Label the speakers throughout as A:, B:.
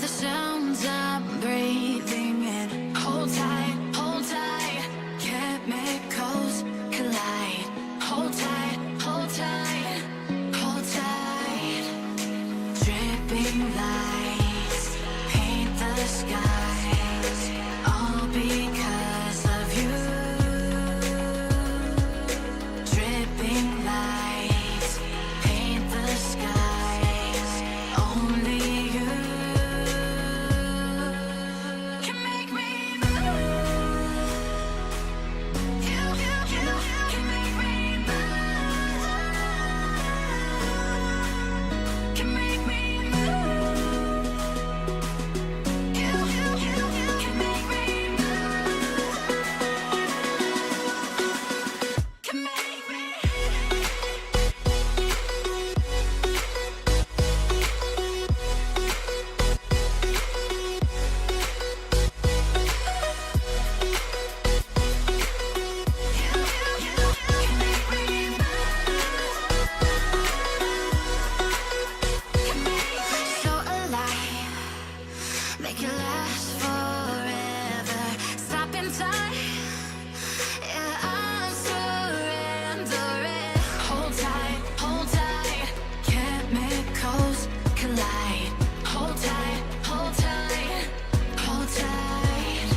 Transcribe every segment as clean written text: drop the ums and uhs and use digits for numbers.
A: the sounds I'm breathing in. Hold tight, chemicals collide. Hold tight, hold tight, hold tight. Dripping lights paint the skies, all because of you. Dripping lights paint the skies, only you can make me move. You can make me move. Can make me move. You can make me move. Can make me. So alive, make it last forever. Stop in time, yeah, I'm surrendering. Hold tight, chemicals collide. Hold tight, hold tight, hold tight.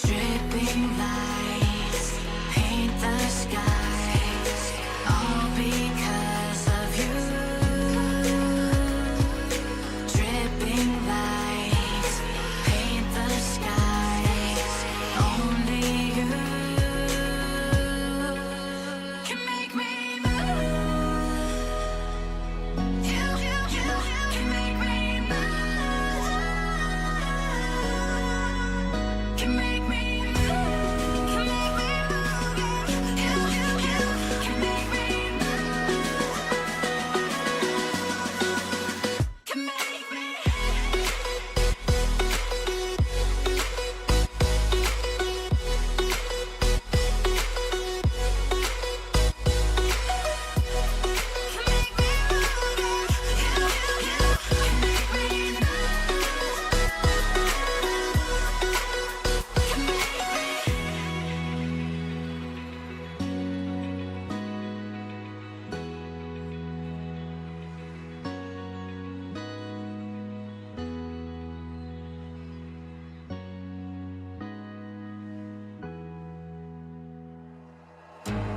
A: Dripping lights paint the skies, all because of you. Dripping lights paint the skies, only you can make me move. You can make me move. Can make me move. Can make me move. You can make me move. Can make me.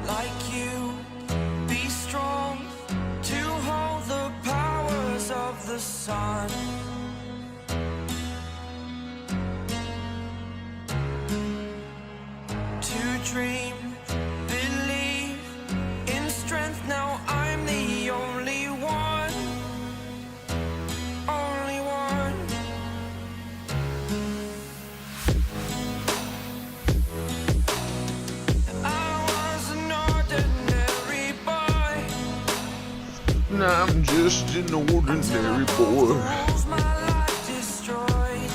B: Like you, be strong to hold the powers of the sun. To dream, believe in strength. Now I'm the only one, only one. I was an ordinary boy.
C: I'm just an ordinary boy.
B: Rules my life destroyed.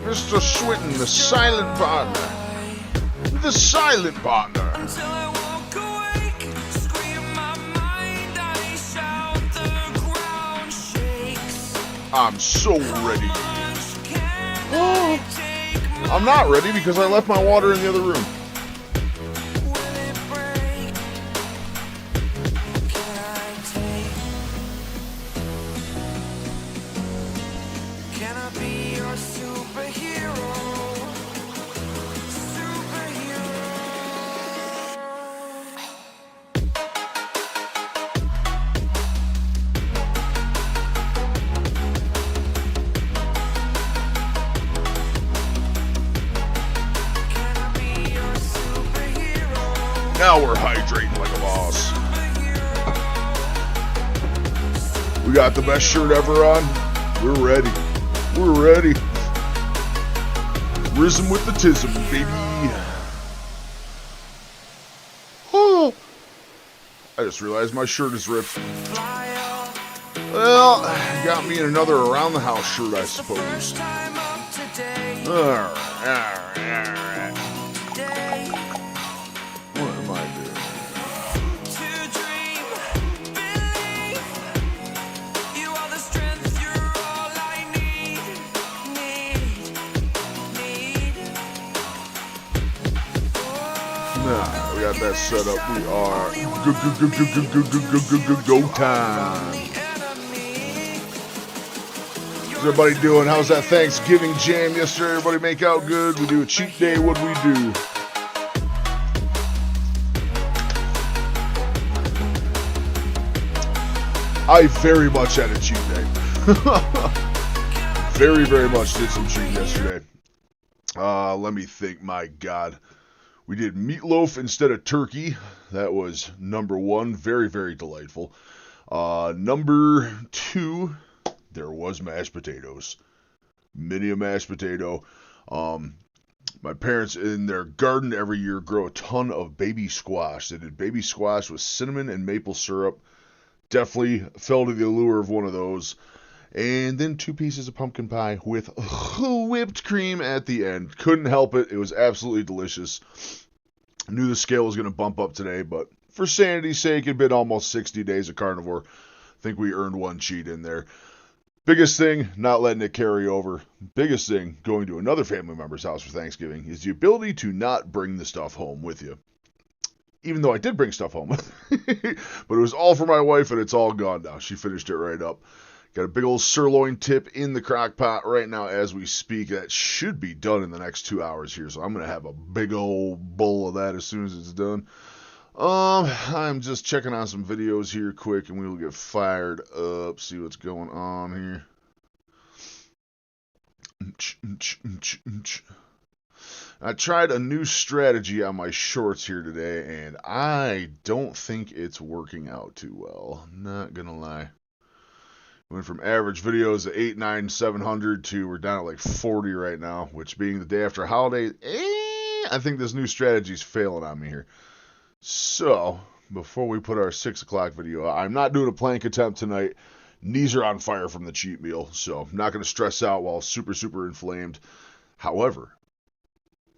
C: Mr. Swinton, the silent partner. The silent partner.
B: Until I walk awake, scream my mind, I shout, the ground shakes.
C: I'm so ready.
B: Much can
C: Oh,
B: I take?
C: I'm not ready because I left my water in the other room.
B: Will it break? Can I take? Can I be your superhero? Superhero. Can I be your superhero?
C: Now we're hydrating like a boss. We got the best shirt ever on. We're ready. We're ready. Risen with the tism, baby. Oh. I just realized my shirt is ripped.
B: Fly up.
C: Well, got me in another around the house shirt, I suppose.
B: First time up today.
C: Alright.
B: Day.
C: What am I doing?
B: To dream, believe. You are the strength, you're all I need.
C: got that set up. We are go time. How's everybody doing? How's that Thanksgiving jam yesterday? Everybody make out good? We do a cheat day. What do we do? I very much had a cheat day. Very, very much did some cheating yesterday. Let me think. My God. We did meatloaf instead of turkey. That was number one. Very, very delightful. Number two, there was mashed potatoes. Mini a mashed potato. My parents in their garden every year grow a ton of baby squash. They did baby squash with cinnamon and maple syrup. Definitely fell to the allure of one of those. And then 2 pieces of pumpkin pie with whipped cream at the end. Couldn't help it. It was absolutely delicious. I knew the scale was going to bump up today, but for sanity's sake, it had been almost 60 days of carnivore. I think we earned one cheat in there. Biggest thing, not letting it carry over. Biggest thing, going to another family member's house for Thanksgiving, is the ability to not bring the stuff home with you. Even though I did bring stuff home. But it was all for my wife, and it's all gone now. She finished it right up. Got a big old sirloin tip in the crock pot right now as we speak. That should be done in the next 2 hours here. So I'm going to have a big old bowl of that as soon as it's done. I'm just checking on some videos here quick and we will get fired up. See what's going on here. I tried a new strategy on my shorts here today and I don't think it's working out too well. Not going to lie. Went from average videos of 8, 9, 700 to we're down at like 40 right now, which being the day after holiday, I think this new strategy is failing on me here. So, before we put our 6 o'clock video, I'm not doing a plank attempt tonight. Knees are on fire from the cheat meal, so I'm not going to stress out while super, super inflamed. However,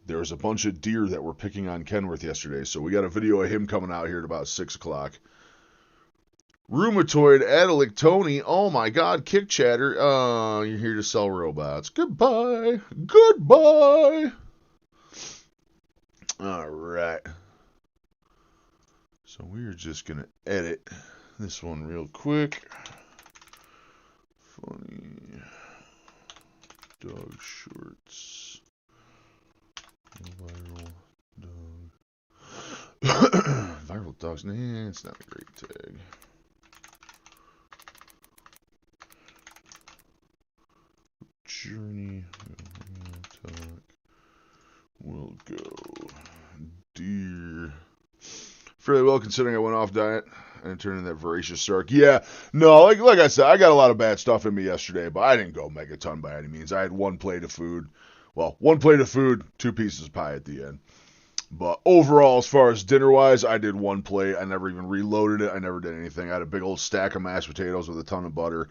C: there was a bunch of deer that were picking on Kenworth yesterday, so we got a video of him coming out here at about 6 o'clock. Rheumatoid Adalictoni. Oh my God, Kick Chatter. You're here to sell robots. Goodbye. Goodbye. Alright. So we're just going to edit this one real quick. Funny dog shorts. Viral dog. Viral dogs. Nah, it's not a great tag. Journey, we'll go deer. Fairly well considering I went off diet and turned into that voracious shark. Yeah, no, like I said, I got a lot of bad stuff in me yesterday, but I didn't go megaton by any means. I had 1 plate of food. Well, 1 plate of food, 2 pieces of pie at the end. But overall, as far as dinner-wise, I did 1 plate. I never even reloaded it. I never did anything. I had a big old stack of mashed potatoes with a ton of butter.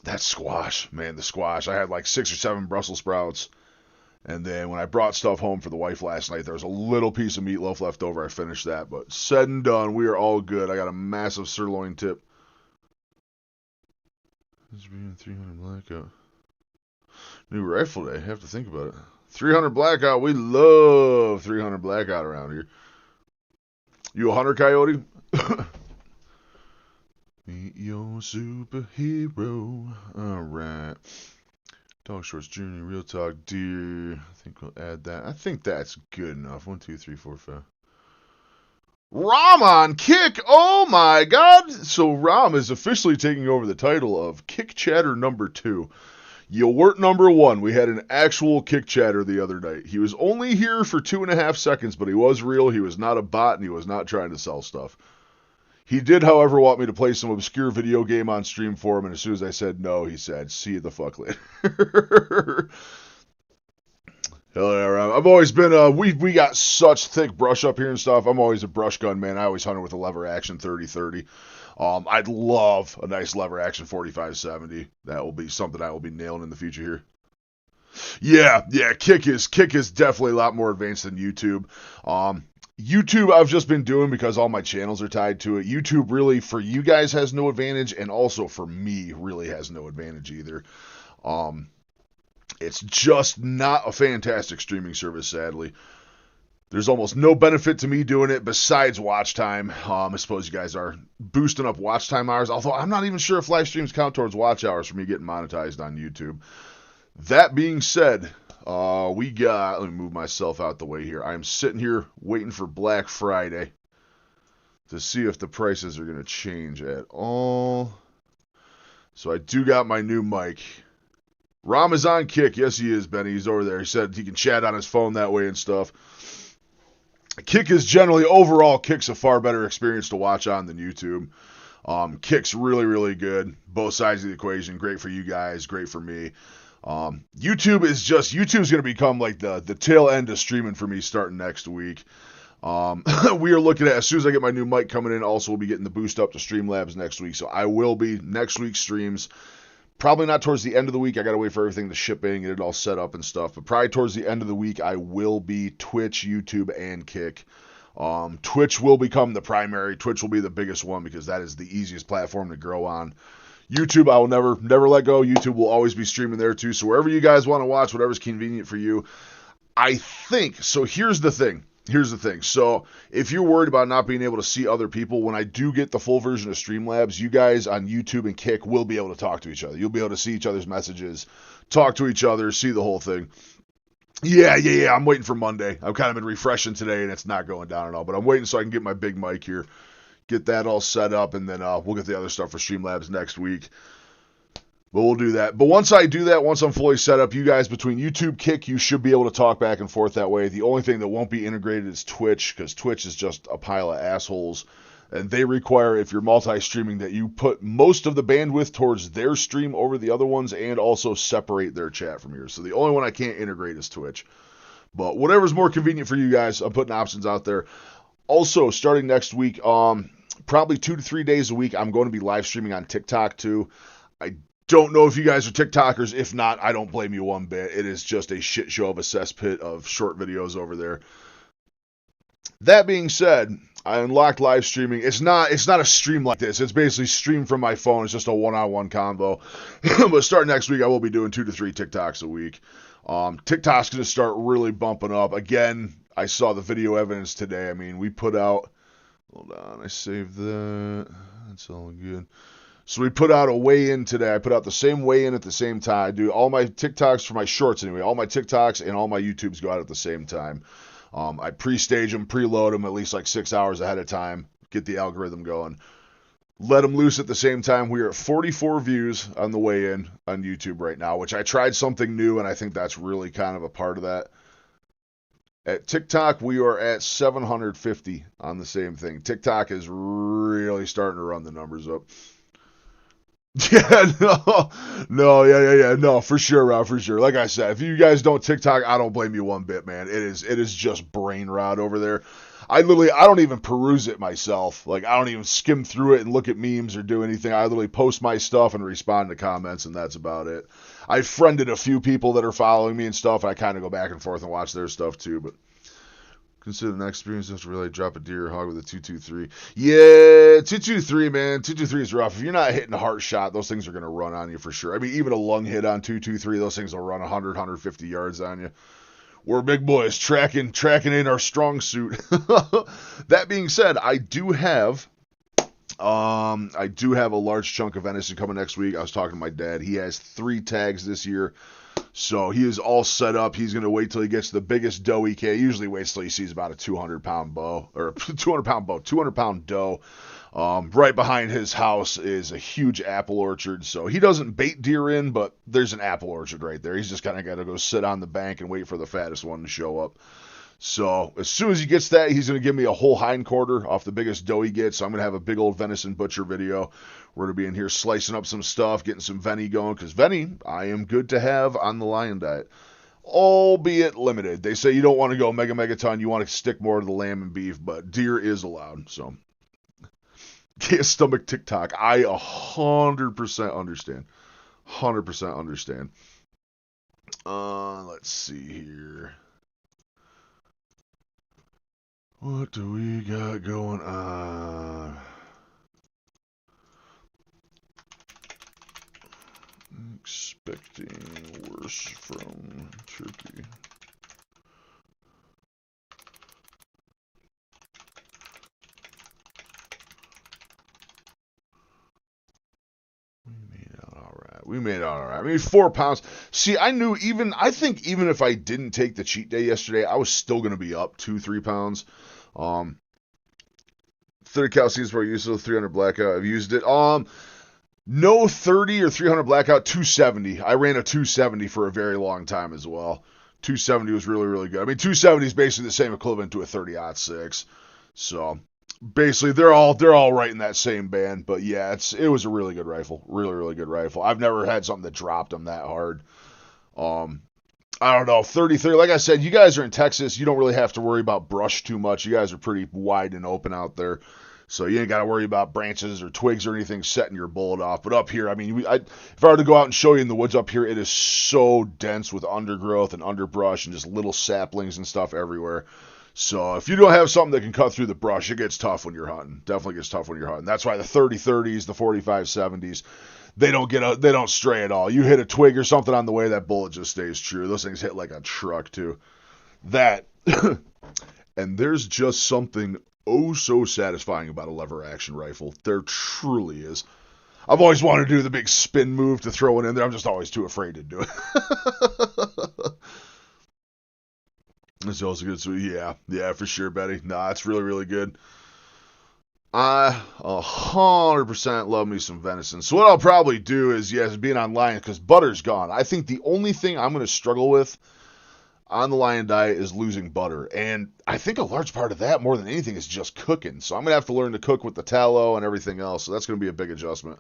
C: That squash, man, the squash. I had like 6 or 7 Brussels sprouts. And then when I brought stuff home for the wife last night, there was a little piece of meatloaf left over. I finished that. But said and done, we are all good. I got a massive sirloin tip. This being 300 blackout. New rifle day. Have to think about it. 300 blackout. We love 300 blackout around here. You a hunter, Coyote? Meet your superhero. Alright. Dog Shorts Junior, Real Talk Deer. I think we'll add that. I think that's good enough. 1, 2, 3, 4, 5. Ram on Kick! Oh my God! So Ram is officially taking over the title of Kick Chatter number 2. You weren't number 1. We had an actual Kick Chatter the other night. He was only here for 2.5 seconds, but he was real. He was not a bot, and he was not trying to sell stuff. He did, however, want me to play some obscure video game on stream for him, and as soon as I said no, he said, see you the fuck later. Hell yeah, Ram. I've always been, we got such thick brush up here and stuff. I'm always a brush gun, man. I always hunted with a lever action 30-30. I'd love a nice lever action 45-70. That will be something I will be nailing in the future here. Yeah, Kick is definitely a lot more advanced than YouTube. YouTube I've just been doing because all my channels are tied to it. YouTube really, for you guys, has no advantage, and also for me, really has no advantage either. It's just not a fantastic streaming service, sadly. There's almost no benefit to me doing it besides watch time. I suppose you guys are boosting up watch time hours, although I'm not even sure if live streams count towards watch hours for me getting monetized on YouTube. That being said, let me move myself out the way here. I'm sitting here waiting for Black Friday to see if the prices are going to change at all. So I do got my new mic. Rom is on Kick. Yes, he is, Benny. He's over there. He said he can chat on his phone that way and stuff. Kick is generally, overall, Kick's a far better experience to watch on than YouTube. Kick's really, really good. Both sides of the equation. Great for you guys. Great for me. YouTube's going to become like the tail end of streaming for me starting next week. We are looking at, as soon as I get my new mic coming in, also we'll be getting the boost up to Streamlabs next week. So I will be next week's streams. Probably not towards the end of the week. I got to wait for everything to ship in, get it all set up and stuff. But probably towards the end of the week, I will be Twitch, YouTube, and Kick. Twitch will become the primary. Twitch will be the biggest one because that is the easiest platform to grow on. YouTube, I will never let go. YouTube will always be streaming there too. So wherever you guys want to watch, whatever's convenient for you. I think, so here's the thing. So if you're worried about not being able to see other people, when I do get the full version of Streamlabs, you guys on YouTube and Kick will be able to talk to each other. You'll be able to see each other's messages, talk to each other, see the whole thing. Yeah. I'm waiting for Monday. I've kind of been refreshing today, and it's not going down at all. But I'm waiting so I can get my big mic here, get that all set up, and then we'll get the other stuff for Streamlabs next week. But we'll do that. But once I do that, once I'm fully set up, you guys between YouTube, Kick, you should be able to talk back and forth that way. The only thing that won't be integrated is Twitch, because Twitch is just a pile of assholes. And they require, if you're multi-streaming, that you put most of the bandwidth towards their stream over the other ones and also separate their chat from yours. So the only one I can't integrate is Twitch. But whatever's more convenient for you guys, I'm putting options out there. Also, starting next week, probably 2 to 3 days a week, I'm going to be live streaming on TikTok too. I don't know if you guys are TikTokers. If not, I don't blame you one bit. It is just a shit show of a cesspit of short videos over there. That being said, I unlocked live streaming. It's not a stream like this. It's basically stream from my phone. It's just a one-on-one combo. But starting next week, I will be doing 2 to 3 TikToks a week. TikTok's going to start really bumping up. Again, I saw the video evidence today. I mean, we put out... Hold on, I saved that. That's all good. So we put out a weigh-in today. I put out the same weigh-in at the same time. I do all my TikToks for my shorts anyway. All my TikToks and all my YouTubes go out at the same time. I pre-stage them, preload them at least like 6 hours ahead of time. Get the algorithm going. Let them loose at the same time. We are at 44 views on the weigh-in on YouTube right now, which I tried something new, and I think that's really kind of a part of that. At TikTok, we are at 750 on the same thing. TikTok is really starting to run the numbers up. Yeah, no, for sure, Rob, for sure. Like I said, if you guys don't TikTok, I don't blame you one bit, man. It is just brain rot over there. I don't even peruse it myself. Like, I don't even skim through it and look at memes or do anything. I literally post my stuff and respond to comments, and that's about it. I've friended a few people that are following me and stuff, and I kind of go back and forth and watch their stuff too, but consider the next experience to really drop a deer or hog with a 223. Yeah, 223, man. 223 is rough. If you're not hitting a heart shot, those things are going to run on you for sure. I mean, even a lung hit on 223, those things will run 100, 150 yards on you. We're big boys, tracking in our strong suit. That being said, I do have a large chunk of venison coming next week. I was talking to my dad. He has 3 tags this year. So he is all set up. He's going to wait till he gets the biggest doe he can. He usually waits till he sees about a 200-pound bow, or 200-pound doe. Right behind his house is a huge apple orchard. So he doesn't bait deer in, but there's an apple orchard right there. He's just kind of got to go sit on the bank and wait for the fattest one to show up. So as soon as he gets that, he's going to give me a whole hind quarter off the biggest doe he gets. So I'm going to have a big old venison butcher video. We're going to be in here slicing up some stuff, getting some veni going, because veni, I am good to have on the lion diet, albeit limited. They say you don't want to go megaton, you want to stick more to the lamb and beef, but deer is allowed. So can't stomach TikTok. I 100% understand. 100% understand. Let's see here. What do we got going on? Expecting worse from Turkey. We made it all right. I mean, 4 pounds. See, I think even if I didn't take the cheat day yesterday, I was still going to be up 2-3 pounds. 30 cal seeds per use, 300 blackout. I've used it. No 30 or 300 blackout, 270. I ran a 270 for a very long time as well. 270 was really, really good. I mean, 270 is basically the same equivalent to a 30-06. So basically, they're all right in that same band. But yeah, it was a really good rifle, really, really good rifle. I've never had something that dropped them that hard. I don't know, 30. Like I said, you guys are in Texas. You don't really have to worry about brush too much. You guys are pretty wide and open out there. So you ain't got to worry about branches or twigs or anything setting your bullet off. But up here, I mean, if I were to go out and show you in the woods up here, it is so dense with undergrowth and underbrush and just little saplings and stuff everywhere. So if you don't have something that can cut through the brush, it gets tough when you're hunting. Definitely gets tough when you're hunting. That's why the 30-30s, the 45-70s, they don't stray at all. You hit a twig or something on the way, that bullet just stays true. Those things hit like a truck too. That, and there's just something oh so satisfying about a lever action rifle. There truly is. I've always wanted to do the big spin move to throw it in there. I'm just always too afraid to do it. It's also good. So yeah, for sure, Betty. Nah, it's really, really good. I 100% love me some venison. So what I'll probably do is, yes, being on lion, because butter's gone. I think the only thing I'm going to struggle with on the lion diet is losing butter. And I think a large part of that, more than anything, is just cooking. So I'm going to have to learn to cook with the tallow and everything else. So that's going to be a big adjustment.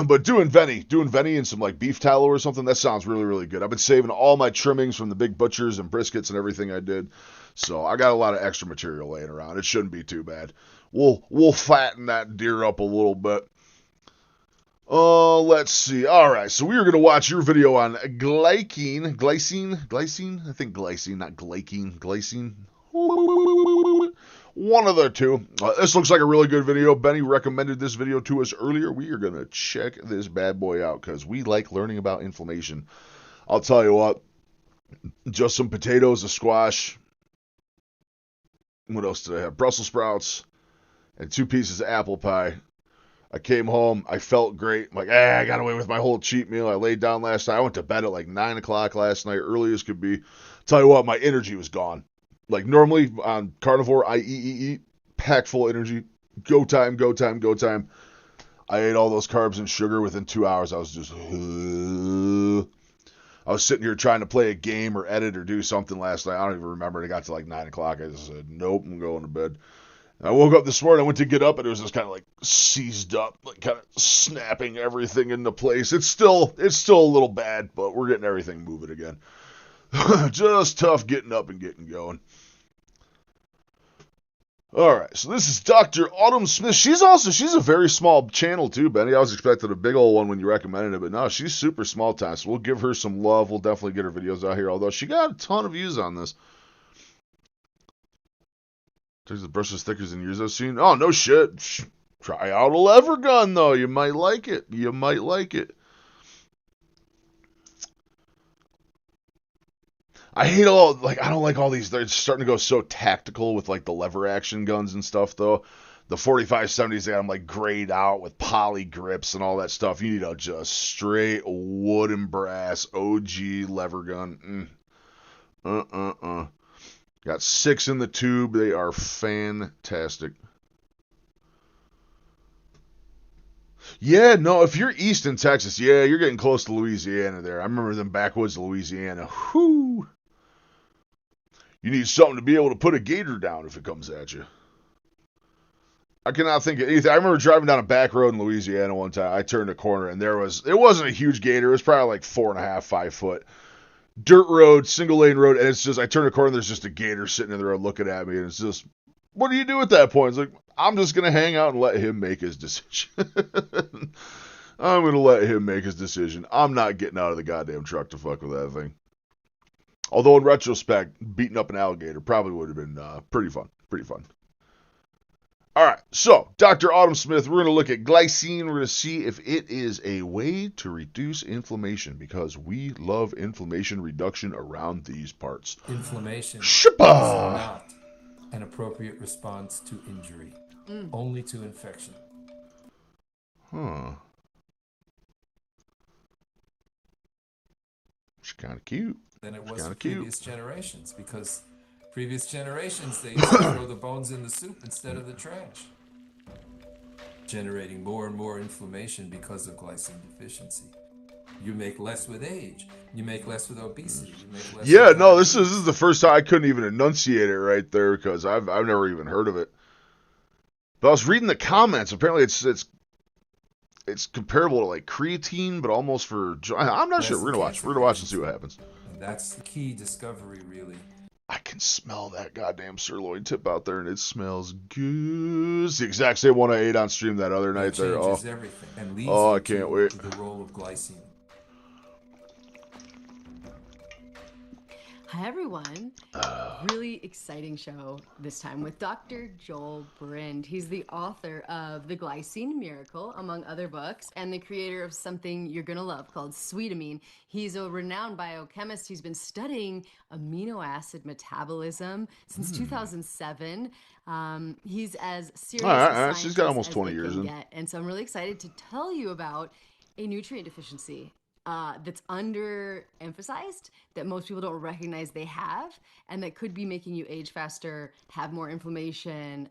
C: But doing Veni and some like beef tallow or something, that sounds really, really good. I've been saving all my trimmings from the big butchers and briskets and everything I did. So I got a lot of extra material laying around. It shouldn't be too bad. We'll fatten that deer up a little bit. Let's see. All right, so we are going to watch your video on glycine. I think glycine, not glycine. One of the two. This looks like a really good video. Benny recommended this video to us earlier. We are going to check this bad boy out because we like learning about inflammation. I'll tell you what, just some potatoes, a squash. What else did I have? Brussels sprouts and 2 pieces of apple pie. I came home. I felt great. I'm like, I got away with my whole cheat meal. I laid down last night. I went to bed at like 9 o'clock last night, early as could be. Tell you what, my energy was gone. Like normally on carnivore, I eat, packed full of energy. Go time. I ate all those carbs and sugar within 2 hours. I was just, I was sitting here trying to play a game or edit or do something last night. I don't even remember. It got to like 9 o'clock. I just said, nope, I'm going to bed. And I woke up this morning. I went to get up, and it was just kind of like seized up, like kind of snapping everything into place. It's still a little bad, but we're getting everything moving again. Just tough getting up and getting going. All right, so this is Dr. Autumn Smith. She's a very small channel too, Benny. I was expecting a big old one when you recommended it, but no, she's super small time. So we'll give her some love. We'll definitely get her videos out here, although she got a ton of views on this. Takes the brushes thicker than yours I've seen. Oh, no shit. Try out a lever gun, though. You might like it. I don't like all these. They're starting to go so tactical with like the lever action guns and stuff, though. The 45-70s, they got them like grayed out with poly grips and all that stuff. You need a just straight wood and brass OG lever gun. Got 6 in the tube. They are fantastic. Yeah, no, if you're east in Texas, yeah, you're getting close to Louisiana there. I remember them backwoods of Louisiana. Whoo! You need something to be able to put a gator down if it comes at you. I cannot think of anything. I remember driving down a back road in Louisiana one time. I turned a corner, and it wasn't a huge gator. It was probably like 4.5, 5 foot. Dirt road, single lane road, and it's just, I turn a corner, and there's just a gator sitting in the road looking at me, and it's just, what do you do at that point? It's like, I'm just going to hang out and let him make his decision. I'm going to let him make his decision. I'm not getting out of the goddamn truck to fuck with that thing. Although in retrospect, beating up an alligator probably would have been pretty fun. All right, so Dr. Autumn Smith, we're going to look at glycine. We're going to see if it is a way to reduce inflammation because we love inflammation reduction around these parts.
D: Inflammation
C: Shippa!
D: is not an appropriate response to injury, only to infection.
C: Huh. kind of cute.
D: than it was
C: Kinda
D: for
C: cute.
D: previous generations, because previous generations they used to throw the bones in the soup instead of the trash, generating more and more inflammation because of glycine deficiency. You make less with age. You make less with obesity. You make less.
C: Yeah,
D: with
C: no, this
D: diabetes.
C: is the first time I couldn't even enunciate it right there because I've never even heard of it. But I was reading the comments. Apparently, it's comparable to like creatine, but almost for. I'm not sure.
D: Less
C: We're
D: in
C: gonna watch.
D: cancer
C: We're gonna watch and
D: patients.
C: see what happens.
D: And that's the key discovery, really.
C: I can smell that goddamn sirloin tip out there, and it smells good. It's the exact same one I ate on stream that other night
D: It
C: there.
D: changes everything and leads
C: oh,
D: you
C: I can't
D: to
C: wait.
D: the role of glycine.
E: Hi, everyone. Really exciting show this time with Dr. Joel Brind. He's the author of The Glycine Miracle, among other books, and the creator of something you're going to love called Sweetamine. He's a renowned biochemist. He's been studying amino acid metabolism since 2007. He's as serious
C: All right,
E: a
C: all right. She's got
E: scientist
C: almost
E: as
C: 20
E: they
C: years
E: can
C: in.
E: get. And so I'm really excited to tell you about a nutrient deficiency that's underemphasized, that most people don't recognize they have, and that could be making you age faster, have more inflammation,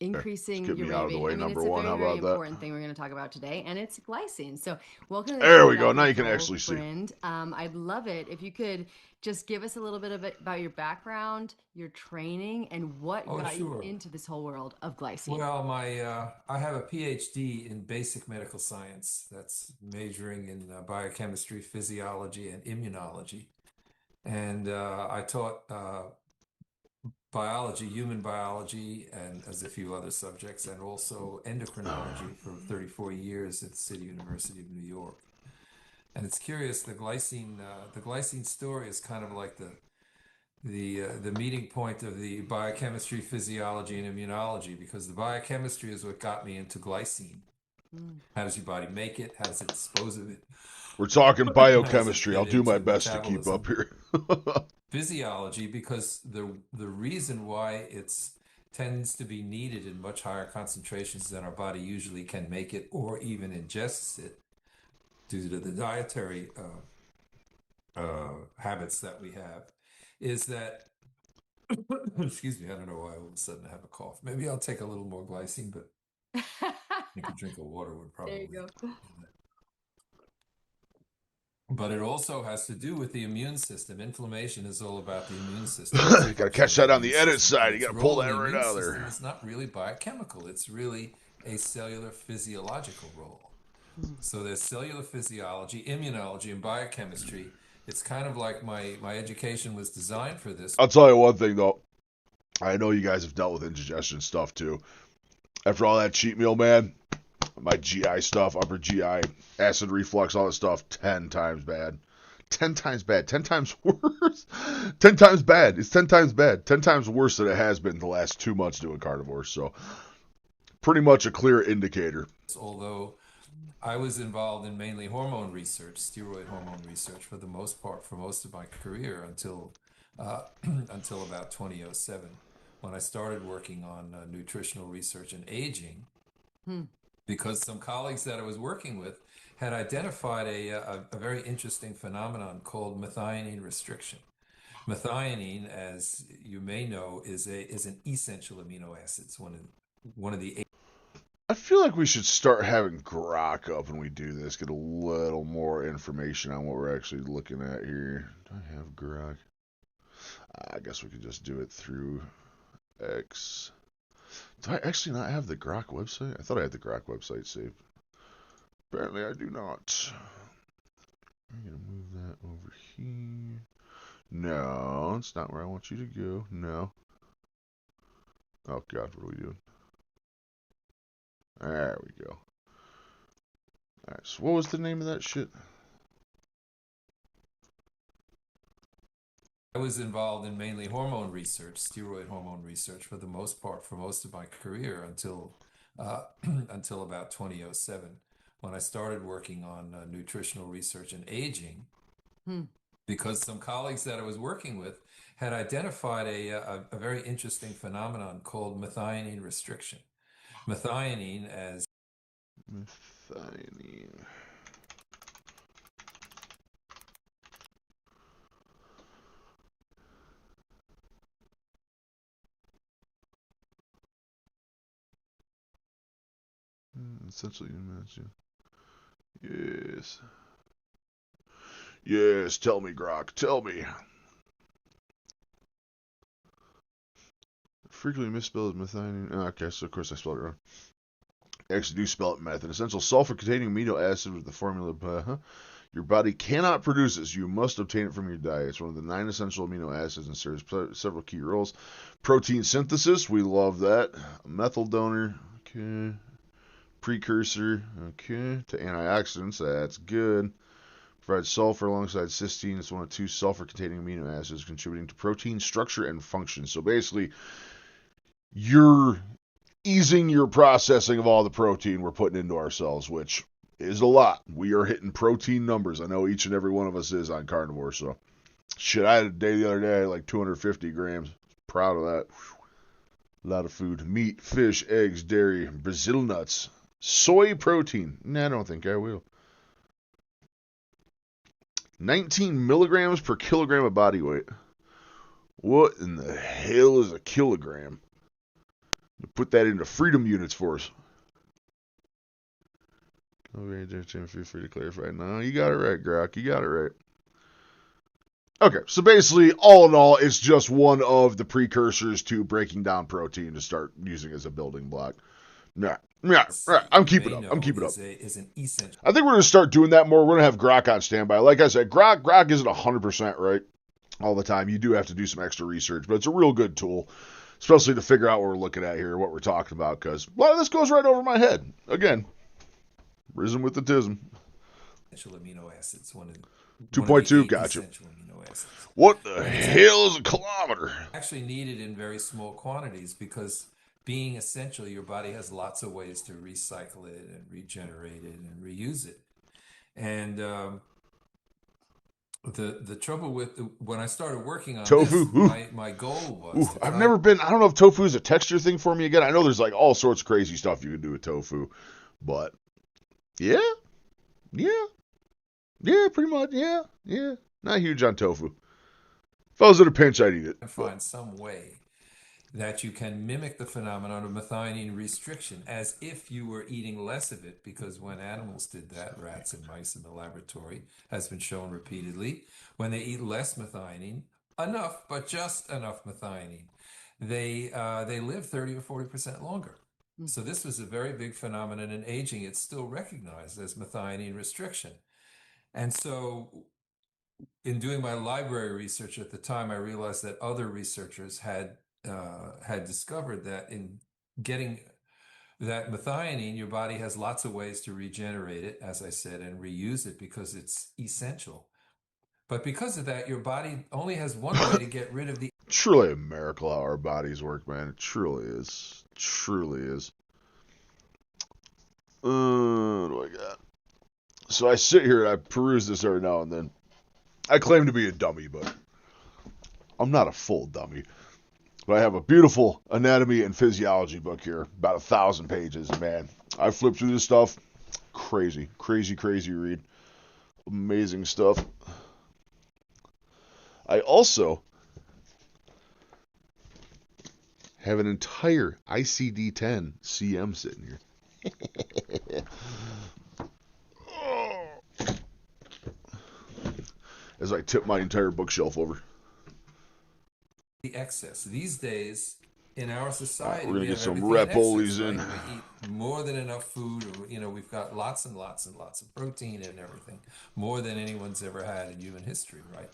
E: increasing
C: Get
E: your
C: me out of the
E: rate.
C: way,
E: I mean,
C: number
E: it's a
C: one.
E: very,
C: How
E: very
C: about that?
E: important thing we're going to talk about today, and it's glycine. So welcome to the
C: There
E: show,
C: we go.
E: Dr.
C: Now you can
E: Joel
C: actually see.
E: Brind. I'd love it if you could just give us a little bit about your background, your training, and what got
D: sure.
E: you into this whole world of glycine.
D: Well, I have a PhD in basic medical science. That's majoring in biochemistry, physiology, and immunology. And I taught biology, human biology, and as a few other subjects, and also endocrinology for 34 years at the City University of New York. And it's curious, the glycine story is kind of like the meeting point of the biochemistry, physiology, and immunology, because the biochemistry is what got me into glycine. How does your body make it? How does it dispose of it?
C: We're talking
D: How does it
C: biochemistry.
D: fit
C: I'll do my
D: into
C: best to keep up
D: metabolism?
C: here.
D: Physiology, because the reason why it's tends to be needed in much higher concentrations than our body usually can make it or even ingests it due to the dietary habits that we have, is that excuse me, I don't know why all of a sudden I have a cough. Maybe I'll take a little more glycine, but I think a drink of water would probably
E: There you go.
D: But it also has to do with the immune system. Inflammation is all about the immune system.
C: You gotta catch that on the edit side. You gotta pull that right out of there.
D: It's not really biochemical. It's really a cellular physiological role. So there's cellular physiology, immunology, and biochemistry. It's kind of like my education was designed for this.
C: I'll tell you one thing though. I know you guys have dealt with indigestion stuff too. After all that cheat meal, man, my GI stuff, upper GI, acid reflux, all that stuff, 10 times bad. 10 times bad. 10 times worse. 10 times bad. It's 10 times bad. 10 times worse than it has been the last 2 months doing carnivore. So, pretty much a clear indicator.
D: Although I was involved in mainly hormone research, steroid hormone research for the most part, for most of my career until about 2007, when I started working on nutritional research and aging, because some colleagues that I was working with had identified a very interesting phenomenon called methionine restriction. Methionine, as you may know, is an essential amino acid. It's one of the
C: I feel like we should start having Grok up when we do this, get a little more information on what we're actually looking at here. Do I have Grok? I guess we could just do it through X. Do I actually not have the Grok website? I thought I had the Grok website saved. Apparently I do not. I'm going to move that over here. No, it's not where I want you to go. No. Oh, God, what are we doing? There we go. Alright, so what was the name of that shit?
D: I was involved in mainly hormone research, steroid hormone research for the most part, for most of my career until about 2007, when I started working on nutritional research and aging, because some colleagues that I was working with had identified a very interesting phenomenon called methionine restriction. Methionine, as
C: Methionine. essentially, yes. Yes, tell me, Grok, tell me. Frequently misspelled methionine. Oh, okay, so of course I spelled it wrong. I actually do spell it meth. An essential sulfur-containing amino acid with the formula. Your body cannot produce this. You must obtain it from your diet. It's one of the 9 essential amino acids and serves several key roles. Protein synthesis, we love that. Methyl donor, okay. Precursor, okay. To antioxidants, that's good. Provides sulfur alongside cysteine. It's one of 2 sulfur-containing amino acids contributing to protein structure and function. So basically, you're easing your processing of all the protein we're putting into ourselves, which is a lot. We are hitting protein numbers. I know each and every one of us is on carnivore. So, shit, I had a day the other day, like 250 grams. Proud of that. A lot of food. Meat, fish, eggs, dairy, Brazil nuts, soy protein. Nah, I don't think I will. 19 milligrams per kilogram of body weight. What in the hell is a kilogram? Put that into freedom units for us. Feel free to clarify. No, you got it right, Grok. You got it right. Okay, so basically, all in all, it's just one of the precursors to breaking down protein to start using as a building block. Nah, I'm keeping up. I'm keeping up.
D: Is an essential.
C: I think we're going to start doing that more. We're going to have Grok on standby. Like I said, Grok isn't 100% right all the time. You do have to do some extra research, but it's a real good tool, especially to figure out what we're looking at here, what we're talking about, because a lot of this goes right over my head. Again, risen with the tism.
D: Essential amino acids.
C: 2.2, gotcha. What the hell is a kilometer?
D: Actually needed in very small quantities because being essential, your body has lots of ways to recycle it and regenerate it and reuse it. And the trouble with when I started working on
C: tofu,
D: this, my goal was
C: I've never been, I don't know if tofu is a texture thing for me again. I know there's like all sorts of crazy stuff you can do with tofu, but yeah, pretty much, yeah. Not huge on tofu. If I was in a pinch, I'd eat it.
D: Find some way that you can mimic the phenomenon of methionine restriction as if you were eating less of it, because when animals did that, rats and mice in the laboratory, has been shown repeatedly, when they eat less methionine, enough, but just enough methionine, they live 30 or 40% longer. So this was a very big phenomenon in aging. It's still recognized as methionine restriction. And so in doing my library research at the time, I realized that other researchers had discovered that in getting that methionine, your body has lots of ways to regenerate it, as I said, and reuse it because it's essential. But because of that, your body only has one way to get rid of the...
C: Truly a miracle how our bodies work, man. It truly is. Truly is. What do I got? So I sit here and I peruse this every now and then. I claim to be a dummy, but I'm not a full dummy. But I have a beautiful anatomy and physiology book here, about 1,000 pages. Man, I flipped through this stuff. Crazy read. Amazing stuff. I also have an entire ICD-10 CM sitting here. As I tip my entire bookshelf over.
D: The excess. These days, in our society,
C: we're going to get some
D: Repolys
C: in.
D: Right? We eat more than enough food. We've got lots and lots and lots of protein and everything, more than anyone's ever had in human history, right?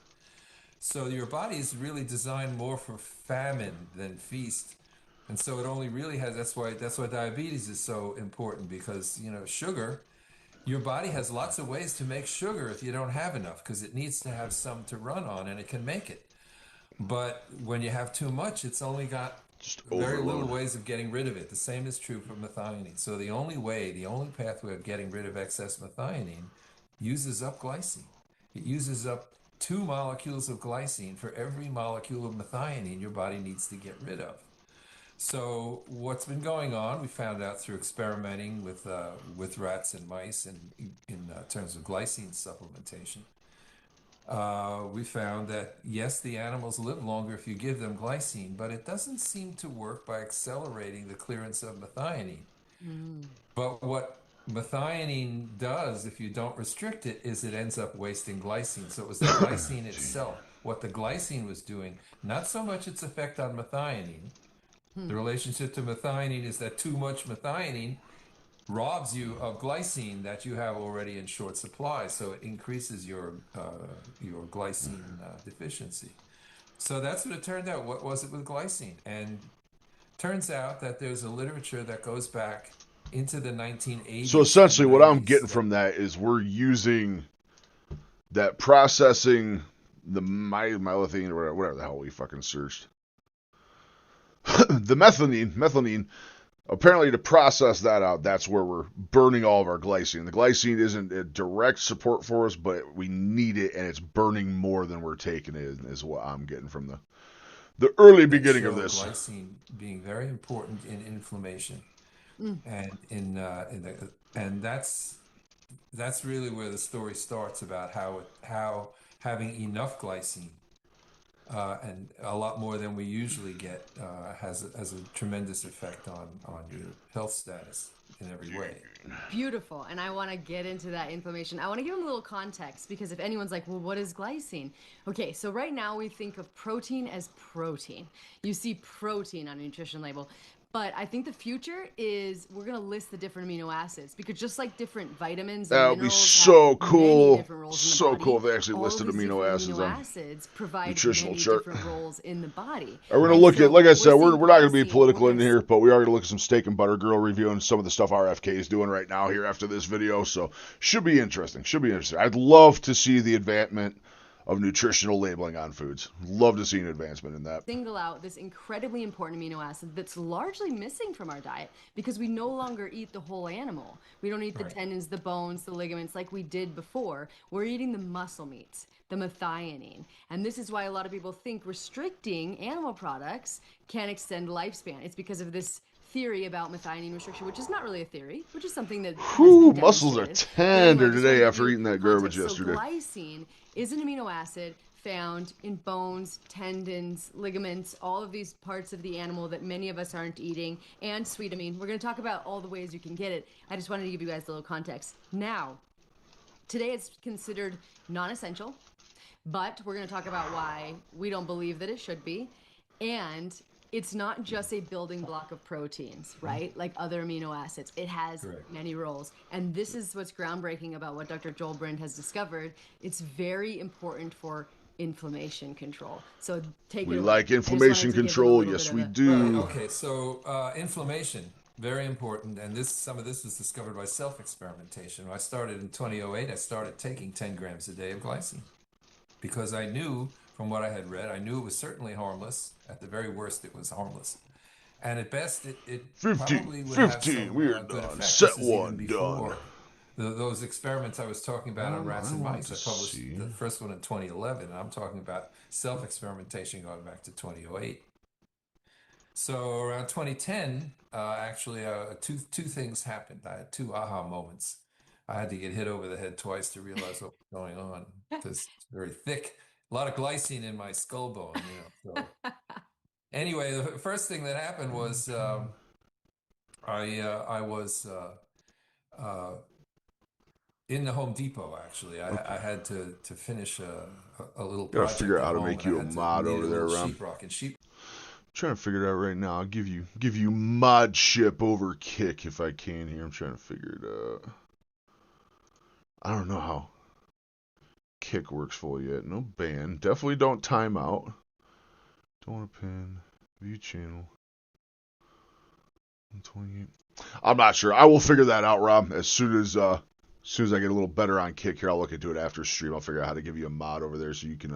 D: So your body is really designed more for famine than feast. And so it only really has, that's why diabetes is so important, because, sugar, your body has lots of ways to make sugar if you don't have enough, because it needs to have some to run on, and it can make it. But when you have too much, it's only got very little ways of getting rid of it. The same is true for methionine. So the only pathway of getting rid of excess methionine uses up glycine. It uses up 2 molecules of glycine for every molecule of methionine your body needs to get rid of. So what's been going on, we found out through experimenting with rats and mice in terms of glycine supplementation. We found that, yes, the animals live longer if you give them glycine, but it doesn't seem to work by accelerating the clearance of methionine. But what methionine does, if you don't restrict it, is it ends up wasting glycine. So it was the glycine itself. What the glycine was doing, not so much its effect on methionine. The relationship to methionine is that too much methionine robs you of glycine that you have already in short supply, so it increases your glycine deficiency. So that's what it turned out. What was it with glycine? And turns out that there's a literature that goes back into the 1980s.
C: So essentially, what I'm getting
D: that,
C: from that is we're using that processing the methionine or whatever the hell we fucking searched. The methionine, apparently to process that out, that's where we're burning all of our glycine. The glycine isn't a direct support for us, but we need it, and it's burning more than we're taking in, is what I'm getting from the early beginning of this.
D: Glycine being very important in inflammation, and and that's really where the story starts about how having enough glycine and a lot more than we usually get has a tremendous effect on your health status in every way.
E: Beautiful. And I want to get into that inflammation. I want to give them a little context because if anyone's like, well, what is glycine? Okay, so right now we think of protein as protein. You see protein on a nutrition label. But I think the future is we're going to list the different amino acids because just like different vitamins and
C: That would be
E: minerals
C: so
E: have
C: cool.
E: many different roles in the
C: So
E: body,
C: cool if they actually
E: all
C: listed
E: of these
C: amino
E: different
C: acids
E: amino
C: on
E: acids provide
C: nutritional
E: many
C: chart.
E: different roles in the body.
C: We're going to
E: And
C: look
E: so
C: at, like I said,
E: seeing
C: we're not going to be
E: glycine,
C: political
E: we're
C: in
E: gonna
C: here, but we are going to look at some steak and butter grill review and some of the stuff RFK is doing right now here after this video. So should be interesting. Should be interesting. I'd love to see the advancement of nutritional labeling on foods. Love to see an advancement in that.
E: single out this incredibly important amino acid that's largely missing from our diet because we no longer eat the whole animal. We don't eat the tendons, the bones, the ligaments like we did before. We're eating the muscle meats, the methionine. And this is why a lot of people think restricting animal products can extend lifespan. It's because of this theory about methionine restriction, which is not really a theory, which is something that
C: Whew,
E: has been
C: muscles are
E: demonstrated.
C: tender
E: But anyway, I just wanted
C: today
E: to
C: after
E: give you
C: eating that garbage
E: context.
C: yesterday.
E: So glycine is an amino acid found in bones, tendons, ligaments, all of these parts of the animal that many of us aren't eating, and sweetamine. We're going to talk about all the ways you can get it. I just wanted to give you guys a little context. Now, today it's considered non-essential, but we're going to talk about why we don't believe that it should be. And it's not just a building block of proteins, right? Like other amino acids. It has many roles. And this is what's groundbreaking about what Dr. Joel Brind has discovered. It's very important for inflammation control. So take
C: We
E: it away.
C: like
E: I just wanted
C: inflammation
E: to give them a
C: control.
E: little
C: Yes,
E: bit
C: we
E: of a-
C: do.
D: Okay, so inflammation, very important, and some of this was discovered by self-experimentation. When I started in 2008, I started taking 10 grams a day of glycine because I knew from what I had read, I knew it was certainly harmless. At the very worst, it was harmless. And at best, it
C: 15,
D: probably would have
C: 15,
D: some
C: we're
D: good
C: done.
D: effect.
C: Set
D: This is even
C: one,
D: before
C: done.
D: those experiments I was talking about on rats and
C: want
D: mice.
C: to
D: I published
C: see.
D: the first one in 2011, and I'm talking about self-experimentation going back to 2008. So around 2010, actually, two things happened. I had two aha moments. I had to get hit over the head twice to realize what was going on. It's very thick, a lot of glycine in my skull bone, So anyway, the first thing that happened was I was in the Home Depot. Actually, I had to finish a little
C: Gotta
D: project
C: figure out
D: at
C: how to
D: home,
C: make
D: and
C: you
D: I
C: a
D: had to
C: mod
D: need
C: over
D: a
C: there,
D: little
C: Ron.
D: sheetrock and sheep.
C: Trying to figure it out right now. I'll give you mod ship over kick if I can here. I'm trying to figure it out. I don't know how kick works fully yet. No ban. Definitely don't time out. Don't want to pin. View channel. 128. I'm not sure. I will figure that out, Rob. As soon as I get a little better on kick here, I'll look into it after stream. I'll figure out how to give you a mod over there so you can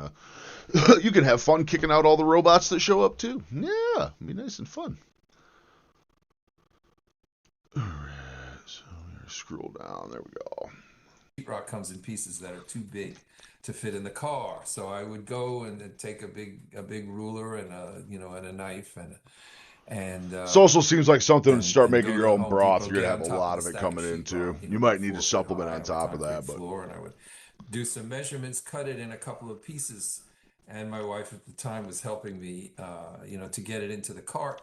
C: you can have fun kicking out all the robots that show up too. Yeah, be nice and fun. Alright, so I'm gonna scroll down. There we go.
D: Sheetrock comes in pieces that are too big to fit in the car, so I would go and then take a big ruler and a knife and
C: This also seems like something to start
D: and
C: making
D: go
C: your
D: to
C: own
D: Home
C: broth.
D: Depot,
C: You're
D: get
C: gonna have
D: on
C: a
D: top
C: lot
D: of
C: of it
D: stack
C: coming in
D: sheetrock,
C: too. You
D: about
C: might need a
D: 4 foot
C: supplement
D: high.
C: on
D: I would
C: top of that,
D: concrete
C: but
D: floor, and I would do some measurements, cut it in a couple of pieces, and my wife at the time was helping me, to get it into the cart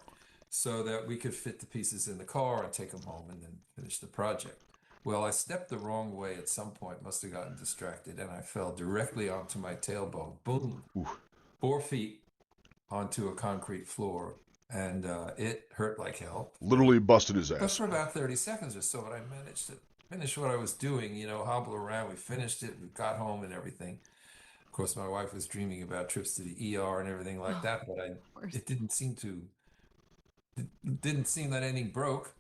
D: so that we could fit the pieces in the car and take them home and then finish the project. Well, I stepped the wrong way at some point, must have gotten distracted, and I fell directly onto my tailbone. Boom.
C: Ooh.
D: 4 feet onto a concrete floor, and it hurt like hell.
C: Literally busted his
D: But
C: ass.
D: for about 30 seconds or so, but I managed to finish what I was doing, hobble around. We finished it, we got home and everything. Of course, my wife was dreaming about trips to the ER and everything like that, but it didn't seem that anything broke.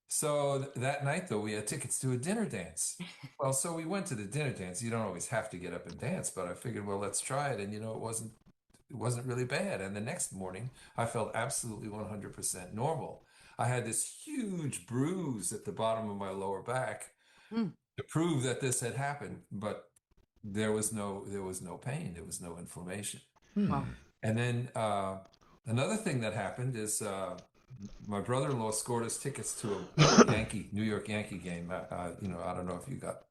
D: So that night, though, we had tickets to a dinner dance. Well, so we went to the dinner dance. You don't always have to get up and dance, but I figured, well, let's try it. And it wasn't really bad. And the next morning, I felt absolutely 100% normal. I had this huge bruise at the bottom of my lower back
E: Mm.
D: to prove that this had happened, but there was no pain. There was no inflammation.
E: Wow.
D: And then another thing that happened is my brother-in-law scored us tickets to a New York Yankee game. I don't know if you got.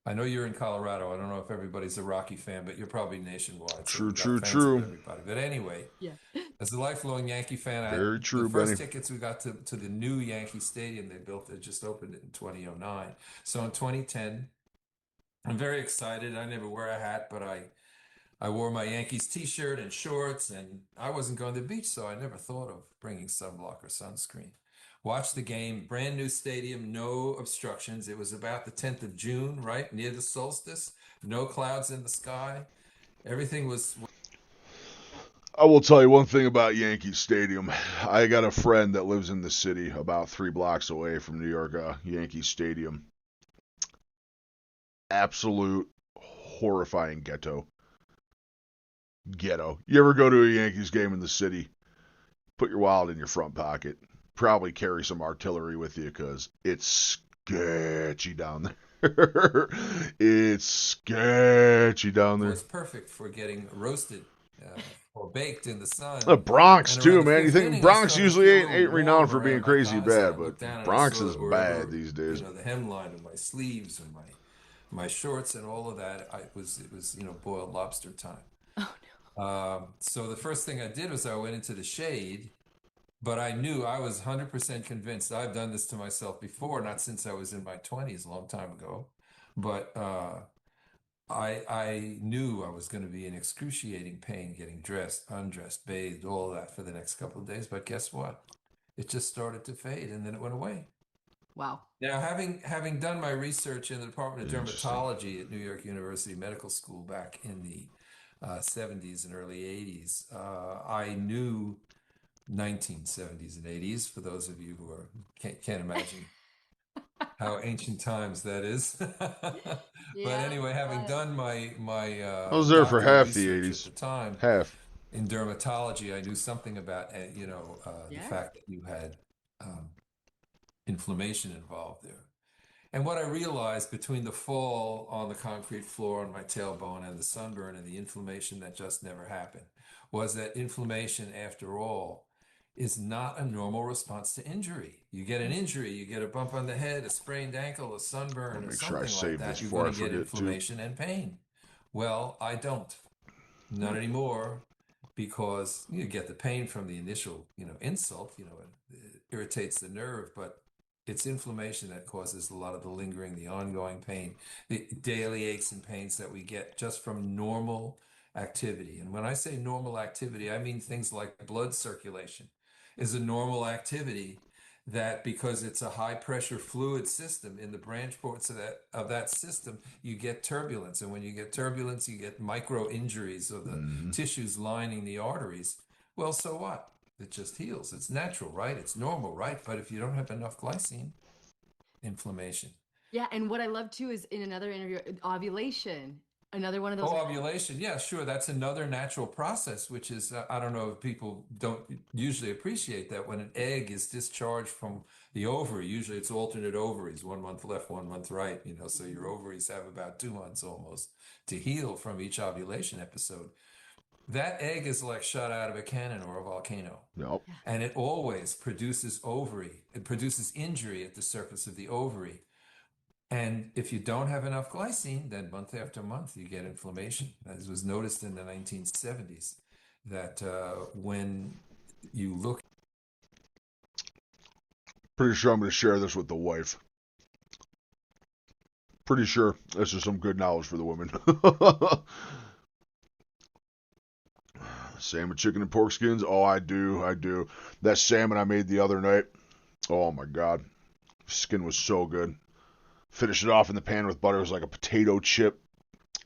D: I know you're in Colorado. I don't know if everybody's a Rocky fan, but you're probably nationwide. So
C: True,
D: you got
C: true,
D: fans
C: true.
D: of everybody. But anyway,
E: Yeah.
D: as a lifelong Yankee fan,
C: Very true,
D: the first
C: Benny.
D: tickets we got to the new Yankee Stadium they built. They just opened it in 2009. So in 2010, I'm very excited. I never wear a hat, but I wore my Yankees t-shirt and shorts, and I wasn't going to the beach, so I never thought of bringing sunblock or sunscreen. Watched the game, brand new stadium, no obstructions. It was about the 10th of June, right near the solstice, no clouds in the sky. Everything was
C: I will tell you one thing about Yankee Stadium. I got a friend that lives in the city about 3 blocks away from New York Yankee Stadium. Absolute horrifying ghetto. You ever go to a Yankees game in the city? Put your wallet in your front pocket. Probably carry some artillery with you because it's sketchy down there. It's sketchy down there.
D: was perfect for getting roasted or baked in the sun.
C: The Bronx
D: And around
C: too,
D: the
C: man. You
D: fifth
C: think
D: inning, I
C: Bronx
D: started to
C: usually
D: feel a
C: ain't
D: little
C: renowned for
D: warm
C: being
D: around my
C: crazy
D: thighs, and I
C: bad, but
D: looked down and I
C: Bronx
D: saw
C: is
D: that wherever,
C: bad these days.
D: the hemline of my sleeves and my shorts and all of that, it was boiled lobster time.
E: Oh
D: So the first thing I did was I went into the shade, but I knew I was 100% convinced. I've done this to myself before, not since I was in my 20s, a long time ago, but I knew I was going to be in excruciating pain getting dressed, undressed, bathed, all of that for the next couple of days. But guess what? It just started to fade and then it went away.
E: wow.
D: Now, having done my research in the Department of
C: Interesting.
D: Dermatology at New York University Medical School back in the 70s and early 80s, I knew 1970s and 80s, for those of you who can't imagine how ancient times that is. But
E: Yeah,
D: anyway, having done my
C: I was there for
D: doctoral
C: half the
D: research
C: 80s.
D: at the time
C: Half.
D: in dermatology, I knew something about the
E: Yeah.
D: fact that you had inflammation involved there. And what I realized between the fall on the concrete floor on my tailbone and the sunburn and the inflammation that just never happened was that inflammation, after all, is not a normal response to injury. You get an injury, you get a bump on the head, a sprained ankle, a sunburn,
C: I'll
D: or
C: make sure I
D: something like
C: save
D: that,
C: this
D: you're
C: before
D: going
C: I
D: to get
C: forget, too.
D: inflammation and pain. Well, I don't. Not anymore, because you get the pain from the initial, insult, it irritates the nerve, but it's inflammation that causes a lot of the lingering, the ongoing pain, the daily aches and pains that we get just from normal activity. And when I say normal activity, I mean things like blood circulation is a normal activity that, because it's a high pressure fluid system in the branch ports of that system, you get turbulence. And when you get turbulence, you get micro injuries of the tissues lining the arteries. Well, so what? It just heals. It's natural, right? It's normal, right? But if you don't have enough glycine, inflammation.
E: Yeah, and what I love too is in another interview, ovulation. Another one of those.
D: Oh, ovulation. Yeah, sure. That's another natural process, which is, I don't know if people don't usually appreciate that when an egg is discharged from the ovary, usually it's alternate ovaries, 1 month left, 1 month right, so your ovaries have about 2 months almost to heal from each ovulation episode. That egg is like shot out of a cannon or a volcano.
C: Yep.
D: And it always produces ovary. It produces injury at the surface of the ovary. And if you don't have enough glycine, then month after month you get inflammation. As was noticed in the 1970s, that when you look.
C: Pretty sure I'm going to share this with the wife. Pretty sure this is some good knowledge for the women. Salmon, chicken, and pork skins. Oh, I do. That salmon I made the other night. Oh my God. Skin was so good. Finish it off in the pan with butter. It was like a potato chip.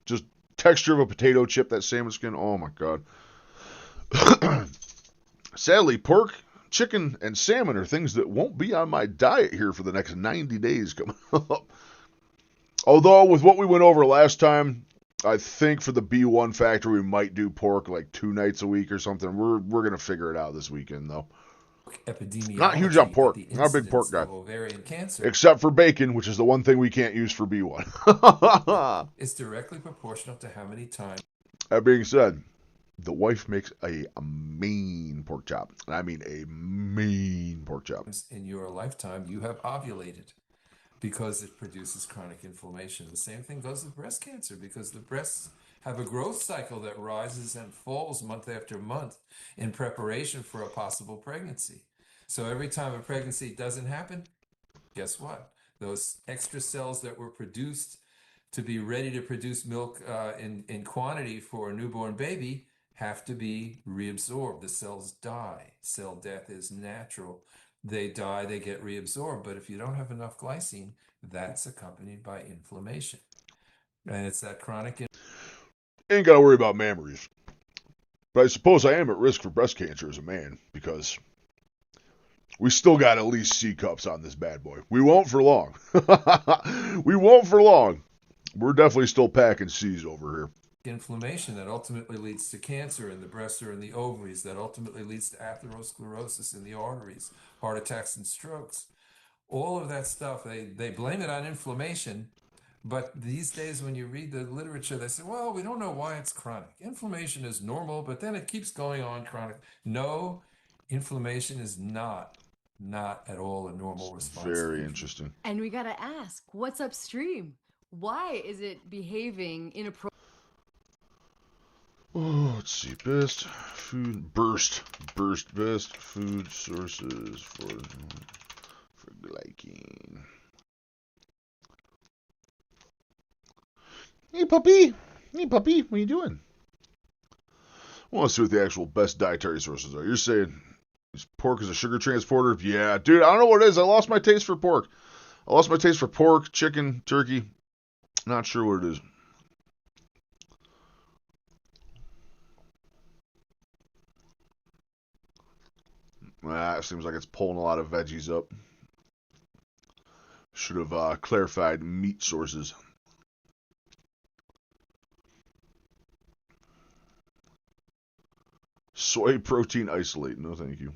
C: Just texture of a potato chip, that salmon skin. Oh my God. Sadly, pork, chicken, and salmon are things that won't be on my diet here for the next 90 days coming up. Although, with what we went over last time, I think for the B1 factor, we might do pork like 2 nights a week or something. We're going to figure it out this weekend, though.
D: Epidemiology,
C: Not huge on pork.
D: the
C: Not a big pork
D: incidence
C: guy.
D: of ovarian cancer
C: Except for bacon, which is the one thing we can't use for B1.
D: is directly proportional to how many times
C: That being said, the wife makes a mean pork chop. And I mean a mean pork chop.
D: in your lifetime you have ovulated, because it produces chronic inflammation. The same thing goes with breast cancer, because the breasts have a growth cycle that rises and falls month after month in preparation for a possible pregnancy. So every time a pregnancy doesn't happen, guess what? Those extra cells that were produced to be ready to produce milk in quantity for a newborn baby have to be reabsorbed. The cells die. Cell death is natural. They die, they get reabsorbed. But if you don't have enough glycine, that's accompanied by inflammation. And it's that chronic
C: Ain't got to worry about mammaries. But I suppose I am at risk for breast cancer as a man, because we still got at least C cups on this bad boy. We won't for long. We won't for long. We're definitely still packing C's over here.
D: inflammation that ultimately leads to cancer in the breast or in the ovaries, that ultimately leads to atherosclerosis in the arteries, heart attacks and strokes. All of that stuff, they blame it on inflammation. But these days, when you read the literature, they say, well, we don't know why it's chronic. Inflammation is normal, but then it keeps going on chronic. No, inflammation is not at all a normal response.
C: Very interesting.
E: And we got to ask, what's upstream? Why is it behaving inappropriately?
C: Oh, let's see. Best food best food sources for glycine. Hey puppy, what are you doing? I want to see what the actual best dietary sources are. You're saying pork is a sugar transporter? Yeah, dude, I don't know what it is. I lost my taste for pork. I lost my taste for pork, chicken, turkey. Not sure what it is. It seems like it's pulling a lot of veggies up. Should have clarified meat sources. Soy protein isolate. No, thank you.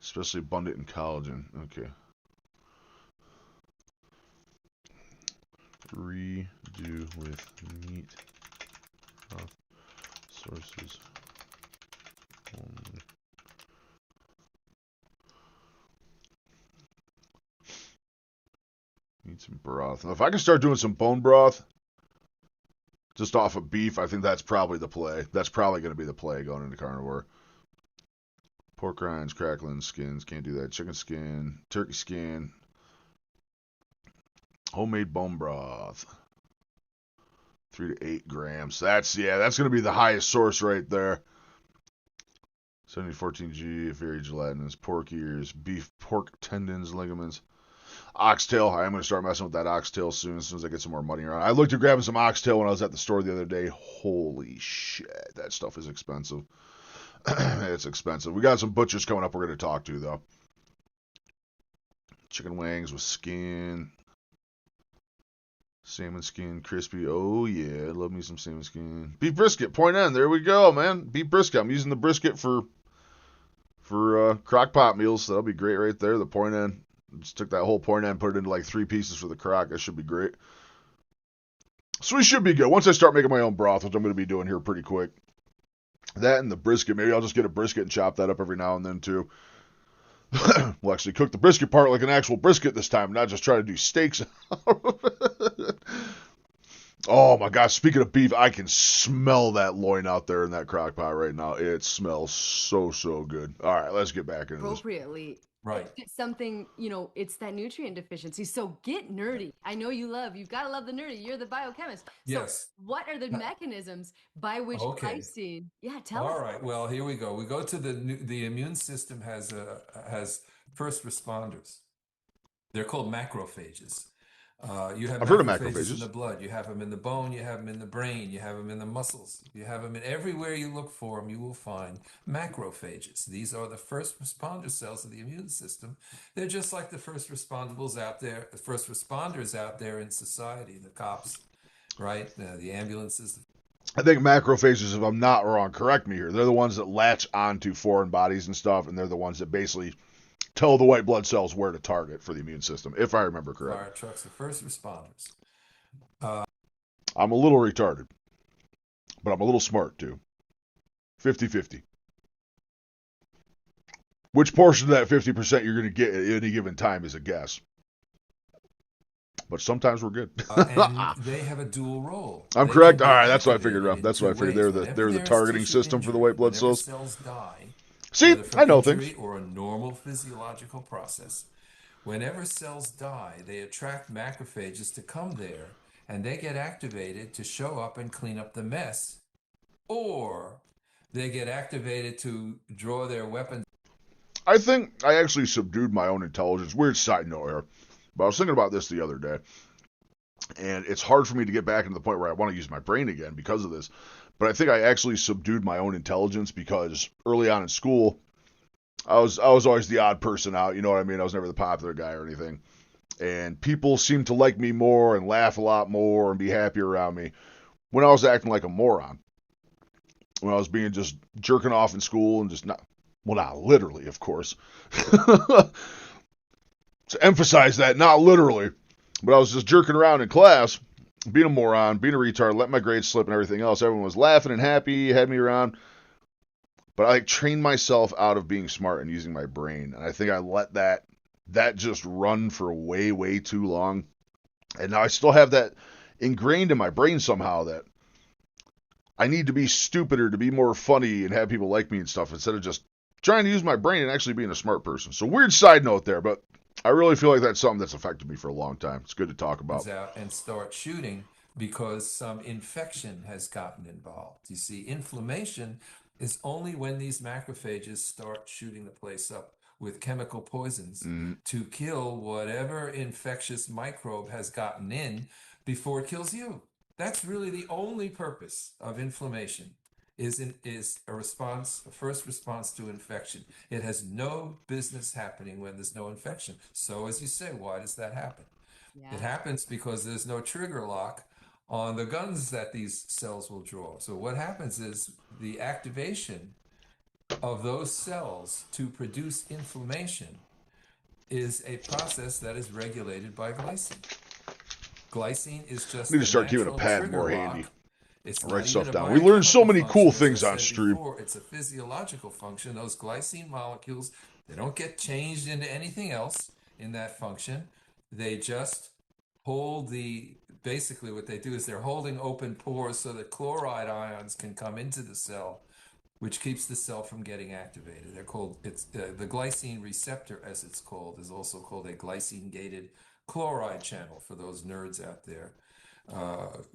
C: Especially abundant in collagen. Okay. Redo with meat broth sources only. Need some broth. Now, if I can start doing some bone broth just off of beef, I think that's probably the play. That's probably going to be the play going into carnivore. Pork rinds, crackling skins, can't do that. Chicken skin, turkey skin, homemade bone broth. 3 to 8 grams. That's going to be the highest source right there. 7014G, very gelatinous. Pork ears, beef, pork tendons, ligaments. Oxtail. I am going to start messing with that oxtail soon, as soon as I get some more money around. I looked at grabbing some oxtail when I was at the store the other day. Holy shit, that stuff is expensive. It's expensive. We got some butchers coming up we're going to talk to, though. Chicken wings with skin. Salmon skin, crispy. Oh, yeah. Love me some salmon skin. Beef brisket. Point N. There we go, man. Beef brisket. I'm using the brisket for crock pot meals. So that'll be great right there. The Point N. Just took that whole Point N, put it into like 3 pieces for the crock. That should be great. So we should be good. Once I start making my own broth, which I'm going to be doing here pretty quick. That and the brisket. Maybe I'll just get a brisket and chop that up every now and then, too. We'll actually cook the brisket part like an actual brisket this time, not just try to do steaks. Oh my gosh, speaking of beef, I can smell that loin out there in that crock pot right now. It smells so good. All right, let's get back into this.
E: Appropriately
D: Right.
E: It's something, it's that nutrient deficiency. So get nerdy. I know you've got to love the nerdy. You're the biochemist. So
D: Yes.
E: what are the mechanisms by which
D: Okay.
E: glycine? Yeah, tell
D: All
E: us.
D: right. Well, here we go. We go to the immune system has first responders. They're called macrophages. You have
C: I've heard of
D: macrophages in the
C: macrophages.
D: blood. You have them in the bone. You have them in the brain. You have them in the muscles. You have them in everywhere you look for them. You will find macrophages. These are the first responder cells of the immune system. They're just like the first responders out there in society, the cops, right? The ambulances.
C: I think macrophages, if I'm not wrong, correct me here, they're the ones that latch onto foreign bodies and stuff, and they're the ones that basically tell the white blood cells where to target for the immune system, if I remember correct.
D: Fire trucks, the first responders.
C: I'm a little retarded, but I'm a little smart too. 50-50. Which portion of that 50% you're going to get at any given time is a guess. But sometimes we're good.
D: And they have a dual role.
C: I'm
D: They
C: correct.
D: can
C: All
D: be
C: right, that's what I figured
D: activated
C: out.
D: in
C: That's what I
D: two
C: figured.
D: ways.
C: They're
D: Whenever
C: the
D: there is
C: targeting
D: tissue
C: system for the
D: injury,
C: white blood
D: whenever
C: cells.
D: cells die,
C: See,
D: whether from
C: I know
D: injury
C: things.
D: or a normal physiological process, whenever cells die, they attract macrophages to come there, and they get activated to show up and clean up the mess, or they get activated to draw their weapons.
C: I think I actually subdued my own intelligence. Weird side note here. But I was thinking about this the other day. And it's hard for me to get back into the point where I want to use my brain again because of this. But I think I actually subdued my own intelligence because early on in school, I was always the odd person out. You know what I mean? I was never the popular guy or anything. And people seemed to like me more and laugh a lot more and be happy around me when I was acting like a moron. When I was being just jerking off in school and just not, well, not literally, of course. To emphasize that, not literally. But I was just jerking around in class, being a moron, being a retard, letting my grades slip and everything else. Everyone was laughing and happy, had me around. But I trained myself out of being smart and using my brain. And I think I let that just run for way, way too long. And now I still have that ingrained in my brain somehow that I need to be stupider to be more funny and have people like me and stuff instead of just trying to use my brain and actually being a smart person. So weird side note there, but I really feel like that's something that's affected me for a long time. It's good to talk about.
D: Out and start shooting because some infection has gotten involved. You see, inflammation is only when these macrophages start shooting the place up with chemical poisons to kill whatever infectious microbe has gotten in before it kills you. That's really the only purpose of inflammation. Is a first response to infection. It has no business happening when there's no infection. So as you say, why does that happen?
E: Yeah.
D: It happens because there's no trigger lock on the guns that these cells will draw. So what happens is the activation of those cells to produce inflammation is a process that is regulated by glycine. Glycine is just
C: I need to start
D: a
C: keeping a
D: natural
C: pad
D: trigger
C: more
D: lock.
C: handy.
D: It's
C: I'll write
D: not
C: stuff
D: even a
C: down. We learned so
D: biochemical
C: many cool
D: function,
C: things
D: as I
C: on
D: said
C: stream.
D: before. It's a physiological function. Those glycine molecules, they don't get changed into anything else in that function. They just hold basically what they do is they're holding open pores so that chloride ions can come into the cell, which keeps the cell from getting activated. They're called, the glycine receptor, as it's called, is also called a glycine-gated chloride channel for those nerds out there.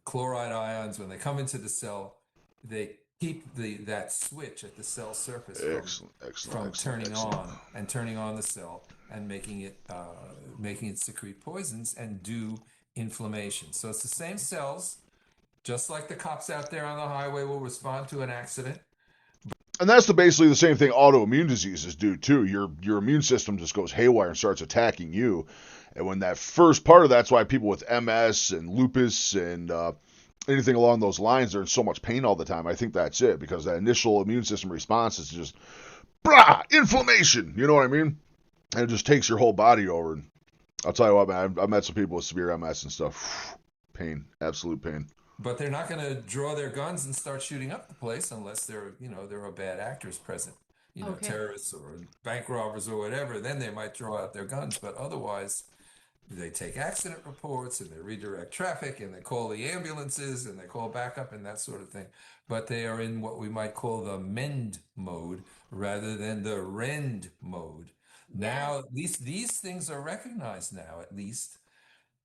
D: Chloride ions, when they come into the cell, they keep that switch at the cell surface from turning on the cell and making it secrete poisons and do inflammation. So it's the same cells, just like the cops out there on the highway will respond to an accident.
C: And that's basically the same thing autoimmune diseases do too. Your immune system just goes haywire and starts attacking you. And when that first part of that's why people with MS and lupus and anything along those lines are in so much pain all the time. I think that's it because that initial immune system response is just inflammation. You know what I mean? And it just takes your whole body over. And I'll tell you what, man, I've met some people with severe MS and stuff. Pain, absolute pain.
D: But they're not going to draw their guns and start shooting up the place unless there are bad actors present,
E: Okay.
D: terrorists or bank robbers or whatever. Then they might draw out their guns. But otherwise, they take accident reports and they redirect traffic and they call the ambulances and they call backup and that sort of thing. But they are in what we might call the mend mode rather than the rend mode. Now, at least these things are recognized now, at least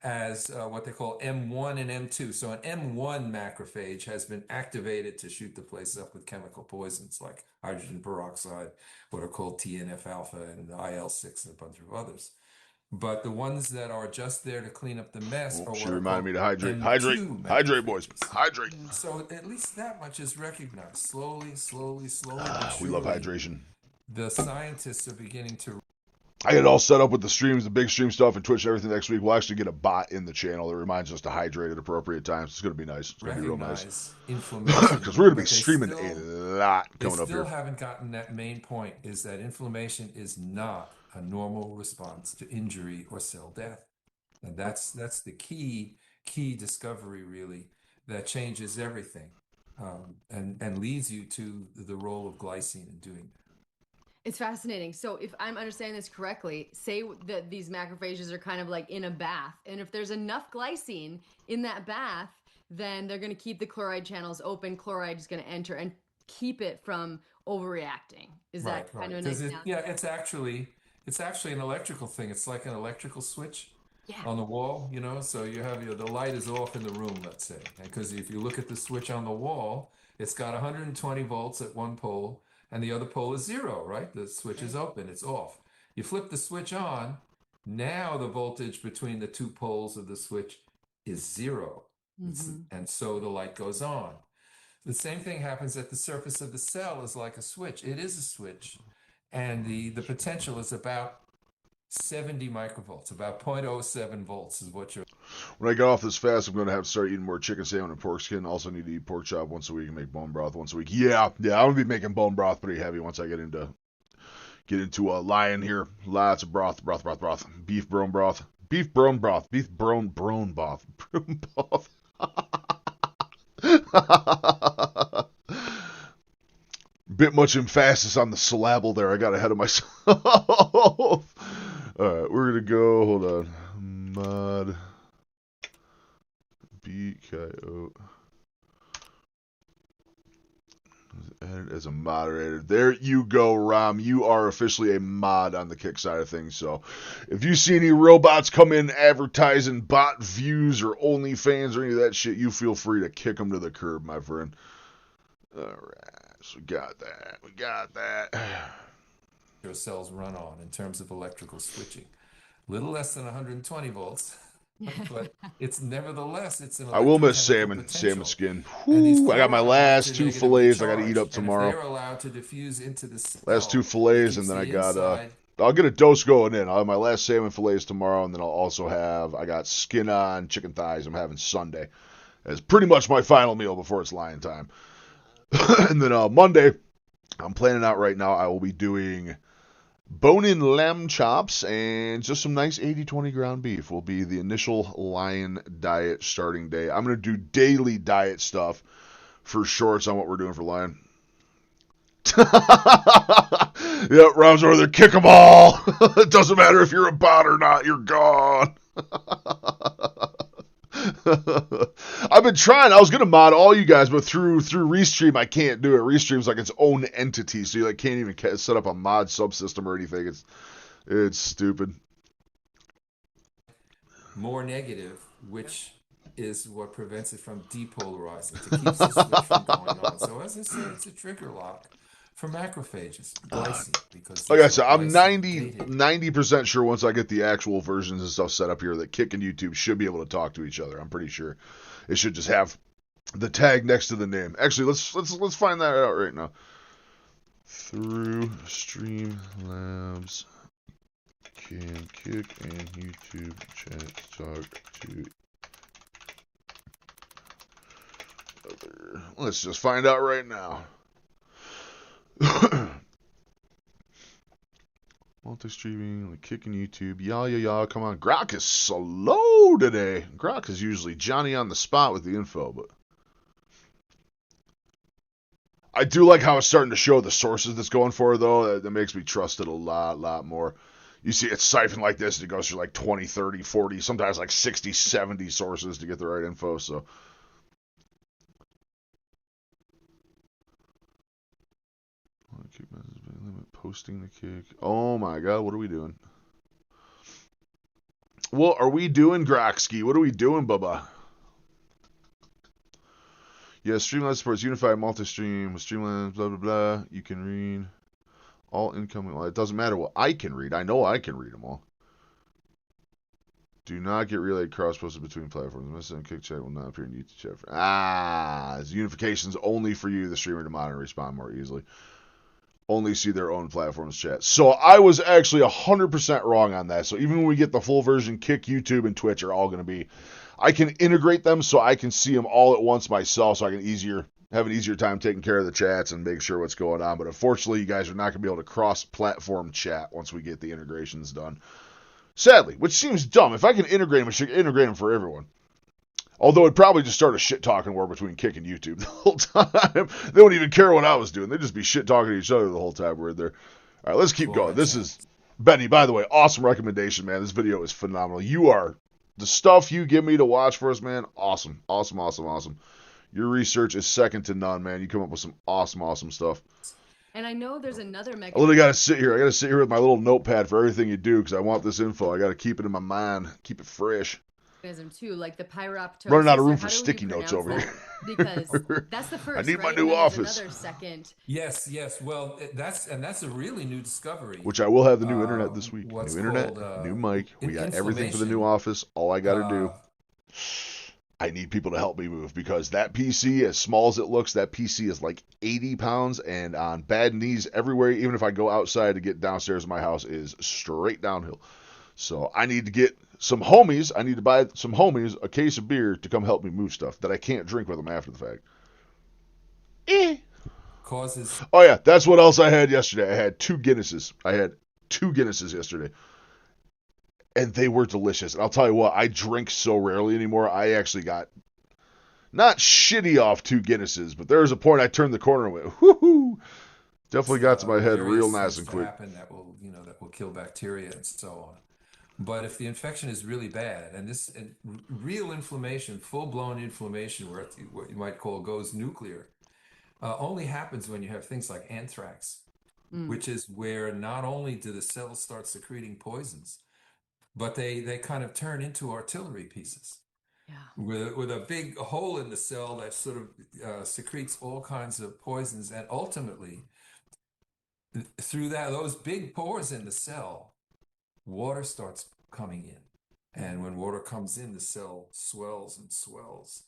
D: as what they call M1 and M2. So an M1 macrophage has been activated to shoot the place up with chemical poisons like hydrogen peroxide, what are called TNF alpha and IL-6 and a bunch of others. But the ones that are just there to clean up the mess
C: Oh,
D: are
C: she
D: what are
C: reminded
D: called
C: me to hydrate.
D: M2
C: Hydrate, boys.
D: macrophages.
C: Hydrate.
D: So at least that much is recognized. Slowly, but
C: We love
D: surely,
C: hydration.
D: the scientists are beginning to
C: I get it all set up with the streams, the big stream stuff, and Twitch and everything next week. We'll actually get a bot in the channel that reminds us to hydrate at appropriate times. It's going to be nice. It's going to be real nice.
D: recognize inflammation.
C: Because we're going to be
D: but they
C: streaming
D: still-
C: a lot
D: They
C: coming up
D: still
C: here.
D: haven't gotten that main point, is that inflammation is not a normal response to injury or cell death. And that's the key discovery, really, that changes everything, and leads you to the role of glycine in doing that.
E: It's fascinating. So if I'm understanding this correctly, say that these macrophages are kind of like in a bath, and if there's enough glycine in that bath, then they're going to keep the chloride channels open. Chloride is going to enter and keep it from overreacting. Is that kind of a nice analogy?
D: It's actually an electrical thing. It's like an electrical switch
E: Yeah.
D: on the wall, so you have the light is off in the room, let's say, because if you look at the switch on the wall, it's got 120 volts at one pole and the other pole is 0, right? The switch is open, it's off. You flip the switch on, now the voltage between the two poles of the switch is 0. And so the light goes on. The same thing happens at the surface of the cell is like a switch. It is a switch. And the potential is about 70 microvolts, about 0.07 volts is what you're.
C: When I get off this fast, I'm going to have to start eating more chicken salmon and pork skin. Also need to eat pork chop once a week and make bone broth once a week. Yeah, I'm going to be making bone broth pretty heavy once I get into a lion here. Lots of broth. Beef bone broth. Beef bone broth. Bit much emphasis on the syllable there. I got ahead of myself. All right, we're gonna go. Hold on. Mod B coyote added as a moderator. There you go, Rom. You are officially a mod on the Kick side of things. So, if you see any robots come in advertising bot views or OnlyFans or any of that shit, you feel free to kick them to the curb, my friend. All right. So we got that.
D: Your cells run on in terms of electrical switching. Little less than 120 volts, but it's nevertheless, it's an
C: I will miss
D: electrochemical
C: salmon
D: potential.
C: skin.
D: And these
C: Whew, I got my
D: chlorides
C: last
D: are
C: 2
D: negatively
C: fillets I got to eat
D: charged,
C: up
D: and
C: tomorrow.
D: if they're allowed to diffuse into the cell,
C: Last 2
D: it
C: fillets,
D: keeps
C: and then I
D: the
C: got
D: inside.
C: I'll get a dose going in. I'll have my last salmon fillets tomorrow, and then I'll also I got skin on chicken thighs I'm having Sunday. It's pretty much my final meal before it's lion time. And then Monday, I'm planning out right now, I will be doing bone-in lamb chops and just some nice 80-20 ground beef will be the initial lion diet starting day. I'm going to do daily diet stuff for shorts on what we're doing for lion. Yep, Rob's over there. Kick them all. It doesn't matter if you're a bot or not. You're gone. I've been trying. I was gonna mod all you guys, but through Restream I can't do it. Restream's like its own entity, so you can't even set up a mod subsystem or anything. It's stupid.
D: More negative, which is what prevents it from depolarizing, to keep the switch from going on. So as I said, it's a trigger lock for macrophages, glycine, because
C: Like I
D: these
C: said,
D: are
C: I'm
D: glycine-gated.
C: 90% sure once I get the actual versions and stuff set up here that Kick and YouTube should be able to talk to each other. I'm pretty sure it should just have the tag next to the name. Actually, let's find that out right now. Through Streamlabs, can Kick and YouTube chat talk to other? Let's just find out right now. Multi-streaming, like Kicking YouTube, y'all, come on. Grok is slow today. Grok is usually Johnny on the spot with the info, but I do like how it's starting to show the sources that's going for, though. That makes me trust it a lot more. You see it's siphoned like this, and it goes through like 20, 30, 40, sometimes like 60, 70 sources to get the right info, so. limit posting the kick. Oh my god, what are we doing? What are we doing, Groxky? What are we doing, Bubba? Yeah, Streamlabs supports unified multi-stream with Streamlabs, blah, blah, blah. You can read all incoming. Well, it doesn't matter what I can read. I know I can read them all. Do not get relayed cross-posted between platforms. Message and kick chat will not appear in YouTube chat. It's unification's only for you, the streamer, to monitor and respond more easily. Only see their own platforms chat. So I was actually 100% wrong on that. So even when we get the full version, Kick, YouTube, and Twitch are all going to be... I can integrate them so I can see them all at once myself, so I can have an easier time taking care of the chats and make sure what's going on. But unfortunately, you guys are not going to be able to cross-platform chat once we get the integrations done. Sadly, which seems dumb. If I can integrate them, I should integrate them for everyone. Although it'd probably just start a shit-talking war between Kick and YouTube the whole time. They wouldn't even care what I was doing. They'd just be shit-talking to each other the whole time we're in there. All right, let's keep going. This is... Benny, by the way, awesome recommendation, man. This video is phenomenal. The stuff you give me to watch for us, man, awesome. Awesome, awesome, awesome. Your research is second to none, man. You come up with some awesome, awesome stuff.
E: And I know there's another
C: I
E: mechanism.
C: literally got to sit here. I got to sit here with my little notepad for everything you do because I want this info. I got to keep it in my mind, keep it fresh.
E: Too, like the pyroptosis.
C: Running out of room
E: or
C: for
E: how do you
C: sticky notes over
E: pronounce
C: here.
E: that? Because that's the first.
C: I need my
E: right?
C: new
E: And then there's
C: office.
E: Another second.
D: Yes. Well, that's a really new discovery.
C: Which I will have the new internet this week.
D: What's
C: New internet,
D: called,
C: new mic. We got everything for the new
D: inflammation.
C: office. All I got to do, I need people to help me move because that PC, as small as it looks, that PC is like 80 pounds and on bad knees everywhere. Even if I go outside to get downstairs in my house, is straight downhill. So I need to get some homies. I need to buy some homies a case of beer to come help me move stuff that I can't drink with them after the fact.
D: Causes.
C: Oh yeah, that's what else I had yesterday. I had two Guinnesses yesterday. And they were delicious. And I'll tell you what, I drink so rarely anymore. I actually got not shitty off two Guinnesses, but there was a point I turned the corner and went, whoohoo. Definitely got to my head real nice and quick.
D: That will kill bacteria and so on. But if the infection is really bad, and real inflammation, full-blown inflammation, where what you might call goes nuclear, only happens when you have things like anthrax, which is where not only do the cells start secreting poisons, but they kind of turn into artillery pieces.
E: Yeah.
D: With a big hole in the cell that sort of secretes all kinds of poisons, and ultimately, through those big pores in the cell, water starts coming in. And when water comes in, the cell swells and swells,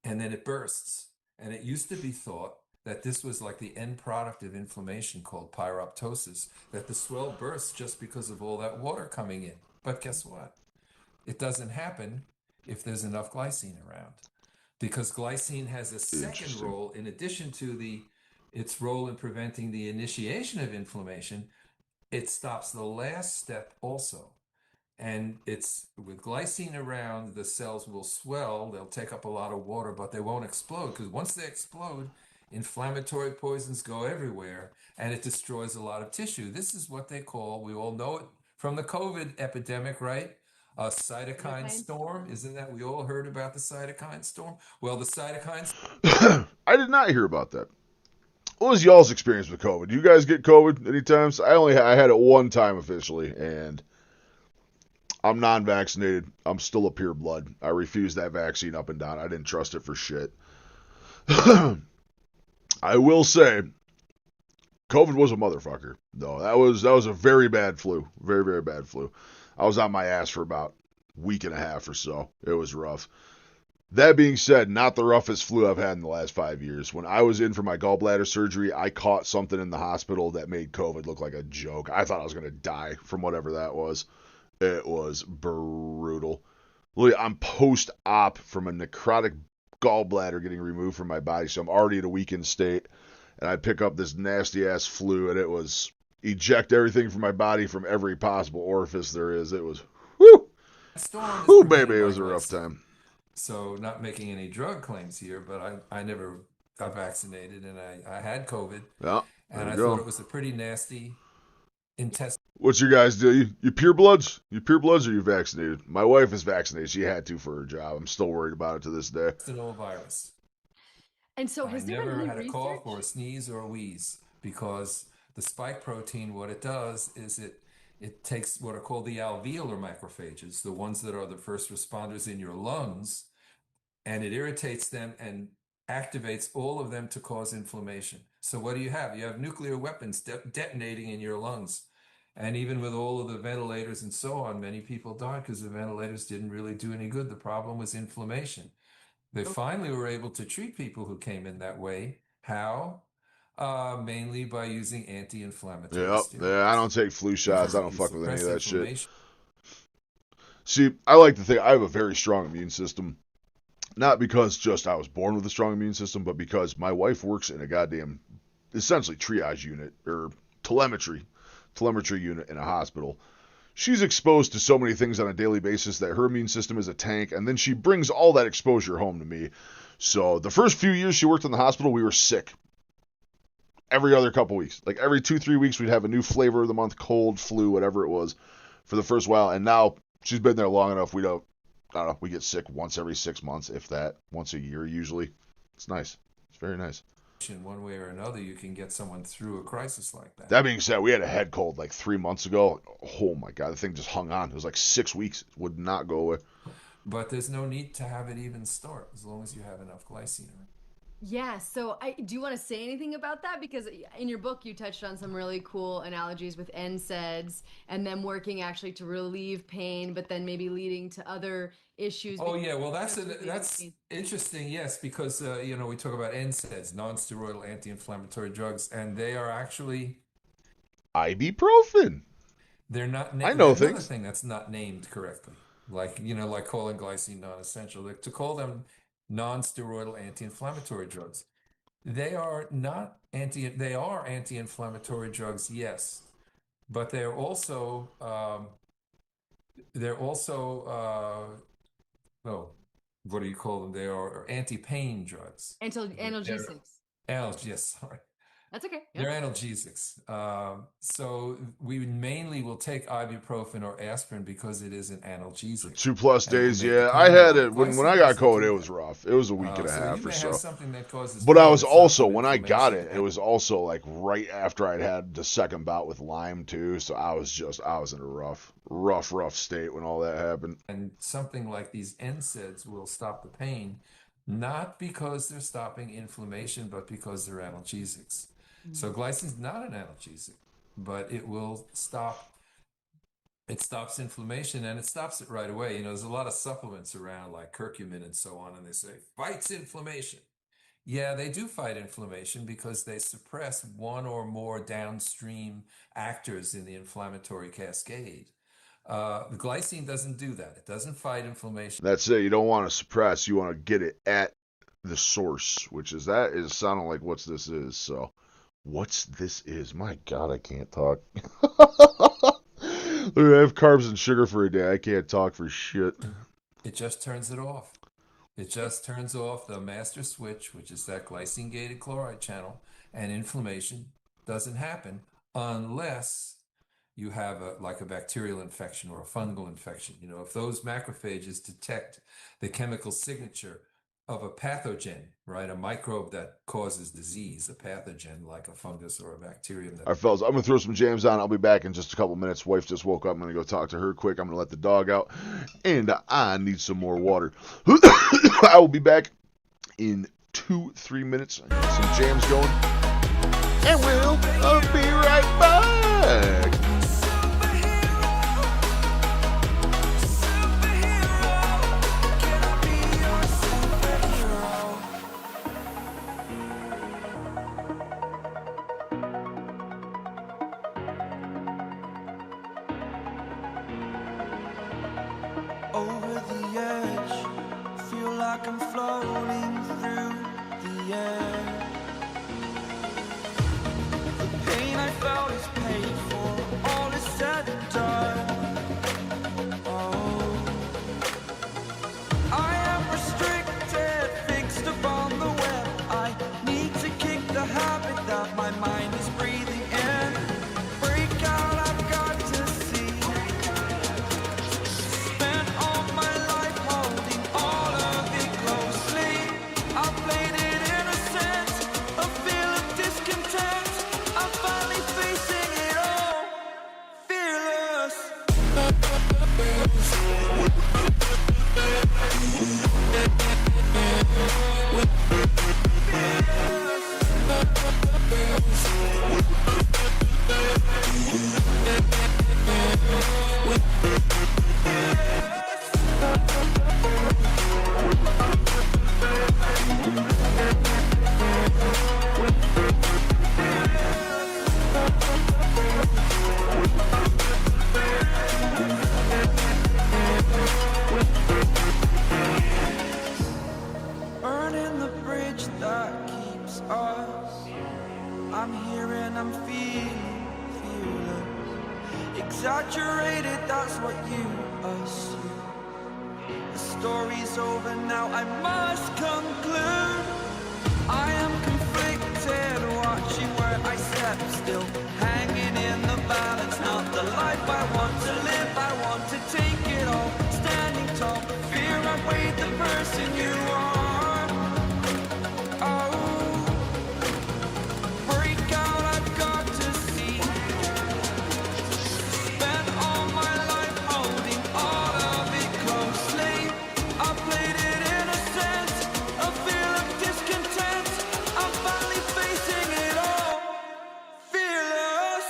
D: and then it bursts. And it used to be thought that this was like the end product of inflammation called pyroptosis, that the swell bursts just because of all that water coming in. But guess what? It doesn't happen if there's enough glycine around, because glycine has a second role in addition to its role in preventing the initiation of inflammation. It stops the last step also. And it's with glycine around, the cells will swell, they'll take up a lot of water, but they won't explode, because once they explode, inflammatory poisons go everywhere and it destroys a lot of tissue. This is what they call, we all know it from the COVID epidemic, right? A cytokine storm. Isn't that, we all heard about the cytokine storm? Well, the cytokines.
C: I did not hear about that. What was y'all's experience with COVID? Do you guys get COVID anytime? I had it one time officially, and I'm non-vaccinated. I'm still a pure blood. I refused that vaccine up and down. I didn't trust it for shit. I will say, COVID was a motherfucker. No, that was a very bad flu. Very, very bad flu. I was on my ass for about a week and a half or so. It was rough. That being said, not the roughest flu I've had in the last 5 years. When I was in for my gallbladder surgery, I caught something in the hospital that made COVID look like a joke. I thought I was going to die from whatever that was. It was brutal. Literally, I'm post-op from a necrotic gallbladder getting removed from my body, so I'm already in a weakened state. And I pick up this nasty-ass flu, and it was eject everything from my body from every possible orifice there is. It was, whoo, baby, it was a rough time.
D: So not making any drug claims here, but I never got vaccinated, and I had COVID.
C: Yeah,
D: and I thought it was a pretty nasty intestinal.
C: What's your guys' deal? You pure bloods? You pure bloods or you vaccinated? My wife is vaccinated. She had to for her job. I'm still worried about it to this day.
D: Virus.
E: And so has there been
D: never
E: any
D: had
E: research?
D: a cough or a sneeze or a wheeze because The spike protein, what it does is it takes what are called the alveolar macrophages, the ones that are the first responders in your lungs, and it irritates them and activates all of them to cause inflammation. So what do you have? You have nuclear weapons detonating in your lungs. And even with all of the ventilators and so on, many people died because the ventilators didn't really do any good. The problem was inflammation. They finally were able to treat people who came in that way. How? Mainly by using anti-inflammatory
C: Yep.
D: steroids.
C: Yeah, I don't take flu shots. I don't
D: You
C: fuck with any of
D: suppress
C: that shit.
D: inflammation.
C: See, I like to think I have a very strong immune system. Not because just I was born with a strong immune system, but because my wife works in a goddamn, essentially triage unit, or telemetry unit in a hospital. She's exposed to so many things on a daily basis that her immune system is a tank, and then she brings all that exposure home to me. So the first few years she worked in the hospital, we were sick. Every other couple weeks. Like every 2-3 weeks, we'd have a new flavor of the month, cold, flu, whatever it was, for the first while. And now she's been there long enough, I don't know, we get sick once every 6 months, if that, once a year usually. It's nice. It's very nice.
D: In one way or another, you can get someone through a crisis like that.
C: That being said, we had a head cold like 3 months ago. Oh my God, the thing just hung on. It was like 6 weeks. It would not go away.
D: But there's no need to have it even start as long as you have enough glycine.
E: Yeah, so do you want to say anything about that? Because in your book, you touched on some really cool analogies with NSAIDs and them working actually to relieve pain, but then maybe leading to other issues.
D: Oh yeah, well that's interesting. Yes, because we talk about NSAIDs, non-steroidal anti-inflammatory drugs, and they are actually
C: ibuprofen.
D: They're not.
C: I know
D: another
C: things.
D: thing that's not named correctly, like calling glycine non-essential. To call them non-steroidal anti-inflammatory drugs, they are not They are anti-inflammatory drugs, yes, but they're also what do you call them? They are anti-pain drugs.
E: Analgesics.
D: Yes, sorry.
E: That's okay.
D: They're analgesics. So we mainly will take ibuprofen or aspirin because it is an analgesic.
C: 2+ days,
D: And it will
C: yeah.
D: make the
C: I
D: pain
C: had
D: go
C: it when
D: away.
C: I
D: Glycine
C: got
D: doesn't
C: COVID.
D: do
C: It was
D: that.
C: rough. It was a week and a
D: So
C: half
D: you
C: or
D: may
C: so.
D: have something that causes
C: But
D: pain
C: I was
D: that's not
C: also,
D: from
C: when I got it,
D: inflammation.
C: it was also like right after I'd had the second bout with Lyme too. So I was in a rough state when all that happened.
D: And something like these NSAIDs will stop the pain, not because they're stopping inflammation, but because they're analgesics. So glycine's not an analgesic, but it will stop. It stops inflammation, and it stops it right away. There's a lot of supplements around like curcumin and so on, and they say fights inflammation. Yeah, they do fight inflammation because they suppress one or more downstream actors in the inflammatory cascade. The glycine doesn't do that. It doesn't fight inflammation.
C: That's it. You don't want to suppress. You want to get it at the source, which is sounding like what's this is. So, what's this is? My God, I can't talk. I have carbs and sugar for a day. I can't talk for shit.
D: It just turns it off. It just turns off the master switch, which is that glycine-gated chloride channel, and inflammation doesn't happen unless you have a bacterial infection or a fungal infection. If those macrophages detect the chemical signature of a pathogen, right, a microbe that causes disease, a pathogen like a fungus or a bacterium.
C: All right, fellas, I'm going to throw some jams on. I'll be back in just a couple minutes. Wife just woke up. I'm going to go talk to her quick. I'm going to let the dog out, and I need some more water. I will be back in 2-3 minutes. I got some jams going, and we'll be right back.
B: Over the edge, feel like I'm floating through the air. The pain I felt is paid for, all is said and done. Oh, I am restricted, fixed upon the web. I need to kick the habit that my mind is breathing in. Break out, I've got to see. Spent all my life holding all of it closely. story's over now, I must conclude. I am conflicted, watching where I step still, hanging in the balance, not the life I want to live. I want to take it all, standing tall, fear I weighed the person you are. Oh, break out, I've got to see. Spent all my life holding all of it closely. I played it innocent, a feel of discontent. I'm finally facing it all, fearless.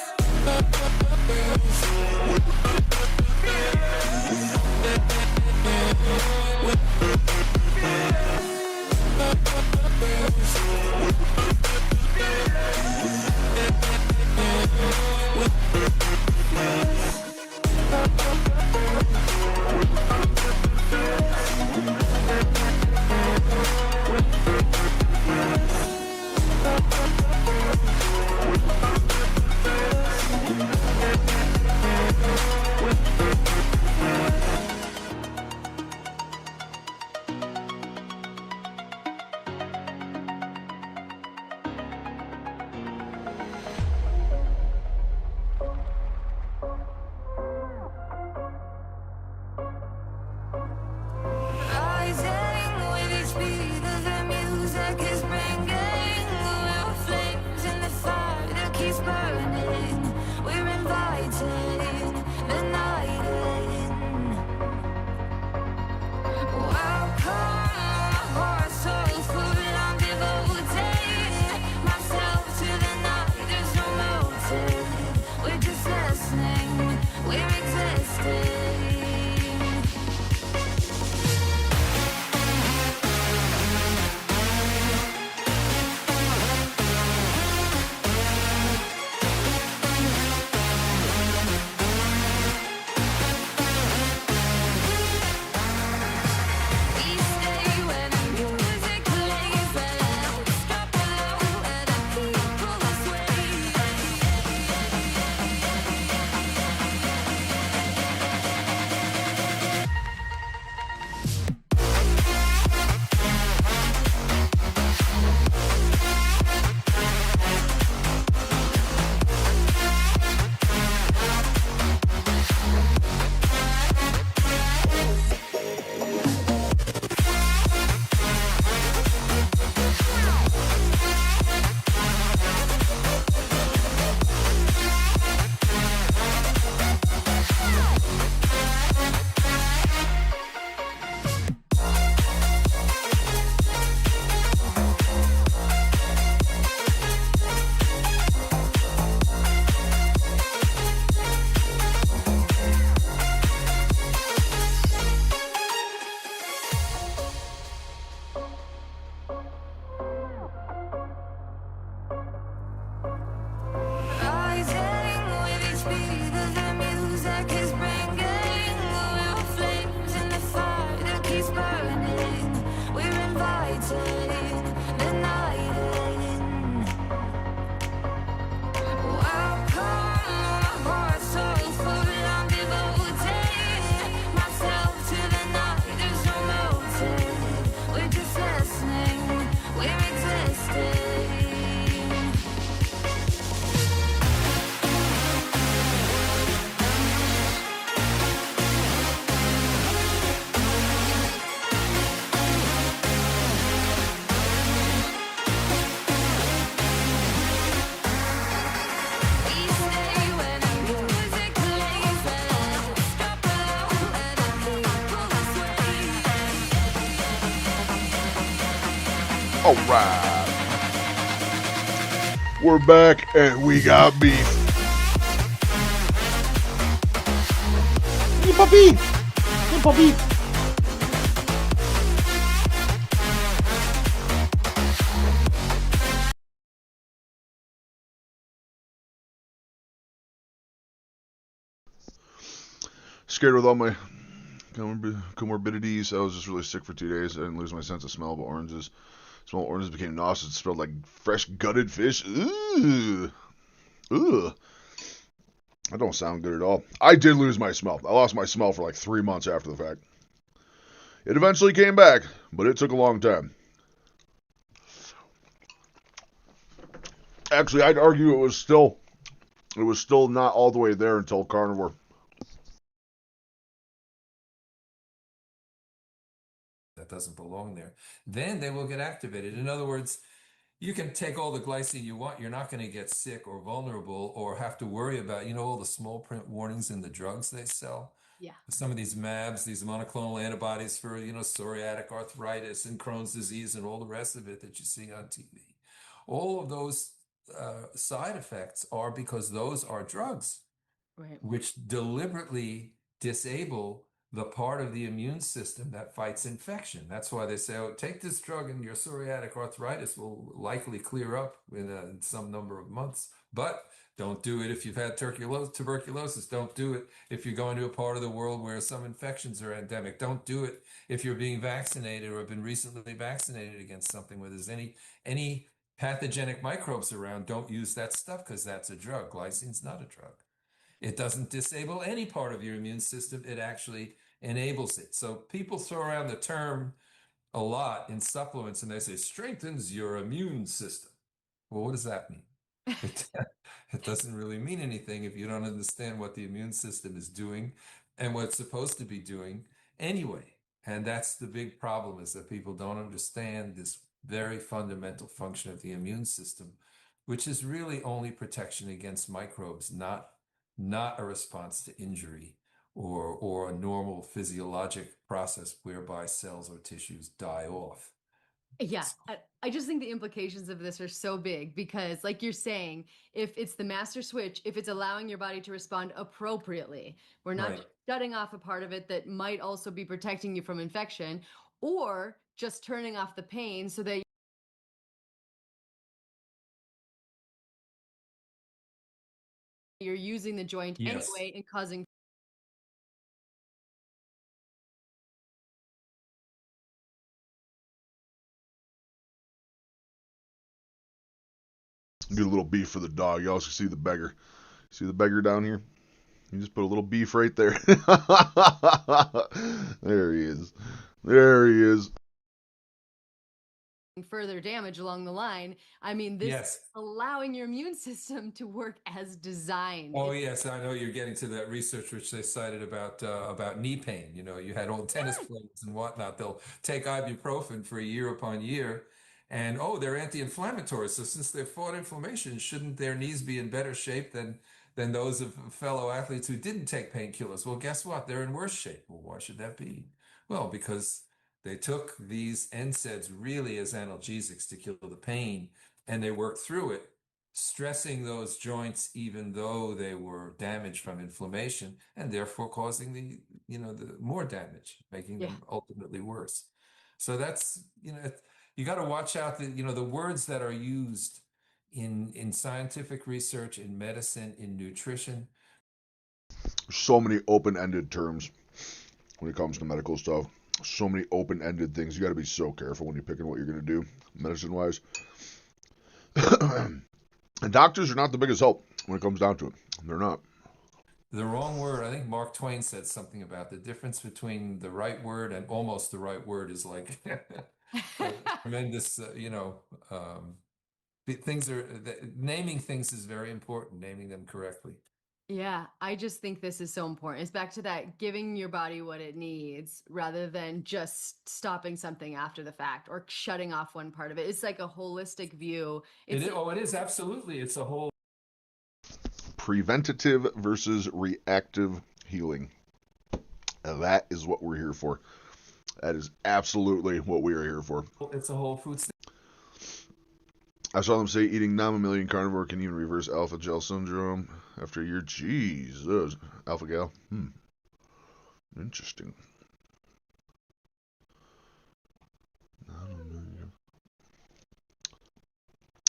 A: Rising with each beat of the music is bringing real flames in the fire that keeps burning. We're inviting the night in. Welcome, my heart so full, I'm devoting myself to the night. There's no motive, we're just listening, we're existing. We stay where the music plays, let it stop below, where the people sway. Rising with each beat of the music is bringing real flames in the fire that keeps burning. We're inviting the night in. Welcome, my heart so full, I'm devoting myself to the night. There's no motive, we're just listening, we're existing. We stay where the music plays, let it stop below, where the people sway.
C: Alright. We're back and we got beef. Hey, puppy! Hey, puppy! Scared with all my comorbidities. I was just really sick for 2 days. I didn't lose my sense of smell of oranges. Smell of oranges became nauseous. It smelled like fresh gutted fish. Ugh. Ugh. That don't sound good at all. I did lose my smell. I lost my smell for like 3 months after the fact. It eventually came back, but it took a long time. Actually, I'd argue it was still not all the way there until carnivore.
D: That doesn't belong there. Then they will get activated. In other words, you can take all the glycine you want. You're not going to get sick or vulnerable or have to worry about, all the small print warnings in the drugs they sell.
E: Yeah.
D: Some of these MABs, these monoclonal antibodies for, psoriatic arthritis and Crohn's disease and all the rest of it that you see on TV. All of those side effects are because those are drugs,
E: Right.
D: which deliberately disable the part of the immune system that fights infection. That's why they say, oh, take this drug and your psoriatic arthritis will likely clear up in some number of months. But don't do it if you've had tuberculosis. Don't do it if you're going to a part of the world where some infections are endemic. Don't do it if you're being vaccinated or have been recently vaccinated against something where there's any pathogenic microbes around. Don't use that stuff because that's a drug. Glycine's not a drug. It doesn't disable any part of your immune system. It actually enables it. So people throw around the term a lot in supplements and they say strengthens your immune system. Well, what does that mean? It doesn't really mean anything if you don't understand what the immune system is doing and what it's supposed to be doing anyway. And that's the big problem, is that people don't understand this very fundamental function of the immune system, which is really only protection against microbes, not a response to injury or a normal physiologic process whereby cells or tissues die off.
E: Yeah, I just think the implications of this are so big because, like you're saying, if it's the master switch, if it's allowing your body to respond appropriately, we're not
D: Right.
E: shutting off a part of it that might also be protecting you from infection, or just turning off the pain so that you're using the joint
D: Yes.
E: anyway and causing.
C: Get a little beef for the dog. You also see the beggar. See the beggar down here? You just put a little beef right there. There he is. There he is.
E: Further damage along the line. I mean, this
D: Yes.
E: is allowing your immune system to work as designed.
D: Oh, yes, I know you're getting to that research which they cited about knee pain. You had old tennis players and whatnot. They'll take ibuprofen for year upon year, and they're anti-inflammatory. So since they've fought inflammation, shouldn't their knees be in better shape than those of fellow athletes who didn't take painkillers? Well, guess what? They're in worse shape. Well, why should that be? Well, because they took these NSAIDs really as analgesics to kill the pain, and they worked through it, stressing those joints even though they were damaged from inflammation, and therefore causing the more damage, making
E: Yeah.
D: them ultimately worse. So that's, you got to watch out the words that are used in scientific research, in medicine, in nutrition.
C: So many open-ended terms when it comes to medical stuff. So many open-ended things. You got to be so careful when you're picking what you're going to do, medicine-wise. And doctors are not the biggest help when it comes down to it. They're not.
D: The wrong word. I think Mark Twain said something about the difference between the right word and almost the right word is like a tremendous, things are naming things is very important, naming them correctly.
E: Yeah, I just think this is so important. It's back to that giving your body what it needs rather than just stopping something after the fact or shutting off one part of it. It's like a holistic view.
D: It is absolutely. It's a whole.
C: Preventative versus reactive healing. And that is what we're here for. That is absolutely what we are here for.
D: It's a whole food.
C: I saw them say eating non-mammalian carnivore can even reverse alpha gel syndrome after a year. Jesus. Alpha gal. Interesting.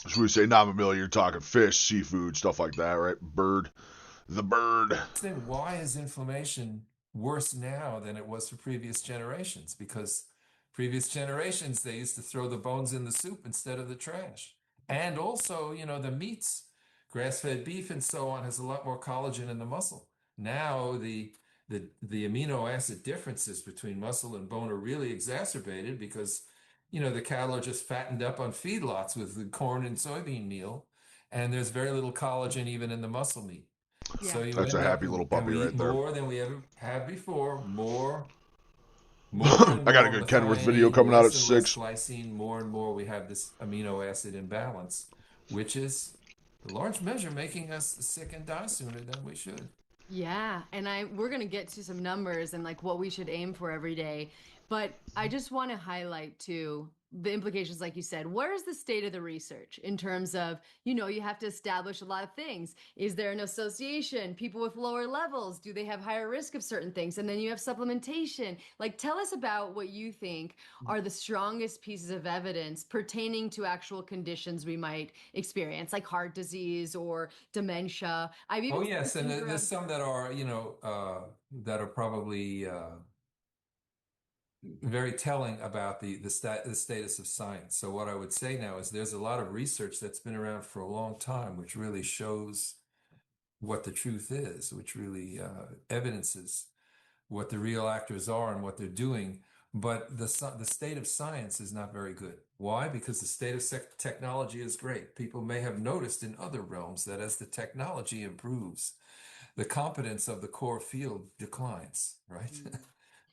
C: So we say non-mammalian, you're talking fish, seafood, stuff like that, right? Bird. The bird.
D: Why is inflammation worse now than it was for previous generations? Because previous generations, they used to throw the bones in the soup instead of the trash. And also, the meats, grass-fed beef and so on, has a lot more collagen in the muscle. Now, the the amino acid differences between muscle and bone are really exacerbated because, the cattle are just fattened up on feedlots with the corn and soybean meal, and there's very little collagen even in the muscle meat.
E: Yeah.
D: So you
C: That's a
D: end up,
C: happy little
D: and
C: puppy
D: we eat
C: right there.
D: more than we ever have before, more and
C: I got a
D: more
C: good Kenworth video
D: methionine,
C: coming out at
D: less and less
C: 6.
D: glycine, more and more we have this amino acid imbalance, which is in large measure making us sick and die sooner than we should.
E: Yeah, and we're going to get to some numbers and like what we should aim for every day, but I just want to highlight too the implications like you said. Where is the state of the research in terms of, you have to establish a lot of things. Is there an association? People with lower levels, do they have higher risk of certain things? And then you have supplementation. Like tell us about what you think are the strongest pieces of evidence pertaining to actual conditions we might experience, like heart disease or dementia. I've
D: Oh
E: even seen
D: yes, and
E: things
D: there's
E: around.
D: some that are, that are probably very telling about the status of science. So what I would say now is there's a lot of research that's been around for a long time, which really shows what the truth is, which really evidences what the real actors are and what they're doing. But the state of science is not very good. Why? Because the state of technology is great. People may have noticed in other realms that as the technology improves, the competence of the core field declines, right? The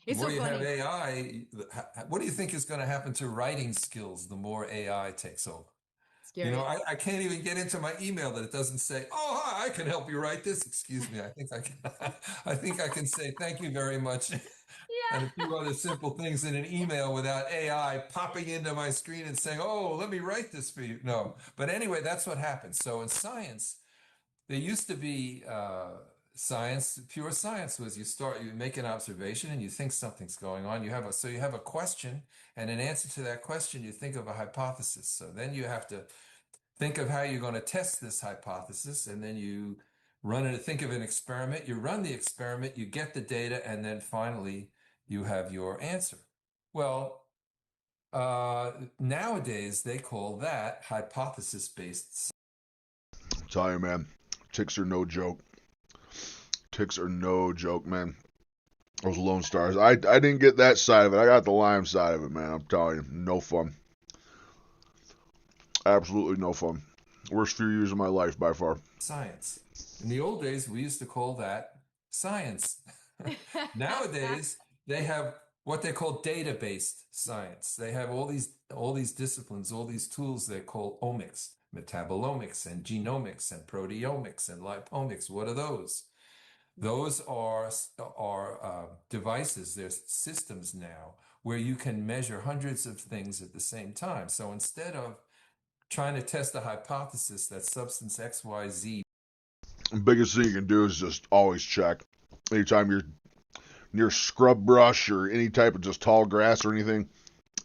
E: It's
D: more
E: so
D: you have
E: funny.
D: AI, what do you think is going to happen to writing skills the more AI takes over?
E: Scary.
D: I can't even get into my email that it doesn't say, "Oh, hi, I can help you write this." Excuse me. I think I can. I think I can say thank you very much, and a
E: Yeah.
D: few other simple things in an email without AI popping into my screen and saying, "Oh, let me write this for you." No, but anyway, that's what happens. So in science, there used to be science. Pure science was you make an observation and you think something's going on. You have a question, and in answer to that question, you think of a hypothesis. So then you have to think of how you're going to test this hypothesis, and then you think of an experiment, you run the experiment, you get the data, and then finally you have your answer. Well, nowadays they call that hypothesis-based.
C: I'm telling you, man, ticks are no joke. Ticks are no joke, man. Those Lone Stars. I didn't get that side of it. I got the Lime side of it, man. I'm telling you, no fun. Absolutely no fun. Worst few years of my life by far.
D: Science. In the old days, we used to call that science. Nowadays, they have what they call data-based science. They have all these disciplines, all these tools they call omics, metabolomics and genomics and proteomics and lipomics. What are those? Those are devices, there's systems now where you can measure hundreds of things at the same time. So instead of trying to test a hypothesis that substance XYZ.
C: The biggest thing you can do is just always check. Anytime you're near scrub brush or any type of just tall grass or anything,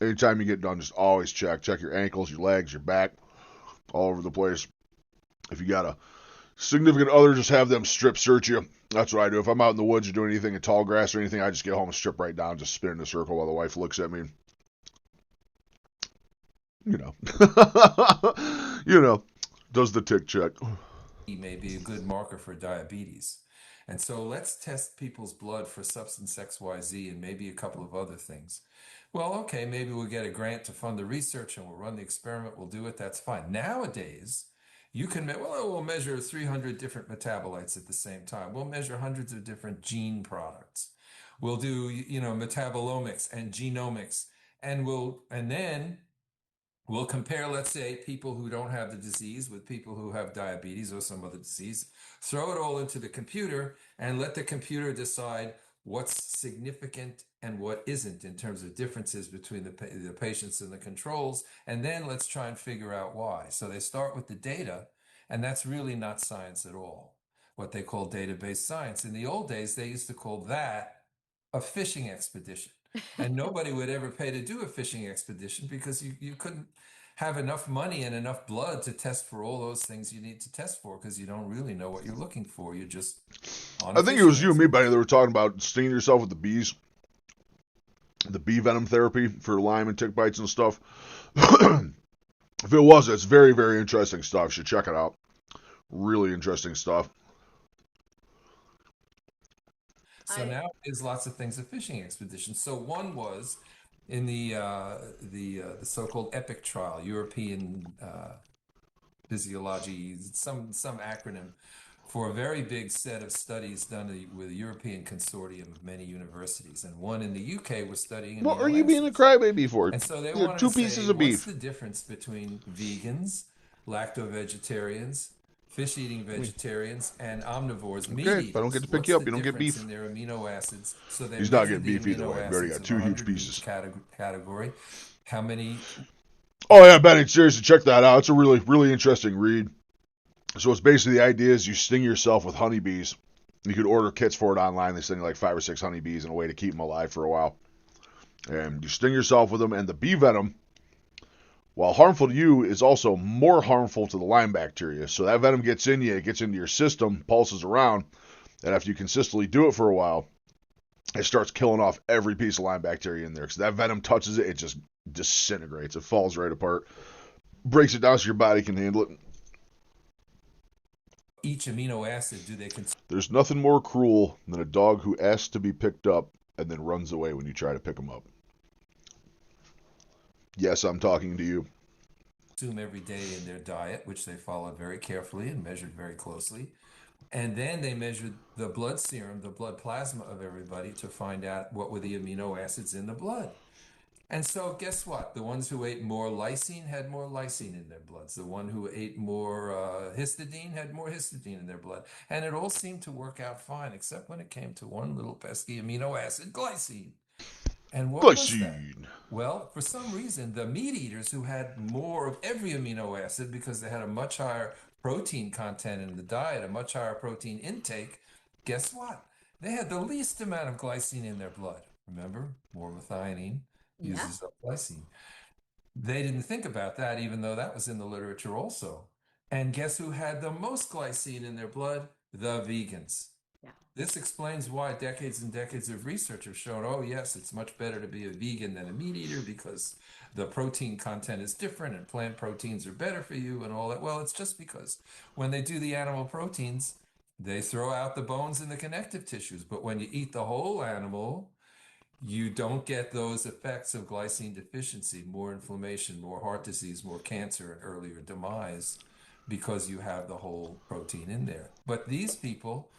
C: anytime you get done, just always check. Check your ankles, your legs, your back, all over the place. If you got a significant other, just have them strip search you. That's what I do. If I'm out in the woods or doing anything in tall grass or anything, I just get home and strip right down, just spin in a circle while the wife looks at me. You know. Does the tick check.
D: May be a good marker for diabetes. And so let's test people's blood for substance XYZ and maybe a couple of other things. Well, okay, maybe we'll get a grant to fund the research and we'll run the experiment, we'll do it, that's fine. Nowadays, you can, we'll measure 300 different metabolites at the same time. We'll measure hundreds of different gene products. We'll do, metabolomics and genomics, and then we'll compare, let's say, people who don't have the disease with people who have diabetes or some other disease, throw it all into the computer and let the computer decide what's significant and what isn't in terms of differences between the patients and the controls. And then let's try and figure out why. So they start with the data, and that's really not science at all, what they call data-based science. In the old days, they used to call that a fishing expedition. And nobody would ever pay to do a fishing expedition because you couldn't have enough money and enough blood to test for all those things you need to test for because you don't really know what you're looking for. You're just on a
C: I think it was you and me,
D: expedition.
C: Benny, that were talking about stinging yourself with the bees. The bee venom therapy for Lyme and tick bites and stuff. If it was, it's very, very interesting stuff. You should check it out. Really interesting stuff.
D: So now there's lots of things of fishing expeditions. So one was in the so-called EPIC trial, European physiology, some acronym for a very big set of studies done with a European consortium of many universities. And one in the UK was studying
C: What are
D: amino
C: you being a
D: acids.
C: crybaby for?
D: And so they
C: These are
D: wanted to
C: two pieces
D: say,
C: of
D: what's
C: beef.
D: the difference between vegans, lacto-vegetarians, fish-eating vegetarians, and omnivores, meat
C: Okay, if I don't get
D: eaters?
C: to pick you
D: What's
C: up,
D: the
C: you don't get
D: difference
C: beef.
D: in their amino acids? So they
C: He's not
D: measured
C: getting
D: the
C: beef either
D: amino
C: way. We already
D: acids
C: got
D: of
C: 2 huge
D: 100 in each
C: pieces.
D: category. How many?
C: Oh yeah, Benny, seriously, check that out. It's a really, really interesting read. So it's basically the idea is you sting yourself with honeybees. You could order kits for it online. They send you like 5 or 6 honeybees in a way to keep them alive for a while. And you sting yourself with them, and the bee venom, while harmful to you, is also more harmful to the Lyme bacteria. So that venom gets in you, it gets into your system, pulses around, and after you consistently do it for a while, it starts killing off every piece of Lyme bacteria in there. Because that venom touches it, it just disintegrates. It falls right apart, breaks it down so your body can handle it.
D: Each amino acid do they consume?
C: There's nothing more cruel than a dog who asks to be picked up and then runs away when you try to pick him up. Yes, I'm talking to you.
D: Every day in their diet, which they followed very carefully and measured very closely. And then they measured the blood serum, the blood plasma of everybody to find out what were the amino acids in the blood. And so guess what? The ones who ate more lysine had more lysine in their bloods. The one who ate more histidine had more histidine in their blood. And it all seemed to work out fine, except when it came to one little pesky amino acid, glycine. And what was that?
C: Glycine.
D: Well, for some reason, the meat eaters who had more of every amino acid because they had a much higher protein content in the diet, a much higher protein intake, guess what? They had the least amount of glycine in their blood. Remember, more methionine uses up glycine. They didn't think about that, even though that was in the literature also. And guess who had the most glycine in their blood? The vegans.
E: Yeah.
D: This explains why decades and decades of research have shown, oh, yes, it's much better to be a vegan than a meat eater because the protein content is different and plant proteins are better for you and all that. Well, it's just because when they do the animal proteins, they throw out the bones and the connective tissues. But when you eat the whole animal, you don't get those effects of glycine deficiency, more inflammation, more heart disease, more cancer, and earlier demise because you have the whole protein in there. But these people,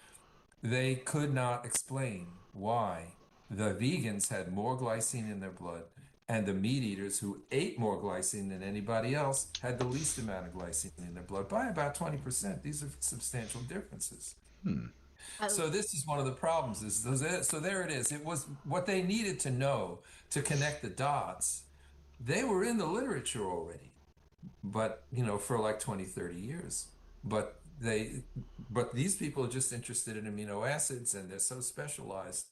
D: they could not explain why the vegans had more glycine in their blood and the meat eaters who ate more glycine than anybody else had the least amount of glycine in their blood by about 20%. These are substantial differences. So this is one of the problems. So there it is. It was what they needed to know to connect the dots. They were in the literature already, but for like 20, 30 years. But these people are just interested in amino acids and they're so specialized.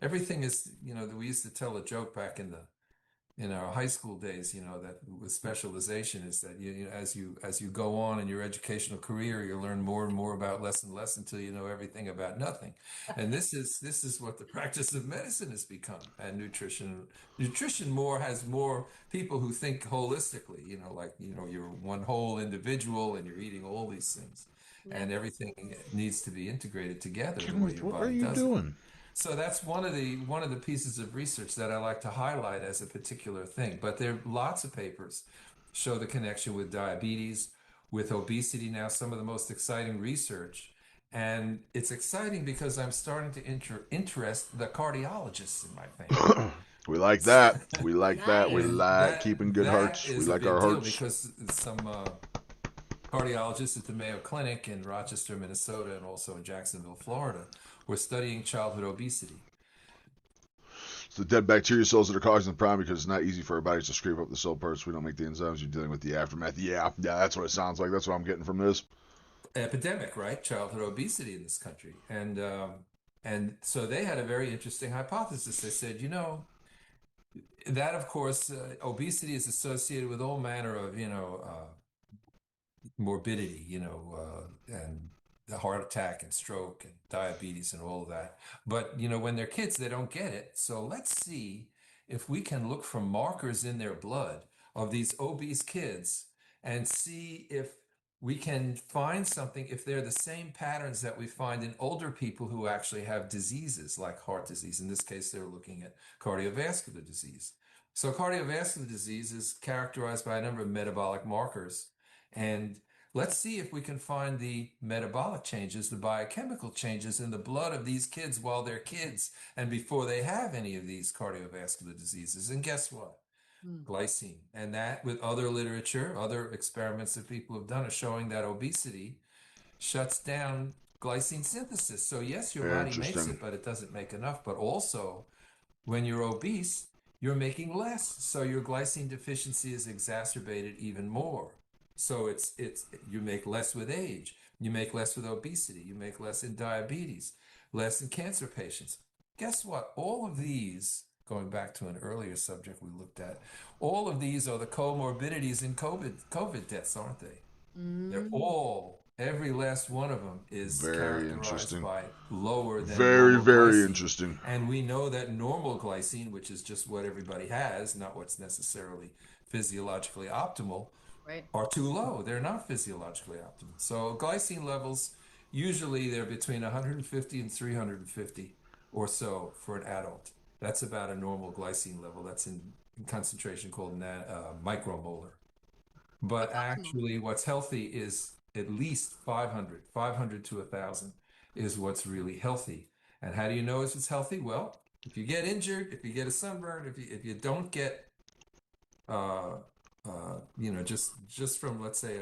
D: Everything is, we used to tell a joke back in our high school days, that with specialization is that as you go on in your educational career, you learn more and more about less and less until you know everything about nothing. And this is what the practice of medicine has become. And nutrition has more people who think holistically, you're one whole individual and you're eating all these things. And everything needs to be integrated together the way your
C: What are
D: body
C: you
D: does
C: doing?
D: it. So that's one of the pieces of research that I like to highlight as a particular thing. But there are lots of papers show the connection with diabetes, with obesity now, some of the most exciting research. And it's exciting because I'm starting to interest the cardiologists in my family.
C: We like that. We like that. We
E: Nice.
C: like keeping good
D: That
C: hearts.
D: is
C: We
D: a
C: like
D: big
C: our
D: deal
C: hearts.
D: because some cardiologists at the Mayo Clinic in Rochester, Minnesota, and also in Jacksonville, Florida, were studying childhood obesity.
C: It's the dead bacteria cells that are causing the problem because it's not easy for our bodies to scrape up the cell parts. We don't make the enzymes. You're dealing with the aftermath. Yeah, that's what it sounds like. That's what I'm getting from this.
D: Epidemic, right? Childhood obesity in this country. And so they had a very interesting hypothesis. They said, that of course, obesity is associated with all manner of, morbidity, and the heart attack and stroke and diabetes and all of that. But, when they're kids, they don't get it. So let's see if we can look for markers in their blood of these obese kids and see if we can find something if they're the same patterns that we find in older people who actually have diseases like heart disease. In this case, they're looking at cardiovascular disease. So cardiovascular disease is characterized by a number of metabolic markers. And let's see if we can find the metabolic changes, the biochemical changes in the blood of these kids while they're kids and before they have any of these cardiovascular diseases. And guess what? Glycine. And that, with other literature, other experiments that people have done, are showing that obesity shuts down glycine synthesis. So yes, your body makes
C: Interesting.
D: it, but it doesn't make enough. But also, when you're obese, you're making less. So your glycine deficiency is exacerbated even more. So it's you make less with age, you make less with obesity, you make less in diabetes, less in cancer patients. Guess what? All of these, going back to an earlier subject we looked at, all of these are the comorbidities in COVID deaths, aren't they? They're all, every last one of them is
C: Very
D: characterized
C: interesting.
D: by lower than
C: Very,
D: normal
C: very
D: glycine.
C: interesting.
D: And we know that normal glycine, which is just what everybody has, not what's necessarily physiologically optimal,
E: Right.
D: are too low. They're not physiologically optimal. So glycine levels, usually they're between 150 and 350 or so for an adult. That's about a normal glycine level. That's in concentration called micromolar. But actually, what's healthy is at least 500 to 1,000 is what's really healthy. And how do you know if it's healthy? Well, if you get injured, if you get a sunburn, if you don't get just from, let's say,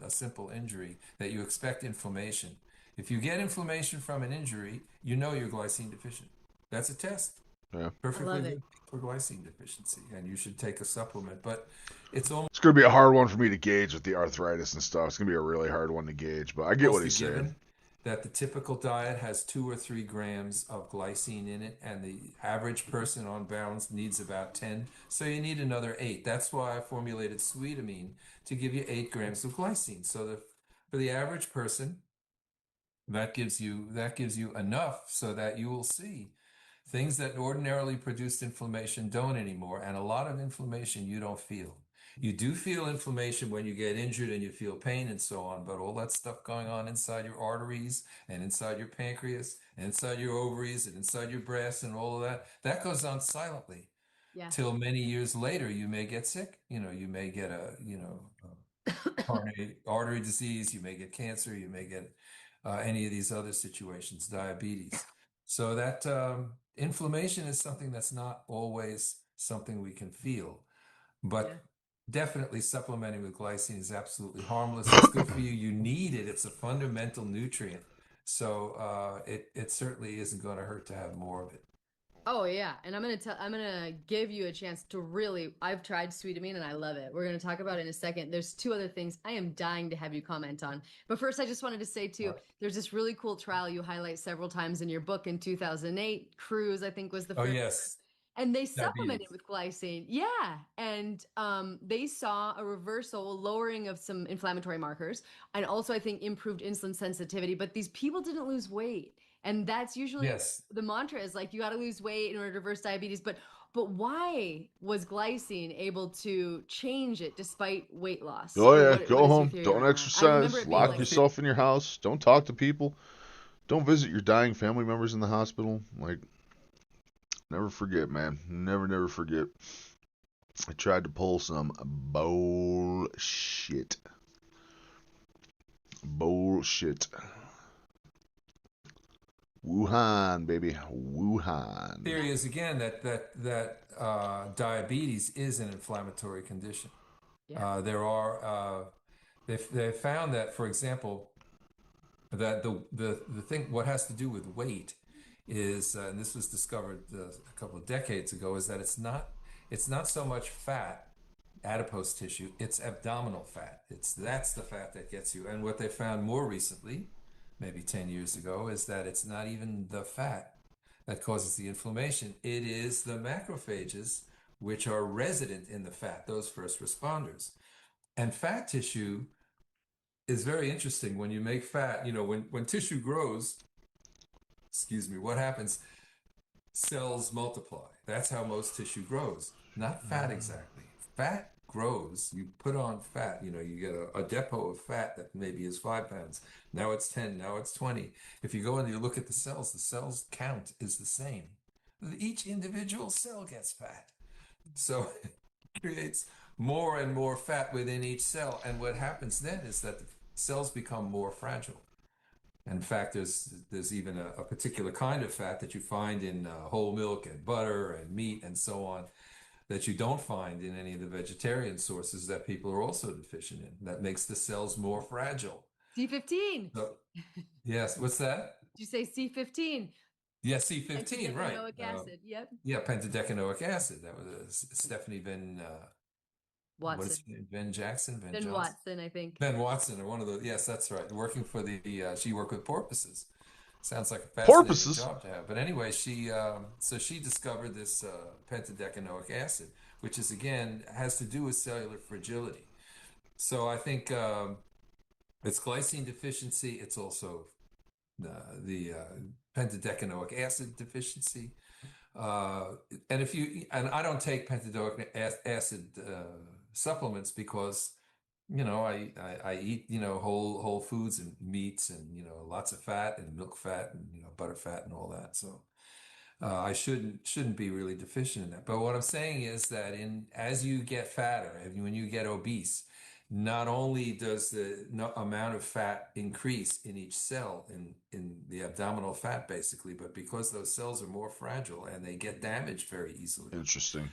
D: a simple injury, that you expect inflammation. If you get inflammation from an injury, you know you're glycine deficient. That's a test.
C: Yeah.
D: Perfectly
E: it.
D: good for glycine deficiency, and you should take a supplement. But it's
C: It's going to be a hard one for me to gauge with the arthritis and stuff. It's going to be a really hard one to gauge, but I get what
D: almost
C: he's
D: a given
C: saying.
D: that the typical diet has 2 or 3 grams of glycine in it, and the average person on balance needs about 10. So you need another 8. That's why I formulated Sweetamine to give you 8 grams of glycine. So for the average person, that gives you enough so that you will see things that ordinarily produced inflammation don't anymore, and a lot of inflammation you don't feel. You do feel inflammation when you get injured and you feel pain and so on, but all that stuff going on inside your arteries and inside your pancreas and inside your ovaries and inside your breasts and all of that, that goes on silently.
E: Yeah.
D: Till many years later, you may get sick. You may get a coronary artery disease, you may get cancer, you may get any of these other situations, diabetes. So that inflammation is something that's not always something we can feel, but definitely supplementing with glycine is absolutely harmless. It's good for you. You need it. It's a fundamental nutrient. So it certainly isn't going to hurt to have more of it.
E: Oh yeah, and I'm gonna give you a chance to really. I've tried Sweetamine and I love it. We're gonna talk about it in a second. There's 2 other things I am dying to have you comment on. But first, I just wanted to say too, there's this really cool trial you highlight several times in your book in 2008. Cruise, I think, was the
D: Oh,
E: first.
D: yes.
E: And they
D: Diabetes.
E: supplemented with glycine. Yeah. And they saw a reversal, lowering of some inflammatory markers, and also, I think, improved insulin sensitivity. But these people didn't lose weight. And that's usually
D: Yes.
E: the mantra is like, you got to lose weight in order to reverse diabetes. But why was glycine able to change it despite weight loss?
C: Oh,
E: Or
C: yeah.
E: what
C: Go
E: is your
C: home.
E: theory
C: Don't
E: around that? I remember
C: exercise.
E: it being
C: Lock
E: like,
C: yourself in your house. Don't talk to people. Don't visit your dying family members in the hospital. Like, never forget, man. Never forget. I tried to pull some bullshit. Bullshit. Wuhan, baby. Wuhan.
D: Theory is again that diabetes is an inflammatory condition.
E: yeah.
D: There are they found that, for example, that the thing, what has to do with weight is, and this was discovered a couple of decades ago, is that it's not so much fat, adipose tissue, it's abdominal fat. That's the fat that gets you. And what they found more recently, maybe 10 years ago, is that it's not even the fat that causes the inflammation. It is the macrophages, which are resident in the fat, those first responders. And fat tissue is very interesting. When you make fat, when tissue grows, excuse me, what happens? Cells multiply. That's how most tissue grows. Not fat exactly. Fat grows, you put on fat. You get a depot of fat that maybe is 5 pounds. Now it's 10, now it's 20. If you go and you look at the cells count is the same. Each individual cell gets fat. So it creates more and more fat within each cell. And what happens then is that the cells become more fragile. In fact, there's even a particular kind of fat that you find in whole milk and butter and meat and so on that you don't find in any of the vegetarian sources that people are also deficient in. That makes the cells more fragile.
E: C15.
D: So, yes, what's that?
E: Did you say C15?
D: Yeah, C15, right.
E: Pentadecanoic acid. Yep.
D: Yeah, pentadecanoic acid. That was Stephanie Venn what is
E: Watson.
D: it? Venn Jackson?
E: Ben
D: Johnson?
E: Watson, I think.
D: Ben Watson, or one of those. Yes, that's right. Working for she worked with porpoises. Sounds like a fascinating
C: Porpoises?
D: job to have. But anyway, she discovered this pentadecanoic acid, which is again has to do with cellular fragility. So I think it's glycine deficiency. It's also the pentadecanoic acid deficiency. And I don't take pentadecanoic acid supplements because I eat whole foods and meats and lots of fat and milk fat and butter fat and all that. So I shouldn't be really deficient in that. But what I'm saying is that as you get fatter and when you get obese, not only does the amount of fat increase in each cell in the abdominal fat basically, but because those cells are more fragile and they get damaged very easily.
C: Interesting.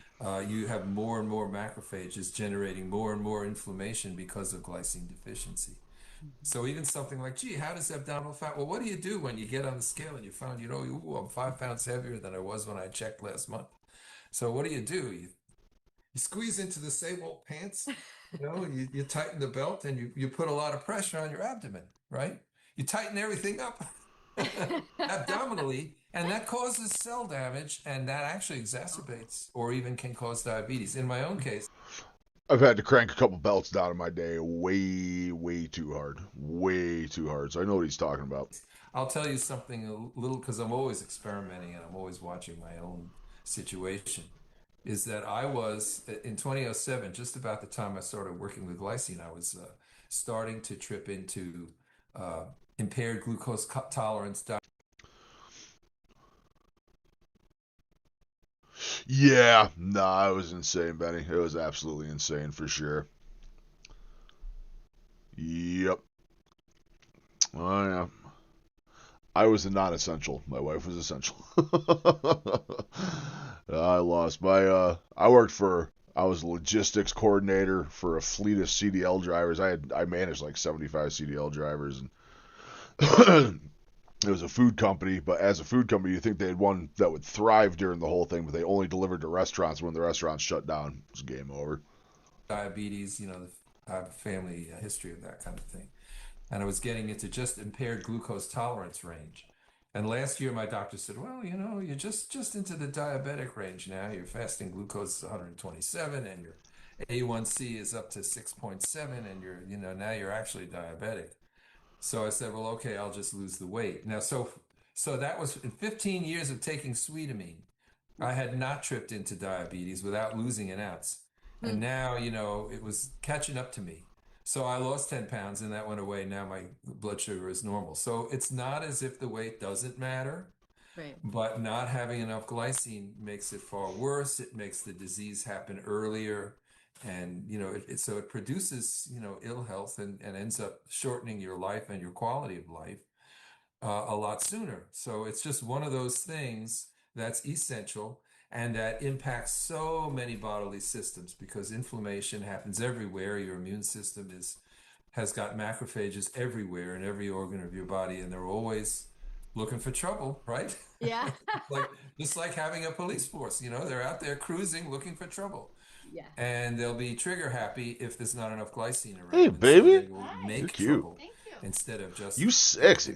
D: You have more and more macrophages generating more and more inflammation because of glycine deficiency. So even something like, gee, how does abdominal fat? Well, what do you do when you get on the scale and you found, ooh, I'm 5 pounds heavier than I was when I checked last month? So what do? You squeeze into the sable pants, you tighten the belt and you put a lot of pressure on your abdomen, right? You tighten everything up abdominally, and that causes cell damage, and that actually exacerbates or even can cause diabetes. In my own case,
C: I've had to crank a couple belts down in my day way, way too hard. Way too hard. So I know what he's talking about.
D: I'll tell you something a little, because I'm always experimenting and I'm always watching my own situation, is that I was, in 2007, just about the time I started working with glycine, I was starting to trip into impaired glucose tolerance.
C: Yeah, nah, it was insane, Benny. It was absolutely insane for sure. Yep. Oh, yeah. I was a non-essential. My wife was essential. I lost my, I was a logistics coordinator for a fleet of CDL drivers. I managed like 75 CDL drivers, and it was a food company, but as a food company, you think they had one that would thrive during the whole thing, but they only delivered to restaurants. When the restaurants shut down, it was game over.
D: Diabetes, I have a family history of that kind of thing. And I was getting into just impaired glucose tolerance range. And last year, my doctor said, well, you're just into the diabetic range now. Your fasting glucose is 127 and your A1C is up to 6.7 and now you're actually diabetic. So I said, well, okay, I'll just lose the weight. Now, so that was in 15 years of taking Sweetamine, I had not tripped into diabetes without losing an ounce. And now, it was catching up to me. So I lost 10 pounds and that went away. Now my blood sugar is normal. So it's not as if the weight doesn't matter,
E: Right.
D: but not having enough glycine makes it far worse. It makes the disease happen earlier. And, so it produces, ill health and ends up shortening your life and your quality of life a lot sooner. So it's just one of those things that's essential and that impacts so many bodily systems because inflammation happens everywhere. Your immune system has got macrophages everywhere in every organ of your body, and they're always looking for trouble, right?
E: Yeah.
D: just like having a police force, they're out there cruising looking for trouble.
E: Yeah.
D: And they'll be trigger happy if there's not enough glycine around.
C: Hey,
D: And
C: baby.
D: so they will make
C: You're cute.
D: trouble instead of just
C: You sexy.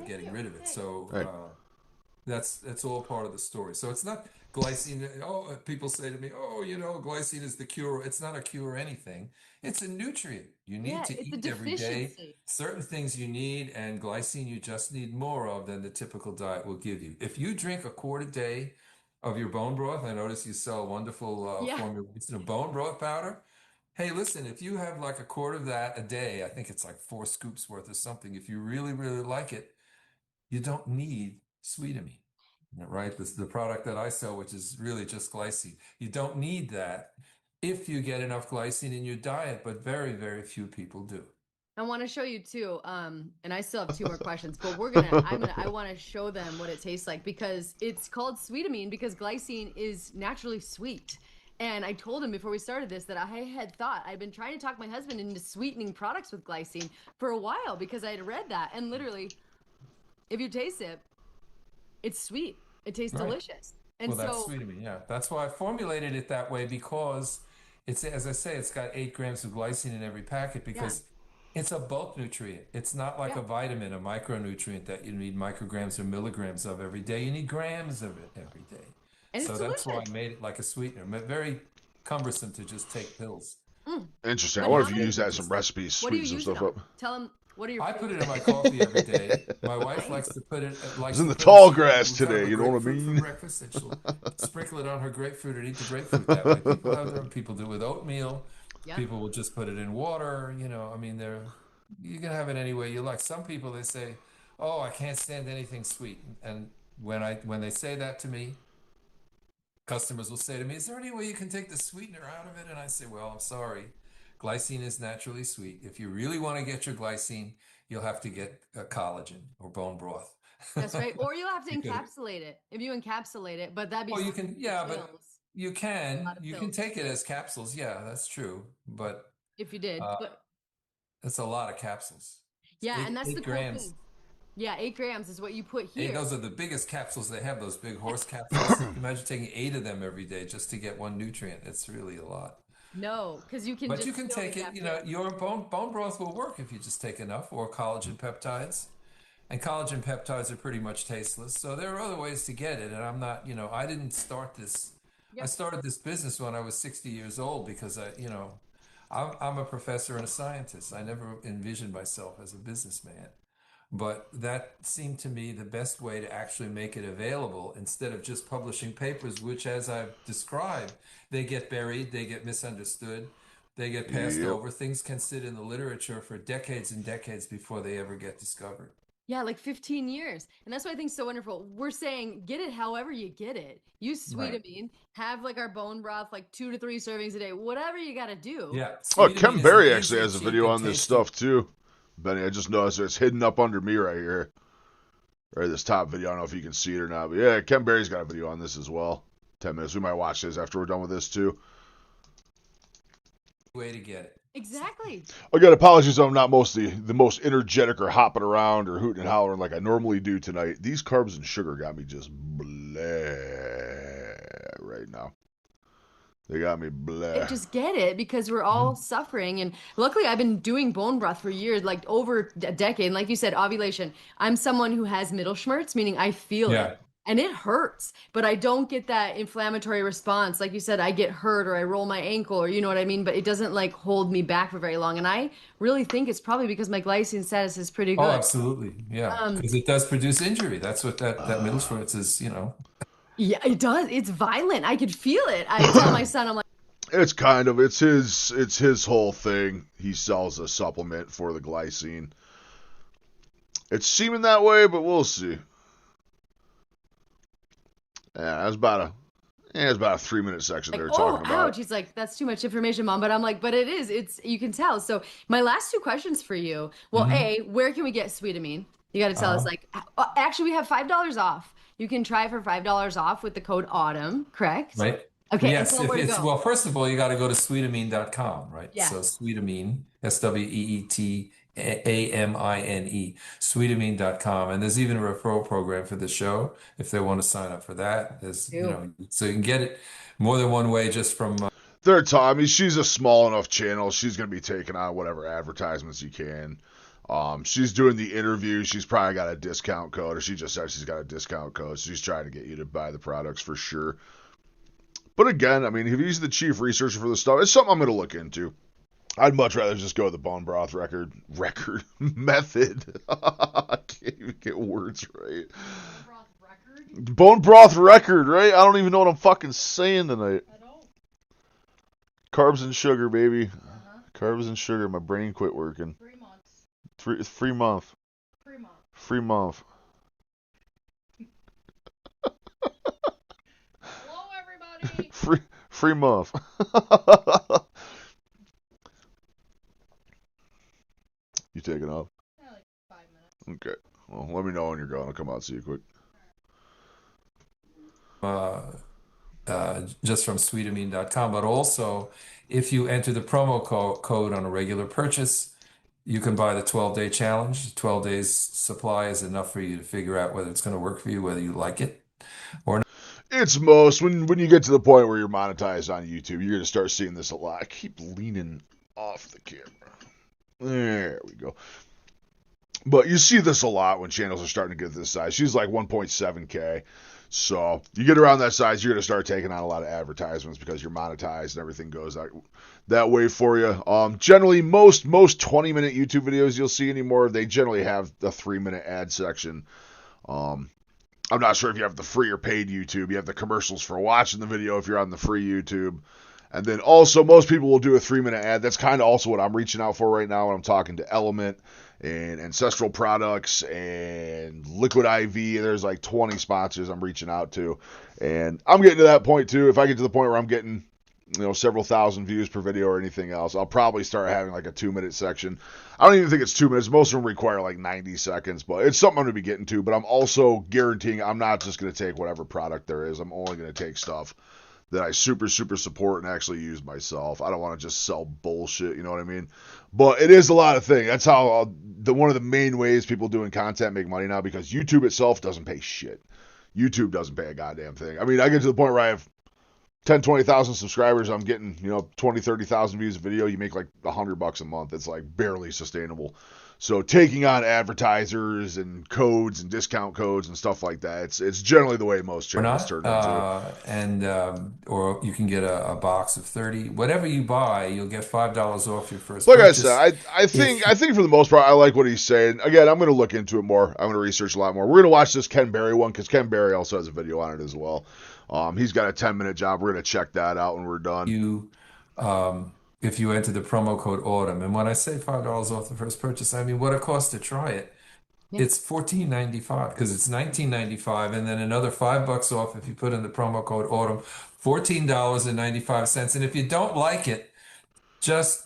D: getting rid of it. So
C: Right.
D: that's all part of the story. So it's not glycine. Oh, people say to me, glycine is the cure. It's not a cure or anything. It's a nutrient. You need to
E: it's a
D: eat every day.
E: deficiency.
D: Certain things you need, and glycine you just need more of than the typical diet will give you. If you drink a quart a day of your bone broth, I notice you sell wonderful formulations of bone broth powder. Hey, listen, if you have like a quart of that a day, I think it's like 4 scoops worth or something. If you really, really like it, you don't need sweetamine, right? This is the product that I sell, which is really just glycine. You don't need that if you get enough glycine in your diet, but very, very few people do.
E: I want to show you too. And I still have 2 more questions, but I want to show them what it tastes like because it's called sweetamine because glycine is naturally sweet. And I told him before we started this that I had thought I'd been trying to talk my husband into sweetening products with glycine for a while because I had read that. And literally, if you taste it, it's sweet. It tastes
D: Right.
E: delicious. And
D: Well, that's
E: so,
D: sweet of me. Yeah. That's why I formulated it that way because it's, as I say, it's got 8 grams of glycine in every packet
E: yeah,
D: because it's a bulk nutrient. It's not like
E: yeah.
D: a vitamin, a micronutrient that you need micrograms or milligrams of every day. You need grams of it every day.
E: And it's
D: So that's why I
E: delicious.
D: made it like a sweetener. Very cumbersome to just take pills.
E: Mm.
C: Interesting. I
E: But
C: wonder
E: how
C: if you
E: many,
C: use that in some recipes,
E: what do you
C: sweeten some
E: use it
C: stuff
E: on?
C: up.
E: Tell them, what are your
D: I put it
E: favorite?
D: in my coffee every day. My wife likes
E: Nice.
D: to put it,
C: I was
D: likes
C: in
D: to
C: the
D: put it,
C: tall
D: she
C: grass
D: will have
C: today,
D: a
C: you know what I
D: grapefruit for
C: mean?
D: breakfast and she'll sprinkle it on her grapefruit and eat the grapefruit that way. People have their own, people do it with oatmeal.
E: Yeah.
D: People will just put it in water. I mean, you can have it any way you like. Some people, they say, oh, I can't stand anything sweet. And when they say that to me, customers will say to me, is there any way you can take the sweetener out of it? And I say, well, I'm sorry. Glycine is naturally sweet. If you really want to get your glycine, you'll have to get collagen or bone broth.
E: That's right. Or you'll have to
D: Because,
E: encapsulate it. If you encapsulate it, but that'd be
D: well, you can, yeah, but
E: pills.
D: you
E: A
D: can,
E: lot of
D: you can
E: pills.
D: take it as capsules. Yeah, that's true. But
E: If you did.
D: uh,
E: But
D: it's a lot of capsules. It's
E: yeah, and that's the
D: eight
E: cool
D: grams.
E: thing. Yeah, 8 grams is what you put
D: Hey,
E: here.
D: those are the biggest capsules they have, those big horse capsules. Imagine taking 8 of them every day just to get one nutrient. It's really a lot.
E: No, because you can
D: But you
E: just
D: can
E: still
D: take it,
E: encapsulate.
D: your bone broth will work if you just take enough, or collagen peptides. And collagen peptides are pretty much tasteless. So there are other ways to get it. And I'm not, I didn't start this. I
E: Yep.
D: started this business when I was 60 years old because I'm a professor and a scientist. I never envisioned myself as a businessman. But that seemed to me the best way to actually make it available instead of just publishing papers, which, as I've described, they get buried, they get misunderstood, they get passed
C: Yep.
D: over. Things can sit in the literature for decades and decades before they ever get discovered.
E: Yeah, like 15 years. And that's what I think is so wonderful. We're saying get it however you get it. Use
D: Right.
E: sweetamine, have like our bone broth, like 2 to 3 servings a day, whatever you got to do.
D: Yeah.
C: Oh,
D: Sweetamine
C: Ken
D: is an
C: Berry actually
D: easy,
C: has a
D: cheap,
C: video
D: and
C: on this
D: tasty.
C: stuff too. Benny, I just noticed it's hidden up under me right here. Right, this top video. I don't know if you can see it or not, but yeah, Ken Berry's got a video on this as well. 10 minutes. We might watch this after we're done with this too.
D: Way to get it.
E: Exactly.
C: Again, apologies, I'm not the most energetic or hopping around or hooting and hollering like I normally do tonight. These carbs and sugar got me just bleh right now. They got me bleh.
E: Just get it because we're all suffering. And luckily, I've been doing bone broth for years, like over a decade. And like you said, ovulation. I'm someone who has middle schmerz, meaning I feel
D: Yeah.
E: it and it hurts, but I don't get that inflammatory response. Like you said, I get hurt or I roll my ankle or you know what I mean? But it doesn't like hold me back for very long. And I really think it's probably because my glycine status is pretty
D: Oh,
E: good.
D: absolutely. Yeah.
E: Um,
D: Because it does produce injury. That's what that middle schmerz is.
E: yeah, it does. It's violent. I could feel it. I tell my son, I'm like,
C: It's his whole thing. He sells a supplement for the glycine. It's seeming that way, but we'll see. Yeah, it's about a 3-minute section they were talking about.
E: ouch. He's like, that's too much information, Mom. But I'm like, but it is. You can tell. So my last 2 questions for you. Well, A, where can we get sweetamine? You got to tell us like, actually, we have $5 off. You can try for $5 off with the code AUTUMN, correct?
D: Right?
E: Okay.
D: Yes,
E: And tell them where to go.
D: well, first of all, you got to go to sweetamine.com, right?
E: Yeah.
D: So Sweetamine, SWEETAMINE, sweetamine.com. And there's even a referral program for the show if they want to sign up for that. So you can get it more than one way just from
C: I mean, she's a small enough channel. She's going to be taking on whatever advertisements you can. She's doing the interview. She's probably got a discount code, or she just said she's got a discount code. So she's trying to get you to buy the products for sure. But again, I mean, if he's the chief researcher for this stuff, it's something I'm going to look into. I'd much rather just go the bone broth record method. I can't even get words right. Bone broth record, right? I don't even know what I'm fucking saying tonight. Carbs and sugar, baby. Carbs and sugar. My brain quit working.
F: 3 months.
C: Free month.
F: 3 months.
C: Free month.
F: Hello, everybody.
C: Free month. You taking off?
F: Yeah, like 5 minutes.
C: Okay. Well, let me know when you're going. I'll come out and see you quick.
D: Just from sweetamine.com, but also if you enter the promo code on a regular purchase, you can buy the 12-day challenge. 12 days supply is enough for you to figure out whether it's going to work for you, whether you like it or not.
C: It's most when you get to the point where you're monetized on YouTube, you're gonna start seeing this a lot. I keep leaning off the camera. There we go. But you see this a lot when channels are starting to get this size. She's like 1.7K. So you get around that size, you're going to start taking on a lot of advertisements because you're monetized and everything goes that way for you. Generally, most 20-minute YouTube videos you'll see anymore, they generally have the 3-minute ad section. I'm not sure if you have the free or paid YouTube. You have the commercials for watching the video if you're on the free YouTube. And then also, most people will do a 3-minute ad. That's kind of also what I'm reaching out for right now when I'm talking to Element and Ancestral Products and Liquid IV. There's like 20 sponsors I'm reaching out to. And I'm getting to that point too. If I get to the point where I'm getting, several thousand views per video or anything else, I'll probably start having like a 2-minute section. I don't even think it's 2 minutes. Most of them require like 90 seconds, but it's something I'm going to be getting to. But I'm also guaranteeing I'm not just going to take whatever product there is. I'm only going to take stuff that I super support and actually use myself. I don't want to just sell bullshit, you know what I mean? But it is a lot of things. That's how one of the main ways people doing content make money now, because YouTube itself doesn't pay shit. YouTube doesn't pay a goddamn thing. I mean, I get to the point where I have 10, 20,000 subscribers. I'm getting, 20, 30,000 views a video. You make like $100 a month. It's like barely sustainable. So taking on advertisers and codes and discount codes and stuff like that, it's generally the way most
D: Or
C: channels
D: not.
C: turn into.
D: Or you can get a box of 30. Whatever you buy, you'll get $5 off your first
C: Like
D: purchase.
C: I said, I think for the most part, I like what he's saying. Again, I'm going to look into it more. I'm going to research a lot more. We're going to watch this Ken Berry one because Ken Berry also has a video on it as well. He's got a 10-minute job. We're going to check that out when we're done.
D: If you enter the promo code autumn, and when I say $5 off the first purchase, I mean what it costs to try it.
E: Yeah.
D: It's $14.95 because it's $19.95, and then another $5 off if you put in the promo code autumn, $14.95. And if you don't like it, just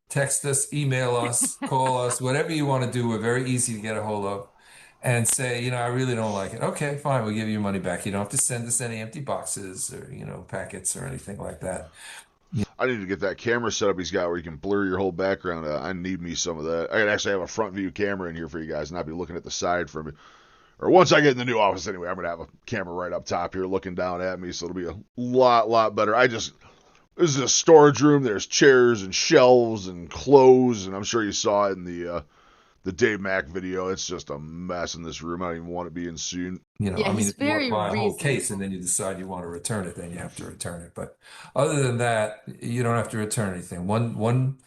D: text us, email us, call us, whatever you want to do. We're very easy to get a hold of, and say, I really don't like it. Okay, fine, we'll give you your money back. You don't have to send us any empty boxes or packets or anything like that.
C: I need to get that camera setup he's got where you can blur your whole background. I need me some of that. I could actually have a front view camera in here for you guys and not be looking at the side from it. Or once I get in the new office anyway, I'm going to have a camera right up top here looking down at me, so it'll be a lot better. This is a storage room. There's chairs and shelves and clothes, and I'm sure you saw it in the Dave Mack video. It's just a mess in this room. I don't even want to be in soon.
E: Yeah,
D: I mean,
E: he's
D: if you want
E: very
D: to buy a whole case and
E: reasonable.
D: then you decide you want to return it, then you have to return it. But other than that, you don't have to return anything. One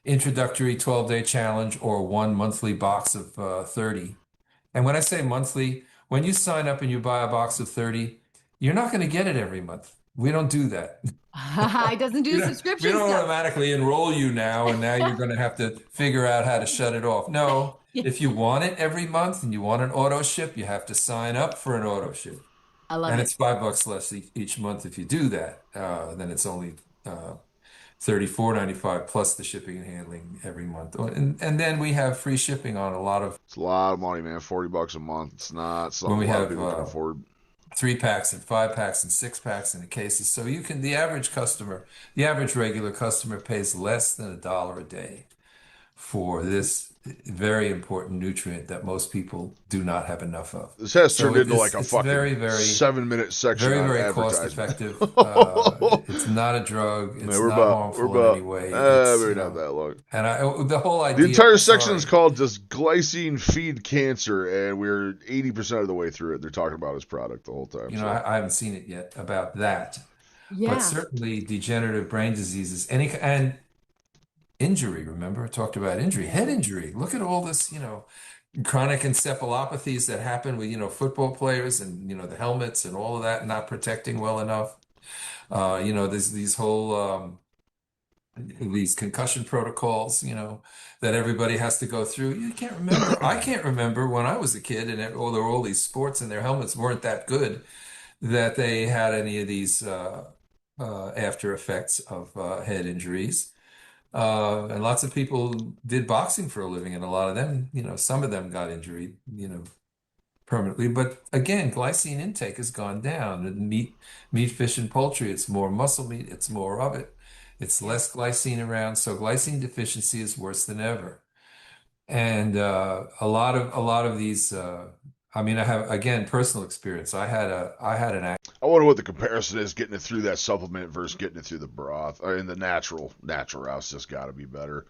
D: introductory 12-day challenge or one monthly box of 30. And when I say monthly, when you sign up and you buy a box of 30, you're not going to get it every month. We don't do that.
E: He doesn't do
D: We
E: the
D: don't,
E: subscription
D: we don't
E: stuff.
D: automatically enroll you now, and now you're going to have to figure out how to shut it off. No, if you want it every month and you want an auto ship, you have to sign up for an auto ship.
E: I love
D: And
E: it.
D: it's $5 less each month if you do that. Then it's only $34.95 plus the shipping and handling every month. And then we have free shipping on a lot of
C: It's a lot of money, man. $40 a month. It's not
D: when
C: something
D: we
C: a lot of
D: have
C: people can afford.
D: 3-packs and 5-packs and 6-packs in the cases. So the average regular customer pays less than $1 a day for this very important nutrient that most people do not have enough of.
C: This has
D: So
C: turned into like a
D: it's
C: fucking
D: very,
C: 7-minute section on
D: very cost
C: advertisement.
D: effective. It's not a drug. It's
C: Man, we're
D: not harmful in any way.
C: maybe not that long.
D: And the whole
C: The
D: idea.
C: entire section
D: sorry.
C: is called "Does Glycine Feed Cancer?" and we're 80% of the way through it. They're talking about his product the whole time. So.
D: I haven't seen it yet about that,
E: Yeah.
D: but certainly degenerative brain diseases, and injury. Remember, I talked about injury, head injury. Look at all this, chronic encephalopathies that happen with, football players and, the helmets and all of that not protecting well enough. There's these whole these concussion protocols, that everybody has to go through. You can't remember. I can't remember when I was a kid and there were all these sports and their helmets weren't that good that they had any of these after effects of head injuries. And lots of people did boxing for a living, and a lot of them, some of them got injured, permanently. But again, glycine intake has gone down. And meat, fish, and poultry, it's more muscle meat, it's more of it. It's less glycine around, so glycine deficiency is worse than ever. And a lot of these, I have, again, personal experience. I had
C: I wonder what the comparison is, getting it through that supplement versus getting it through the broth. Or in the natural routes, just got to be better.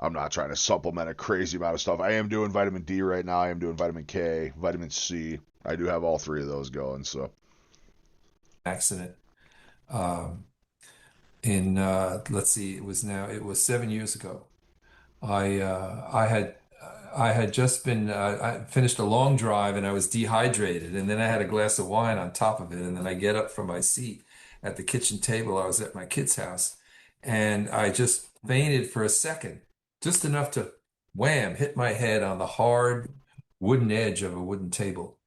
C: I'm not trying to supplement a crazy amount of stuff. I am doing vitamin D right now. I am doing vitamin K, vitamin C. I do have all three of those going. So,
D: accident let's see, it was 7 years ago. I had just been I finished a long drive and I was dehydrated, and then I had a glass of wine on top of it, and then I get up from my seat at the kitchen table. I was at my kid's house, and I just fainted for a second, just enough to wham, hit my head on the hard wooden edge of a wooden table.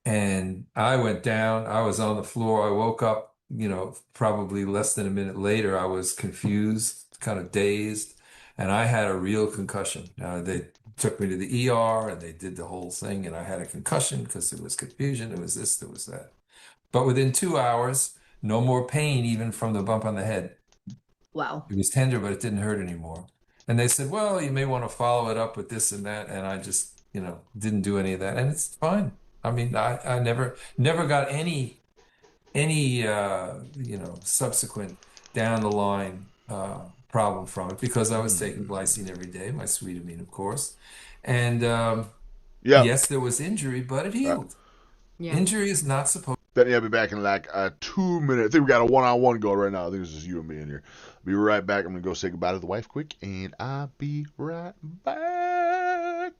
D: And I went down, I was on the floor. I woke up, probably less than a minute later. I was confused, kind of dazed, and I had a real concussion. They took me to the ER and they did the whole thing, and I had a concussion because there was confusion. There was this, there was that. But within 2 hours, no more pain, even from the bump on the head.
E: Wow.
D: It was tender, but it didn't hurt anymore. And they said, well, you may want to follow it up with this and that. And I just, didn't do any of that. And it's fine. I never got any subsequent down the line problem from it, because I was taking glycine every day, my sweet amine, of course. And yes, there was injury, but it healed.
E: Yeah.
D: Injury is not supposed.
C: Benny, I'll be back in like 2 minutes. I think we got a one-on-one going right now. I think it's just you and me in here. Be right back. I'm going to go say goodbye to the wife quick, and I'll be right back.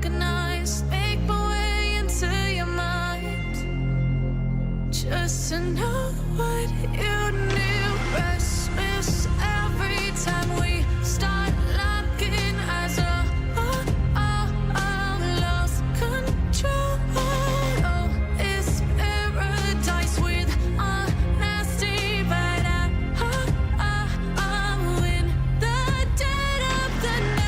A: recognize. Make my way into your mind, just to know what you knew. Restless every time we start locking eyes. Lost control. Oh, it's paradise with honesty, but I'm in the dead of the night.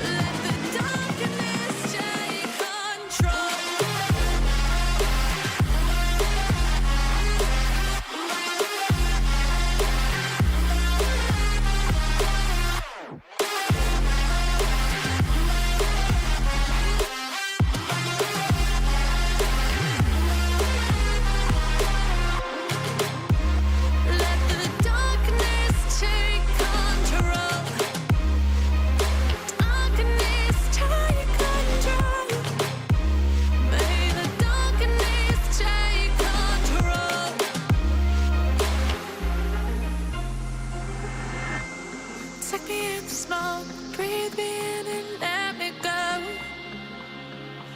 A: Let the darkness take control. Let the darkness take control. Darkness take control. May the darkness take control. Take me in the smoke, breathe me in and let me go.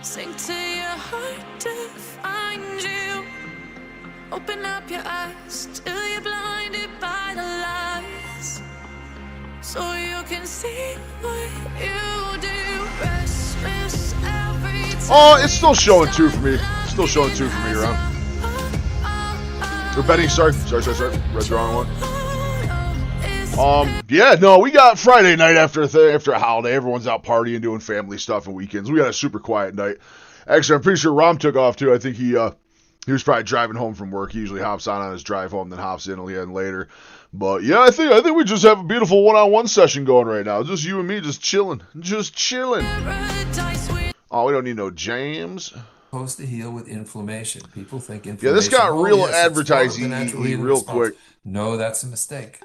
A: Sink to your heart to find you. Open up your eyes till you're blinded by the lies, so you can see what you do. Restless every time.
C: Oh, it's still showing 2 for me. Still showing 2 for me around. Or betting, sorry. Read the wrong one. Yeah, no, we got Friday night after a holiday. Everyone's out partying, doing family stuff and weekends. We got a super quiet night. Actually, I'm pretty sure Rom took off too. I think he was probably driving home from work. He usually hops on his drive home, then hops in again later. But yeah, I think we just have a beautiful one-on-one session going right now. Just you and me, just chilling.
A: Paradise with
C: Oh, we don't need no jams.
D: Supposed to heal with inflammation. People think inflammation.
C: Yeah, this got real
D: yes, it's part of the
C: advertising
D: natural healing
C: real
D: response.
C: quick.
D: No, that's a mistake.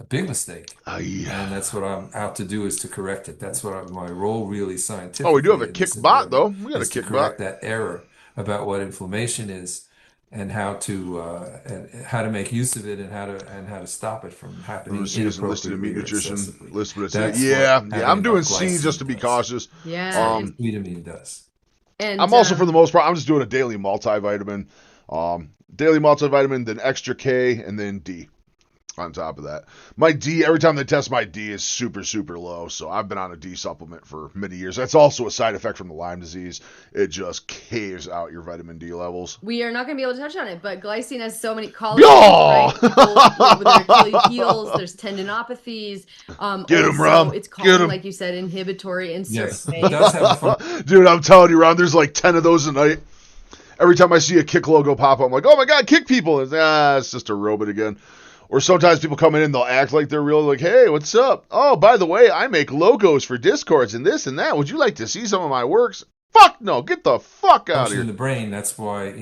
D: A big mistake.
C: Yeah.
D: And that's what I'm out to do, is to correct it. That's what my role really scientifically.
C: Oh, we do have a
D: in this
C: kick bot though.
D: environment
C: We got a
D: is to
C: kick
D: correct
C: bot.
D: that error about what inflammation is, and how to make use of it, and how to stop it from happening
C: Listed meat
D: inappropriately or
C: nutrition.
D: excessively.
C: Listed
D: That's
C: yeah.
D: what
C: I'm
D: having
C: doing
D: enough
C: C just to be
D: glycine does.
C: cautious.
E: Yeah.
D: Vitamine does.
E: And
C: I'm also, for the most part, I'm just doing a daily multivitamin. Daily multivitamin, then extra K, and then D on top of that. My D, every time they test my D, is super, super low. So I've been on a D supplement for many years. That's also a side effect from the Lyme disease. It just caves out your vitamin D levels.
E: we are not going to be able to touch on it, but glycine has so many collagens,
C: Yeah!
E: right? People with their Achilles heels, there's tendinopathies.
C: Get 'em,
E: also,
C: Rob.
E: it's
C: Get
E: calming,
C: 'em.
E: like you said, inhibitory in certain
D: Yes, it
E: ways.
D: does have a fun.
C: Dude, I'm telling you, Ron, there's like 10 of those a night. Every time I see a Kick logo pop up, I'm like, oh my God, Kick people. It's just a robot again. Or sometimes people come in and they'll act like they're real, like, hey, what's up? Oh, by the way, I make logos for Discords and this and that. Would you like to see some of my works? Fuck no, get the fuck out of
D: Function in
C: here.
D: the brain. That's why,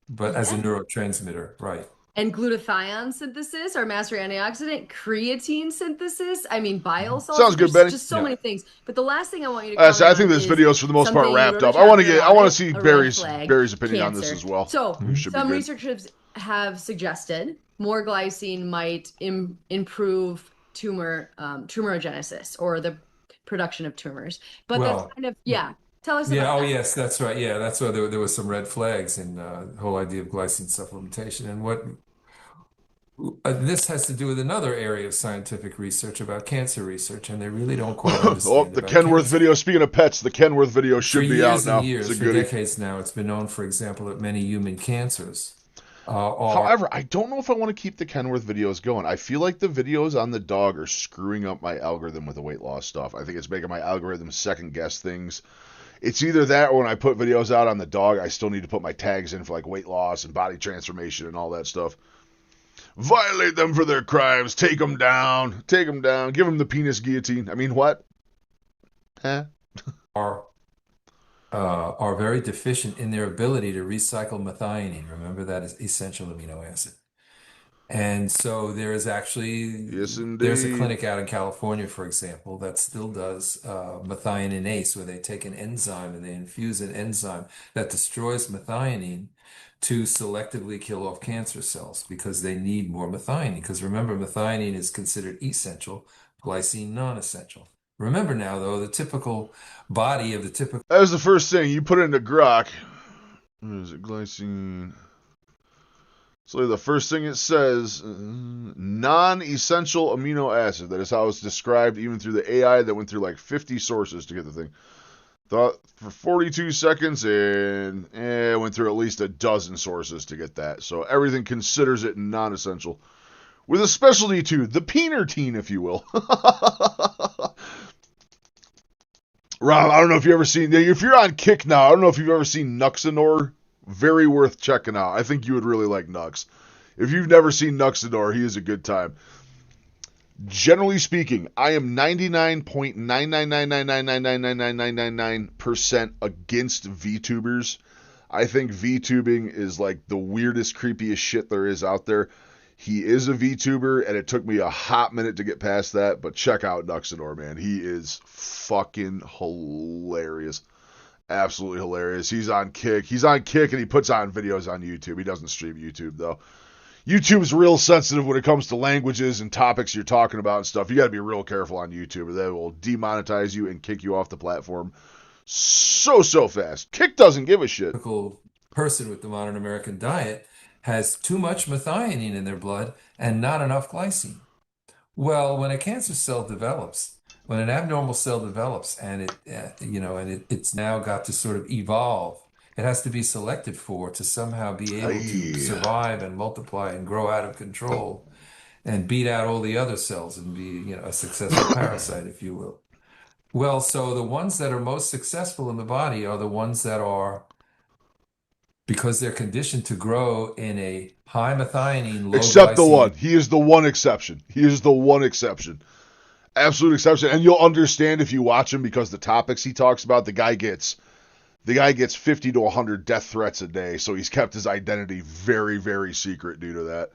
D: but as a neurotransmitter, right?
E: And glutathione synthesis, our master antioxidant, creatine synthesis. I mean, bile salts.
C: Sounds good,
E: There's
C: Betty.
E: just so
D: Yeah.
E: many things. But the last thing I want you to
C: I
E: comment
C: think
E: on
C: this
E: is
C: video's for the most part
E: something you
C: wrapped
E: wrote
C: up.
E: a
C: I want to
E: chapter
C: I want
E: on
C: to see
E: it, a red
C: Barry's
E: flag,
C: opinion on this
E: cancer.
C: as well.
E: So
C: We should be
E: some
C: good.
E: researchers have suggested more glycine might improve tumorigenesis, or the production of tumors. But
D: Well,
E: that's kind of, tell us
D: Yeah,
E: about
D: oh
E: that.
D: yes, that's right. Yeah, that's why there was some red flags in the whole idea of glycine supplementation. And what this has to do with another area of scientific research about cancer research, and they really don't quite
C: Oh,
D: understand
C: the
D: about
C: Kenworth
D: cancer.
C: video. Speaking of pets, the Kenworth video should
D: For
C: be
D: years
C: out now.
D: and years,
C: It's a
D: for
C: goodie.
D: decades now, it's been known, for example, that many human cancers are
C: However, I don't know if I want to keep the Kenworth videos going. I feel like the videos on the dog are screwing up my algorithm with the weight loss stuff. I think it's making my algorithm second guess things. It's either that, or when I put videos out on the dog, I still need to put my tags in for like weight loss and body transformation and all that stuff. Violate them for their crimes. Take them down. Take them down. Give them the penis guillotine. I mean, what? Huh?
D: are very deficient in their ability to recycle methionine. Remember, that is essential amino acid. And so there is actually,
C: Yes,
D: there's a
C: indeed.
D: clinic out in California, for example, that still does methionine-ase, where they take an enzyme and they infuse an enzyme that destroys methionine to selectively kill off cancer cells because they need more methionine. Because remember, methionine is considered essential, glycine non-essential. Remember now, though, the typical body of the typical...
C: That was the first thing. You put it into grok. What is it? Glycine. So the first thing it says, non-essential amino acid. That is how it's described even through the AI that went through like 50 sources to get the thing. Thought for 42 seconds and went through at least a dozen sources to get that. So everything considers it non-essential. With a specialty to the peenertine, if you will. Rob, I don't know if you've ever seen, if you're on Kick now, I don't know if you've ever seen Nuxanor. Very worth checking out. I think you would really like Nux. If you've never seen Nuxanor, he is a good time. Generally speaking, I am 99.99999999999% against VTubers. I think VTubing is like the weirdest, creepiest shit there is out there. He is a VTuber, and it took me a hot minute to get past that, but check out Nuxanor, man. He is fucking hilarious. Absolutely hilarious. He's on Kick. He's on Kick, and he puts on videos on YouTube. He doesn't stream YouTube, though. YouTube's real sensitive when it comes to languages and topics you're talking about and stuff. You got to be real careful on YouTube, or they will demonetize you and kick you off the platform so fast. Kick doesn't give a shit.
D: Typical person with the modern American diet has too much methionine in their blood and not enough glycine. Well, when a cancer cell develops, when an abnormal cell develops, and it's now got to sort of evolve. It has to be selected for to somehow be able to survive and multiply and grow out of control and beat out all the other cells and be, a successful parasite, if you will. Well, so the ones that are most successful in the body are the ones that are, because they're conditioned to grow in a high methionine, low
C: Except
D: glycine.
C: the one. He is the one exception. Absolute exception. And you'll understand if you watch him because the topics he talks about, the guy gets 50 to 100 death threats a day, so he's kept his identity very, very secret due to that.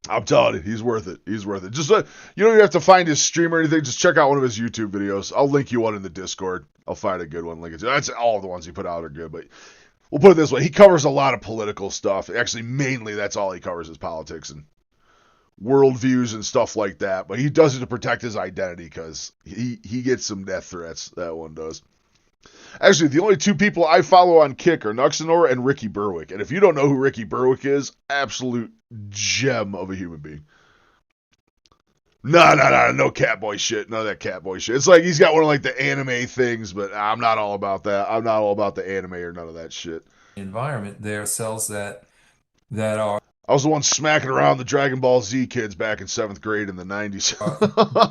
C: I'm telling you, he's worth it. Just you don't even have to find his stream or anything. Just check out one of his YouTube videos. I'll link you one in the Discord. I'll find a good one. Link it to. That's all of the ones he put out are good, but we'll put it this way. He covers a lot of political stuff. Actually, mainly that's all he covers is politics and worldviews and stuff like that. But he does it to protect his identity because he gets some death threats. That one does. Actually, the only two people I follow on Kick are Nuxanor and Ricky Berwick. And if you don't know who Ricky Berwick is, absolute gem of a human being. No catboy shit. None of that catboy shit. It's like he's got one of like the anime things, but I'm not all about that. I'm not all about the anime or none of that shit.
D: Environment, there are cells that are...
C: I was the one smacking around the Dragon Ball Z kids back in 7th grade in the 90s.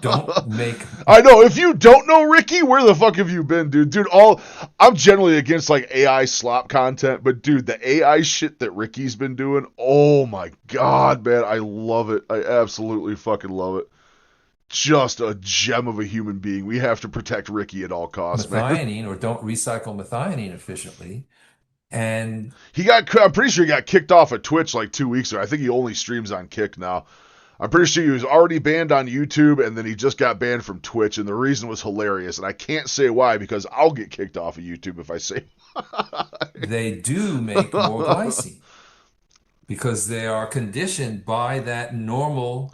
D: don't make...
C: I know. If you don't know Ricky, where the fuck have you been, dude? I'm generally against like AI slop content, but dude, the AI shit that Ricky's been doing, oh my god, man, I love it. I absolutely fucking love it. Just a gem of a human being. We have to protect Ricky at all costs,
D: methionine, or don't recycle methionine efficiently. And
C: I'm pretty sure he got kicked off of Twitch like 2 weeks ago. I think he only streams on Kick now. I'm pretty sure he was already banned on YouTube, and then he just got banned from Twitch, and the reason was hilarious. And I can't say why, because I'll get kicked off of YouTube if I say why.
D: They do make more glycine because they are conditioned by that normal...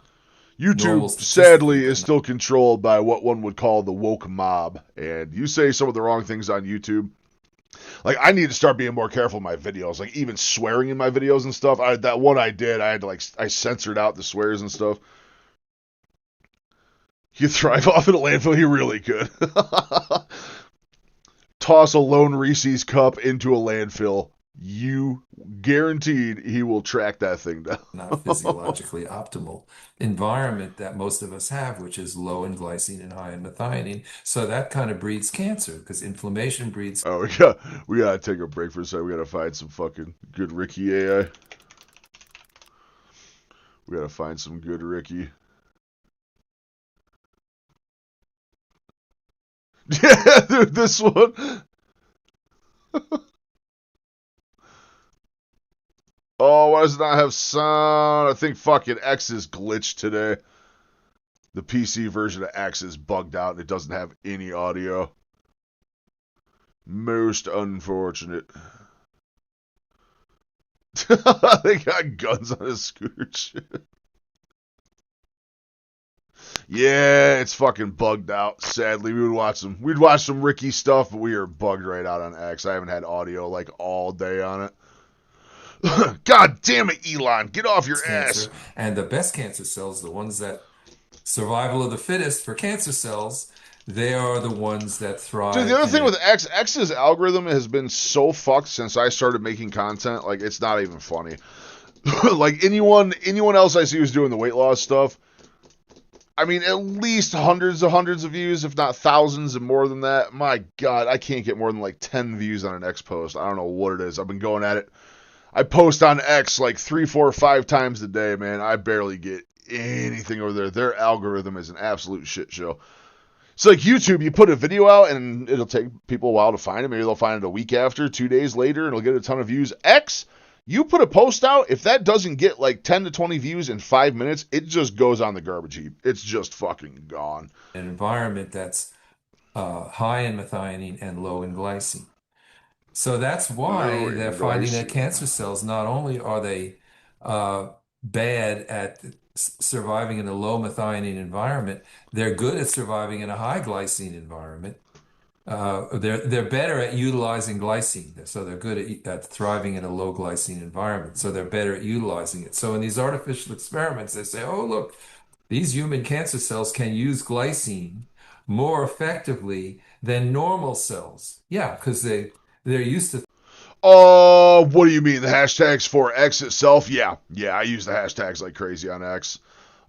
C: YouTube, sadly, is still controlled by what one would call the woke mob. And you say some of the wrong things on YouTube. Like, I need to start being more careful in my videos. Like, even swearing in my videos and stuff. That one I did, I censored out the swears and stuff. You thrive off in a landfill, you really could. Toss a lone Reese's cup into a landfill. You guaranteed he will track that thing down.
D: Not physiologically optimal environment that most of us have, which is low in glycine and high in methionine. So that kind of breeds cancer because inflammation breeds...
C: Oh, we gotta take a break for a second. We gotta find some fucking good Ricky AI. We gotta find some good Ricky. Yeah, dude, this one. Oh, why does it not have sound? I think fucking X is glitched today. The PC version of X is bugged out and it doesn't have any audio. Most unfortunate. They got guns on his scooch. Yeah, it's fucking bugged out. Sadly, we'd watch some Ricky stuff, but we are bugged right out on X. I haven't had audio like all day on it. God damn it, Elon, get off your ass.
D: Cancer. And the best cancer cells, the ones that survival of the fittest for cancer cells, they are the ones that
C: Dude,
D: thrive
C: the other
D: in
C: thing
D: a
C: with X's algorithm has been so fucked since I started making content. Like, it's not even funny. Like anyone else I see who's doing the weight loss stuff, I mean, at least hundreds of views, if not thousands and more than that. My God, I can't get more than like 10 views on an X post. I don't know what it is. I've been going at it. I post on X like 3, 4, 5 times a day, man. I barely get anything over there. Their algorithm is an absolute shit show. It's like YouTube, you put a video out and it'll take people a while to find it. Maybe they'll find it a week after, 2 days later, and it'll get a ton of views. X, you put a post out, if that doesn't get like 10 to 20 views in 5 minutes, it just goes on the garbage heap. It's just fucking gone.
D: an environment that's high in methionine and low in glycine. So that's why
C: Low in
D: they're finding that
C: glycine.
D: cancer cells, not only are they bad at surviving in a low methionine environment, they're good at surviving in a high glycine environment. They're better at utilizing glycine, so they're good at thriving in a low glycine environment. So they're better at utilizing it. So in these artificial experiments, they say, "Oh, look, these human cancer cells can use glycine more effectively than normal cells." Yeah, because they're used to
C: What do you mean? The hashtags for X itself? Yeah, I use the hashtags like crazy on X.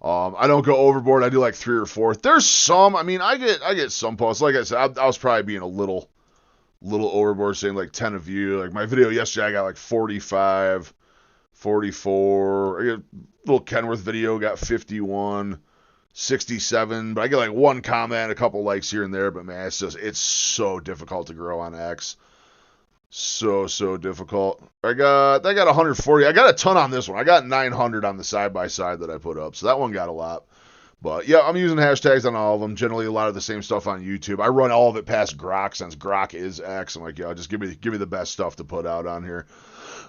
C: I don't go overboard. I do like 3 or 4. There's some. I mean, I get some posts. Like I said, I was probably being a little overboard, saying like 10 of you. Like my video yesterday, I got like 45, 44. I get a little Kenworth video, got 51, 67. But I get like one comment, a couple likes here and there. But man, it's so difficult to grow on X. So difficult. I got 140. I got a ton on this one. I got 900 on the side by side that I put up. So that one got a lot. But yeah, I'm using hashtags on all of them. Generally, a lot of the same stuff on YouTube. I run all of it past Grok since Grok is X. I'm like, yeah, just give me the best stuff to put out on here.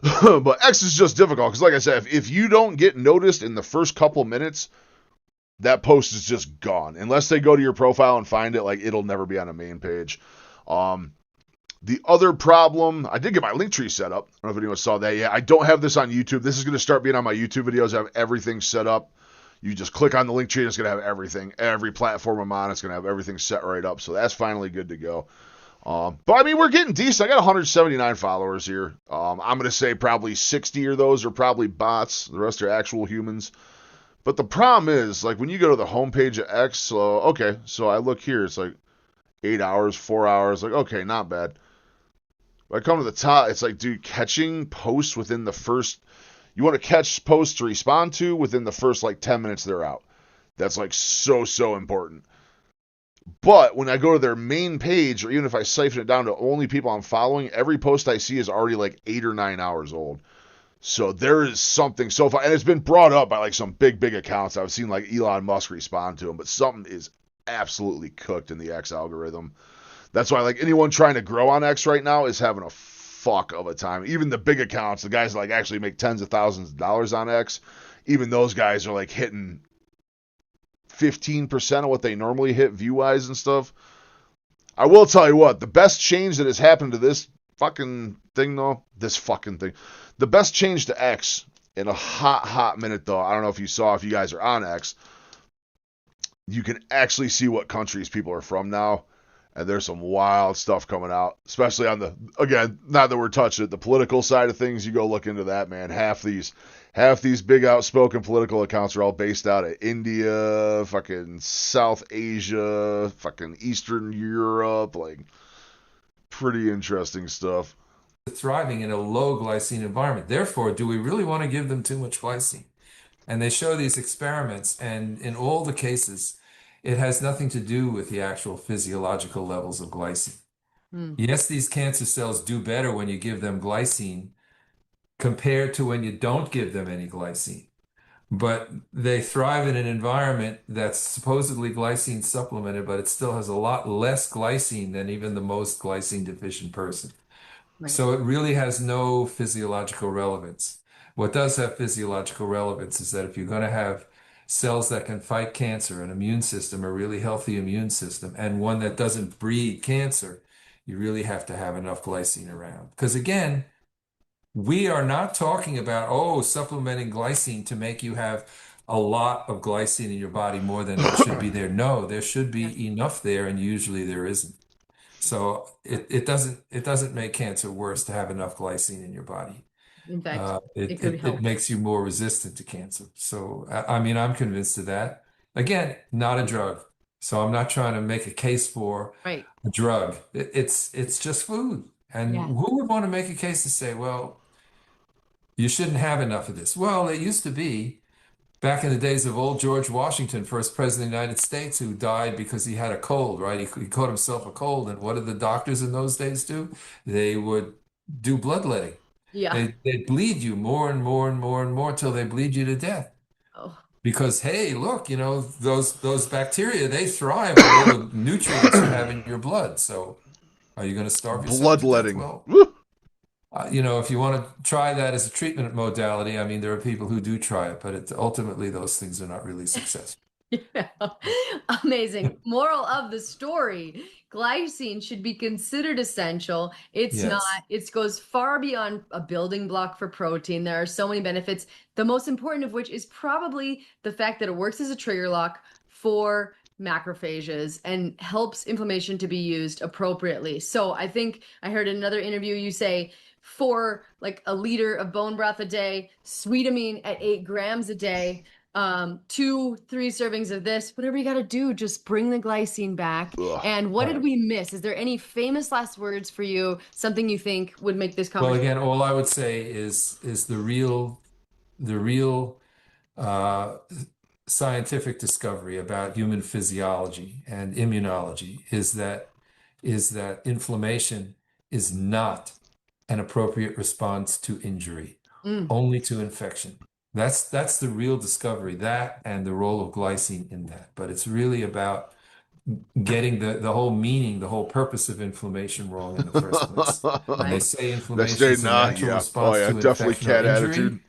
C: But X is just difficult because, like I said, if you don't get noticed in the first couple minutes, that post is just gone. Unless they go to your profile and find it, like it'll never be on a main page. The other problem, I did get my link tree set up. I don't know if anyone saw that. Yeah, I don't have this on YouTube. This is going to start being on my YouTube videos. I have everything set up. You just click on the link tree, and it's going to have everything. Every platform I'm on, it's going to have everything set right up. So that's finally good to go. But I mean, we're getting decent. I got 179 followers here. I'm going to say probably 60 of those are probably bots. The rest are actual humans. But the problem is, like when you go to the homepage of X, so I look here, it's like 8 hours, 4 hours. Like, okay, not bad. When I come to the top, it's like, dude, catching posts within the first, you want to catch posts to respond to within the first like 10 minutes they're out. That's like so important. But when I go to their main page, or even if I siphon it down to only people I'm following, every post I see is already like 8 or 9 hours old. So there is something so far, and it's been brought up by like some big accounts. I've seen like Elon Musk respond to them, but something is absolutely cooked in the X algorithm. That's why, like, anyone trying to grow on X right now is having a fuck of a time. Even the big accounts, the guys that, like, actually make tens of thousands of dollars on X, even those guys are, like, hitting 15% of what they normally hit view-wise and stuff. I will tell you what, the best change that has happened to this fucking thing, though, the best change to X in a hot minute, though, I don't know if you guys are on X, you can actually see what countries people are from now. And there's some wild stuff coming out, especially on the, again, not that we're touching it, the political side of things. You go look into that, man. Half these big outspoken political accounts are all based out of India, fucking South Asia, fucking Eastern Europe, like pretty interesting stuff.
D: thriving in a low glycine environment. Therefore, do we really want to give them too much glycine? And they show these experiments, and in all the cases, it has nothing to do with the actual physiological levels of glycine. Yes, these cancer cells do better when you give them glycine compared to when you don't give them any glycine. But they thrive in an environment that's supposedly glycine supplemented, but it still has a lot less glycine than even the most glycine deficient person.
E: Right.
D: So it really has no physiological relevance. what does have physiological relevance is that if you're going to have cells that can fight cancer, an immune system, a really healthy immune system, and one that doesn't breed cancer, you really have to have enough glycine around. Because again, we are not talking about, oh, supplementing glycine to make you have a lot of glycine in your body, more than it should be there. No, there should be enough there, and usually there isn't. So it doesn't make cancer worse to have enough glycine in your body.
E: In fact,
D: It,
E: it could
D: it
E: help.
D: it makes you more resistant to cancer. So I mean, I'm convinced of that. Again, not a drug. So I'm not trying to make a case for
E: Right.
D: a drug. It's just food. And
E: Yeah.
D: who would want to make a case to say, well, you shouldn't have enough of this? Well, it used to be back in the days of old George Washington, first president of the United States, who died because he had a cold, right? He caught himself a cold. And what did the doctors in those days do? They would do bloodletting.
E: Yeah.
D: They bleed you more and more and more and more till they bleed you to death.
E: Oh,
D: Because hey, look, those bacteria, they thrive on all the nutrients you have in your blood. So are you going to starve yourself to death?
C: Bloodletting.
D: Well,
C: Woo!
D: if you want to try that as a treatment modality, I mean, there are people who do try it, but ultimately those things are not really successful.
E: yeah. Amazing. Moral of the story: glycine should be considered essential. It's
D: Yes.
E: not, it goes far beyond a building block for protein. There are so many benefits, the most important of which is probably the fact that it works as a trigger lock for macrophages and helps inflammation to be used appropriately. So I think I heard in another interview you say, for like a liter of bone broth a day, sweetamine at 8 grams a day, 2-3 servings of this, whatever you got to do, just bring the glycine back.
C: Ugh.
E: And what did we miss? Is there any famous last words for you? Something you think would make this
D: Well,
E: conversation?
D: again, all I would say is the real uh, scientific discovery about human physiology and immunology is that inflammation is not an appropriate response to injury, only to infection. That's the real discovery, that and the role of glycine in that. But it's really about getting the whole meaning, the whole purpose of inflammation wrong in the first place. When they say inflammation is a natural
C: Yeah.
D: response
C: Oh, yeah.
D: to
C: Definitely
D: infection or
C: cat
D: injury,
C: attitude.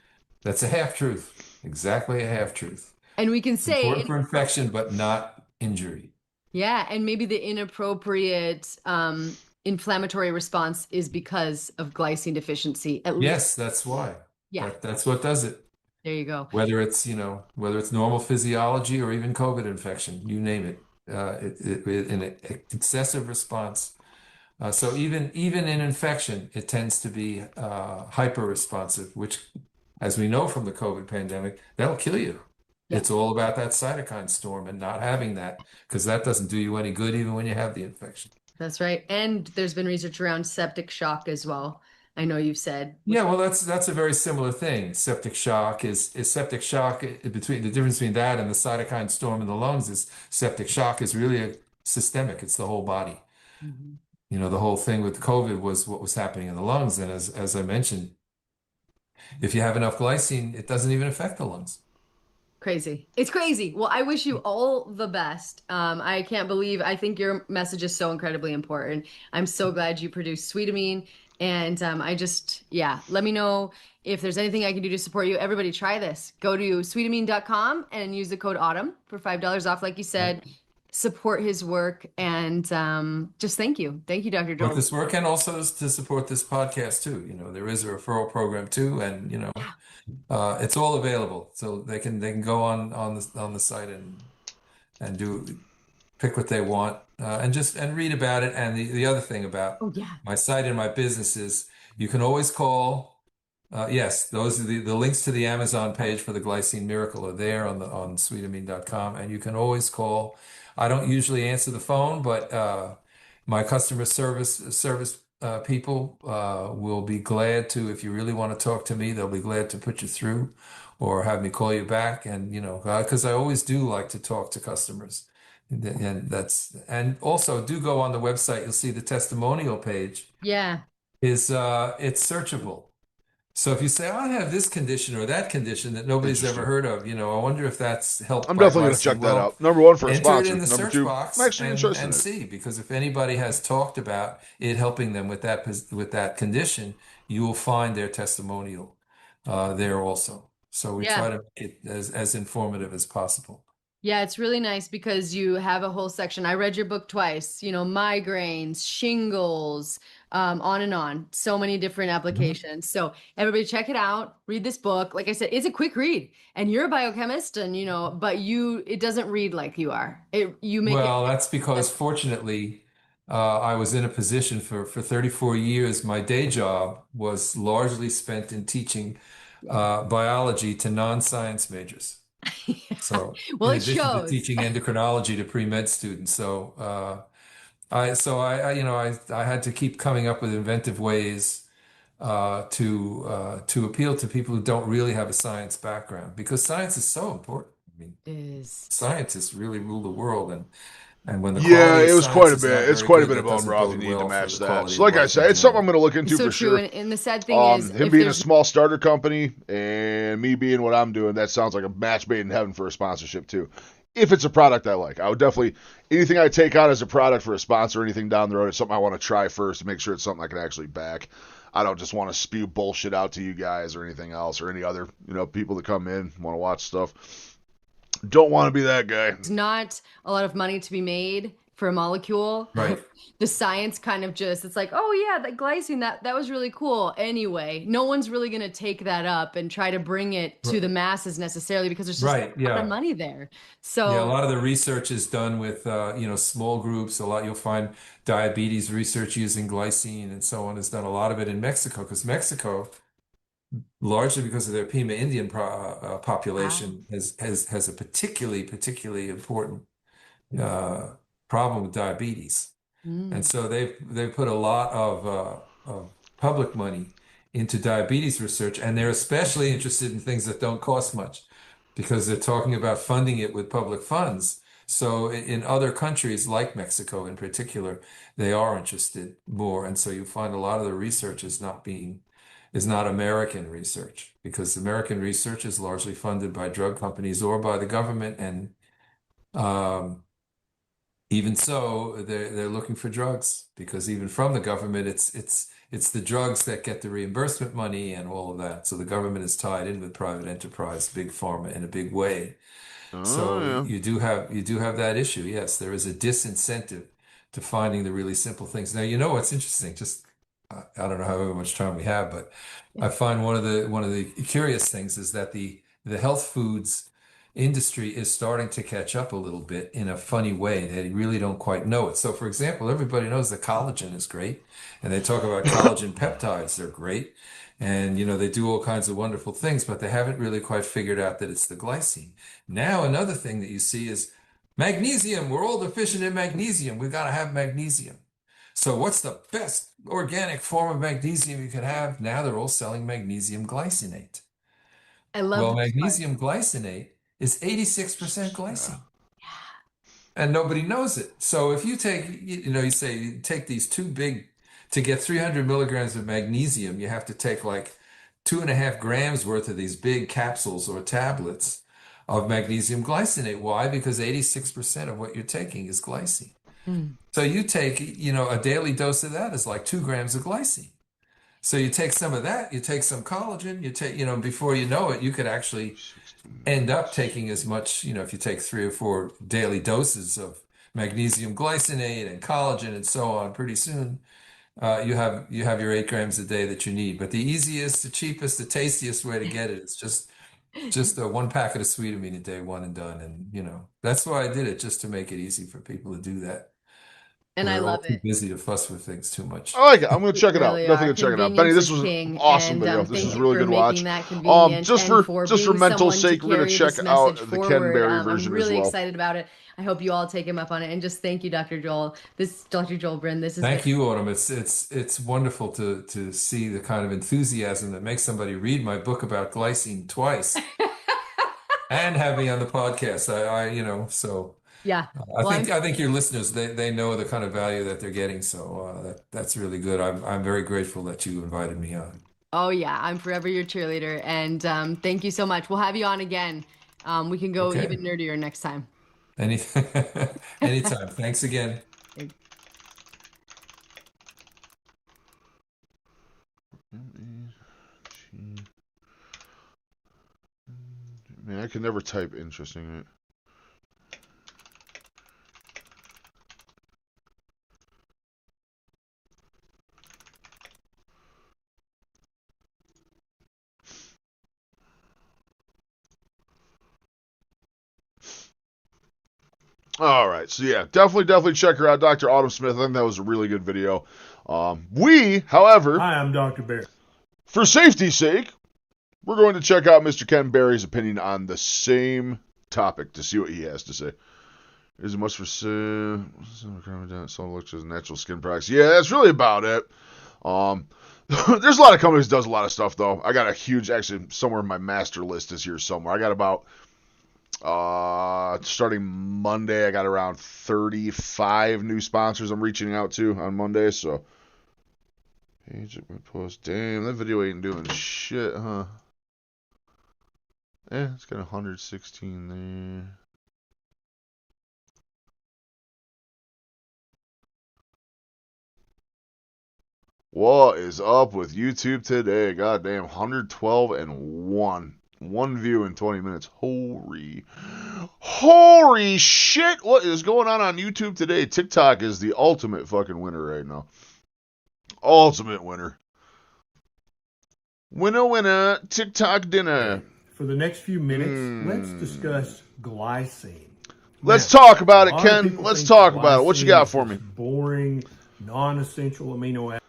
D: that's a half truth. Exactly a half truth.
E: And we can say,
D: Important for infection, but not injury.
E: yeah, and maybe the inappropriate inflammatory response is because of glycine deficiency, at least.
D: Yes, that's why.
E: Yeah.
D: That's what does it.
E: There you go.
D: Whether it's normal physiology or even COVID infection, you name it, an excessive response. So even in infection, it tends to be hyper responsive, which, as we know from the COVID pandemic, that'll kill you.
E: Yeah.
D: It's all about that cytokine storm and not having that, because that doesn't do you any good even when you have the infection.
E: That's right. And there's been research around septic shock as well. I know you've said.
D: Yeah, well, that's a very similar thing. Septic shock is septic shock. Between the difference between that and the cytokine storm in the lungs is septic shock is really a systemic. It's the whole body.
E: Mhm.
D: The whole thing with COVID was what was happening in the lungs, and as I mentioned, if you have enough glycine, it doesn't even affect the lungs.
E: Crazy. It's crazy. Well, I wish you all the best. I can't believe, I think your message is so incredibly important. I'm so glad you produced Sweetamine. And let me know if there's anything I can do to support you. Everybody try this. Go to sweetamine.com and use the code AUTUMN for $5 off, like you said. Support his work, and just thank you. Thank you, Dr.
D: Support
E: Joel.
D: this work, and also to support this podcast too. There is a referral program too, and it's all available, so they can go on the site and pick what they want, and read about it. And the other thing about my site and my business is you can always call. Yes, those are the links to the Amazon page for the Glycine Miracle are there on sweetamine.com, and you can always call. I don't usually answer the phone, but my customer service people will be glad to. If you really want to talk to me, they'll be glad to put you through or have me call you back. And because I always do like to talk to customers. And also do go on the website. You'll see the testimonial page.
E: Yeah.
D: It's searchable. So if you say, I have this condition or that condition that nobody's ever heard of, I wonder if that's helped.
C: I'm
D: by
C: definitely going to
D: glycine.
C: check that
D: Well,
C: out. Number one, for a
D: enter
C: sponsor.
D: it in the
C: Number
D: search
C: two,
D: box
C: I'm actually interested in
D: and
C: it.
D: see, because if anybody has talked about it helping them with that condition, you will find their testimonial. there also. So we
E: Yeah.
D: try to make it as informative as possible.
E: Yeah, it's really nice because you have a whole section. I read your book twice, migraines, shingles, on and on. So many different applications. So everybody check it out. Read this book. Like I said, it's a quick read. And you're a biochemist and but it doesn't read like you are. You make it.
D: Well, that's because fortunately, I was in a position for 34 years. My day job was largely spent in teaching biology to non-science majors. So
E: Well,
D: in
E: it
D: addition to
E: shows.
D: teaching endocrinology to pre-med students, I had to keep coming up with inventive ways to appeal to people who don't really have a science background because science is so important. I mean,
E: Is.
D: scientists really rule the world, and when the
C: Yeah,
D: quality of
C: it was quite
D: science
C: a
D: is not
C: bit. It's
D: very
C: quite a
D: good,
C: bit of
D: that
C: bone
D: doesn't
C: broth you
D: bode
C: need to
D: well for
C: match
D: the
C: that.
D: quality
C: So,
D: of
C: like I
D: life in
C: said, it's something I'm
D: general.
C: going to look into
E: So
C: for
E: true.
C: sure.
E: And the sad thing is,
C: Him
E: if
C: being a
E: there's
C: small starter company and me being what I'm doing, that sounds like a match made in heaven for a sponsorship too. If it's a product I like, I would definitely anything I take out as a product for a sponsor or anything down the road, it's something I want to try first to make sure it's something I can actually back. I don't just want to spew bullshit out to you guys or anything else or any other people that come in want to watch stuff. Don't want to be that guy.
E: not a lot of money to be made for a molecule,
D: Right.
E: the science kind of it's like, oh yeah, that glycine, that was really cool. Anyway, no one's really going to take that up and try to bring it to the masses necessarily because there's just
D: Right.
E: a lot of
D: Yeah.
E: money there.
D: Yeah. A
E: So
D: lot of the research is done with, small groups. A lot, you'll find diabetes research using glycine and so on is done. A lot of it in Mexico because Mexico, largely because of their Pima Indian population, has a particularly important uh, problem with diabetes. And
E: mm,
D: so they've put a lot of public money into diabetes research, and they're especially interested in things that don't cost much because they're talking about funding it with public funds. So in other countries, like Mexico in particular, they are interested more. And so you find a lot of the research is not American research because American research is largely funded by drug companies or by the government. And um, even so, they're looking for drugs because even from the government, it's the drugs that get the reimbursement money and all of that. So the government is tied in with private enterprise, big pharma in a big way.
C: Oh
D: So
C: yeah.
D: you do have that issue. Yes, there is a disincentive to finding the really simple things. Now, you know what's interesting? Just I don't know how much time we have, but I find one of the curious things is that the health foods industry is starting to catch up a little bit in a funny way. They really don't quite know it. So, for example, everybody knows that collagen is great, and they talk about collagen peptides. They're great. And, they do all kinds of wonderful things, but they haven't really quite figured out that it's the glycine. Now, another thing that you see is magnesium. We're all deficient in magnesium. We've got to have magnesium. So what's the best organic form of magnesium you could have? Now they're all selling magnesium glycinate.
E: I love
D: Well,
E: this part.
D: magnesium glycinate is 86%
C: Yeah.
D: glycine, and nobody knows it. So if you take, you say you take these to get 300 milligrams of magnesium, you have to take like 2.5 grams worth of these big capsules or tablets of magnesium glycinate. Why? Because 86% of what you're taking is glycine.
E: Mm.
D: So you take, a daily dose of that is like 2 grams of glycine. So you take some of that, you take some collagen, you take, before you know it, you could actually
C: 16
D: end up
C: minutes.
D: taking as much, if you take 3 or 4 daily doses of magnesium glycinate and collagen and so on, pretty soon you have your 8 grams a day that you need. But the easiest, the cheapest, the tastiest way to get it is just one packet of Sweetamine a day, one and done. And that's why I did it, just to make it easy for people to do that.
E: And I
D: We're all
E: love
D: too
E: it.
D: busy to fuss with things too much.
C: I like it. I'm gonna
E: We
C: check it out.
E: really
C: Definitely
E: are.
C: gonna check it out. Benny,
E: Convenience
C: this
E: is
C: was an
E: king.
C: awesome
E: And
C: video. This
E: thank
C: was
E: you
C: really
E: for
C: good
E: making
C: watch.
E: that convenient
C: Just
E: and
C: for
E: for
C: just for
E: being
C: mental
E: someone to
C: sake, we're gonna
E: carry
C: check
E: this
C: out
E: message
C: the Ken
E: forward.
C: Berry
E: I'm
C: version as
E: really
C: well.
E: excited about it. I hope you all take him up on it. And just thank you, Dr. Joel. Dr. Joel Bryn. This has
D: Thank
E: been
D: you, Autumn. It's wonderful to see the kind of enthusiasm that makes somebody read my book about glycine twice and have me on the podcast. So
E: yeah.
D: I
E: Well,
D: think I think your listeners they know the kind of value that they're getting. So that's really good. I'm very grateful that you invited me on.
E: oh yeah, I'm forever your cheerleader. And thank you so much. We'll have you on again. We can go
D: Okay.
E: even nerdier next time.
D: Any anytime. Thanks again.
C: Man, I can never type interesting. Right? All right, so yeah, definitely check her out, Dr. Autumn Smith. I think that was a really good video. However,
G: Hi, I'm Dr. Bear.
C: For safety's sake, we're going to check out Mr. Ken Berry's opinion on the same topic to see what he has to say. Is it much for sale? Some looks as natural skin products. Yeah, that's really about it. There's a lot of companies that does a lot of stuff though. I got a huge, actually somewhere in my master list is here somewhere. I got about starting Monday, I got around 35 new sponsors I'm reaching out to on Monday. So page of my post. Damn, that video ain't doing shit, huh? It's got 116 there. What is up with YouTube today? God damn, 112 and 1. One view in 20 minutes. Holy shit. What is going on YouTube today? TikTok is the ultimate fucking winner right now. Ultimate winner. Winner, TikTok dinner.
G: For the next few minutes, let's discuss glycine.
C: Let's talk about it, Ken. Let's talk about it. What you got for me?
G: Boring, non-essential amino acids.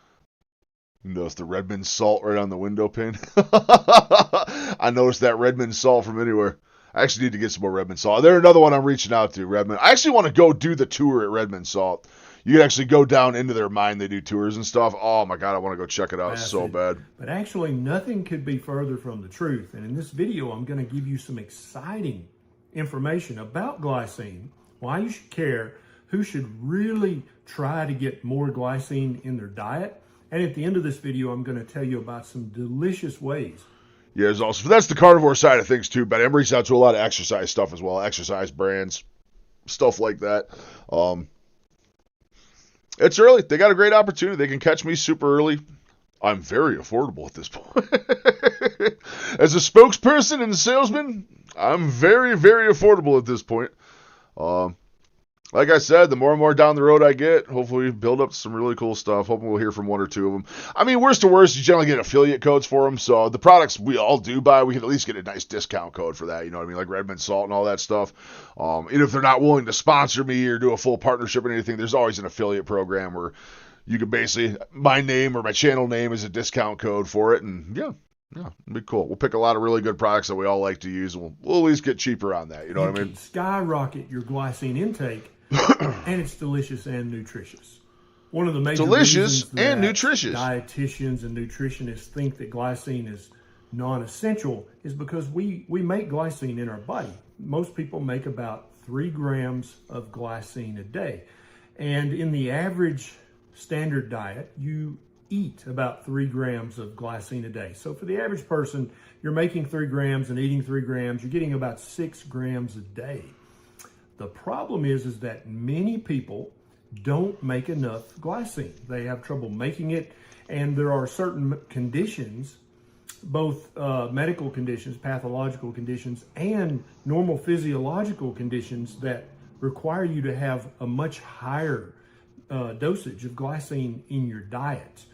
C: You notice the Redmond salt right on the window pane? I noticed that Redmond salt from anywhere. I actually need to get some more Redmond salt. There's another one I'm reaching out to, Redmond. I actually want to go do the tour at Redmond Salt. You can actually go down into their mine. They do tours and stuff. Oh, my God, I want to go check it out so bad.
G: But actually, nothing could be further from the truth. And in this video, I'm going to give you some exciting information about glycine, why you should care, who should really try to get more glycine in their diet. And at the end of this video, I'm going to tell you about some delicious ways.
C: Yeah, there's also, that's the carnivore side of things too, but I'm reaching out to a lot of exercise stuff as well, exercise brands, stuff like that. It's early. They got a great opportunity. They can catch me super early. I'm very affordable at this point. As a spokesperson and salesman, I'm very, very affordable at this point. Like I said, the more and more down the road I get, hopefully build up some really cool stuff. Hoping we'll hear from one or two of them. I mean, worst to worst, you generally get affiliate codes for them. So the products we all do buy, we can at least get a nice discount code for that. You know what I mean? Like Redmond Salt and all that stuff. Even if they're not willing to sponsor me or do a full partnership or anything, there's always an affiliate program where you can basically, my name or my channel name is a discount code for it. And yeah, it'd be cool. We'll pick a lot of really good products that we all like to use, and we'll at least get cheaper on that. You know what I mean?
G: Skyrocket your glycine intake. And it's delicious and nutritious. One of the major
C: delicious
G: reasons
C: and
G: that
C: nutritious
G: dietitians and nutritionists think that glycine is non-essential is because we make glycine in our body. Most people make about 3 grams of glycine a day. And in the average standard diet, you eat about 3 grams of glycine a day. So for the average person, you're making 3 grams and eating 3 grams, you're getting about 6 grams a day. The problem is that many people don't make enough glycine. They have trouble making it, and there are certain conditions, both medical conditions, pathological conditions, and normal physiological conditions that require you to have a much higher dosage of glycine in your diet.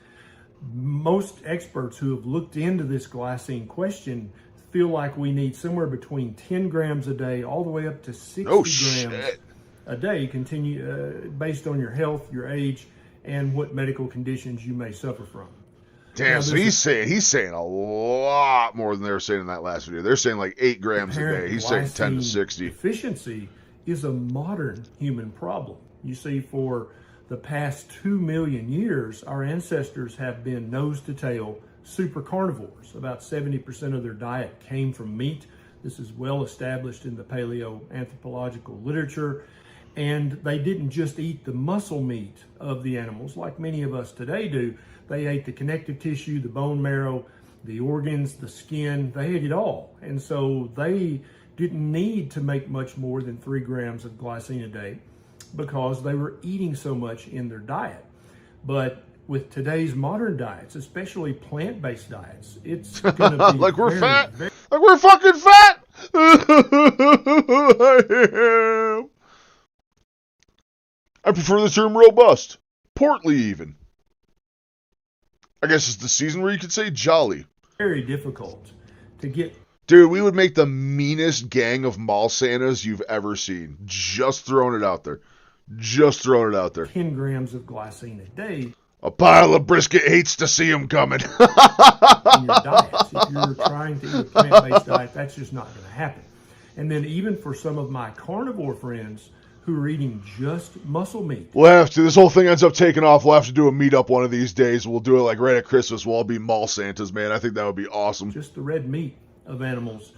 G: Most experts who have looked into this glycine question feel like we need somewhere between 10 grams a day all the way up to 60 grams a day, based on your health, your age, and what medical conditions you may suffer from.
C: Damn, now, so he's saying a lot more than they were saying in that last video. They're saying like 8 grams a day. He's saying 10 to 60.
G: Deficiency is a modern human problem. You see, for the past 2 million years, our ancestors have been nose to tail super carnivores. About 70% of their diet came from meat. This is well established in the paleoanthropological literature. And they didn't just eat the muscle meat of the animals like many of us today do. They ate the connective tissue, the bone marrow, the organs, the skin. They ate it all. And so they didn't need to make much more than 3 grams of glycine a day because they were eating so much in their diet. But with today's modern diets, especially plant-based diets, it's going to be
C: like we're fat. Like we're fucking fat. I am. I prefer the term robust. Portly, even. I guess it's the season where you could say jolly.
G: Very difficult to get.
C: Dude, we would make the meanest gang of mall Santas you've ever seen. Just throwing it out there.
G: 10 grams of glycine a day
C: A pile of brisket hates to see him coming.
G: in your diets. If you're trying to eat a plant-based diet, that's just not going to happen. And then even for some of my carnivore friends who are eating just muscle meat.
C: We'll have to. This whole thing ends up taking off. We'll have to do a meetup one of these days. We'll do it like right at Christmas. We'll all be mall Santas, man. I think that would be awesome.
G: Just the red meat of animals.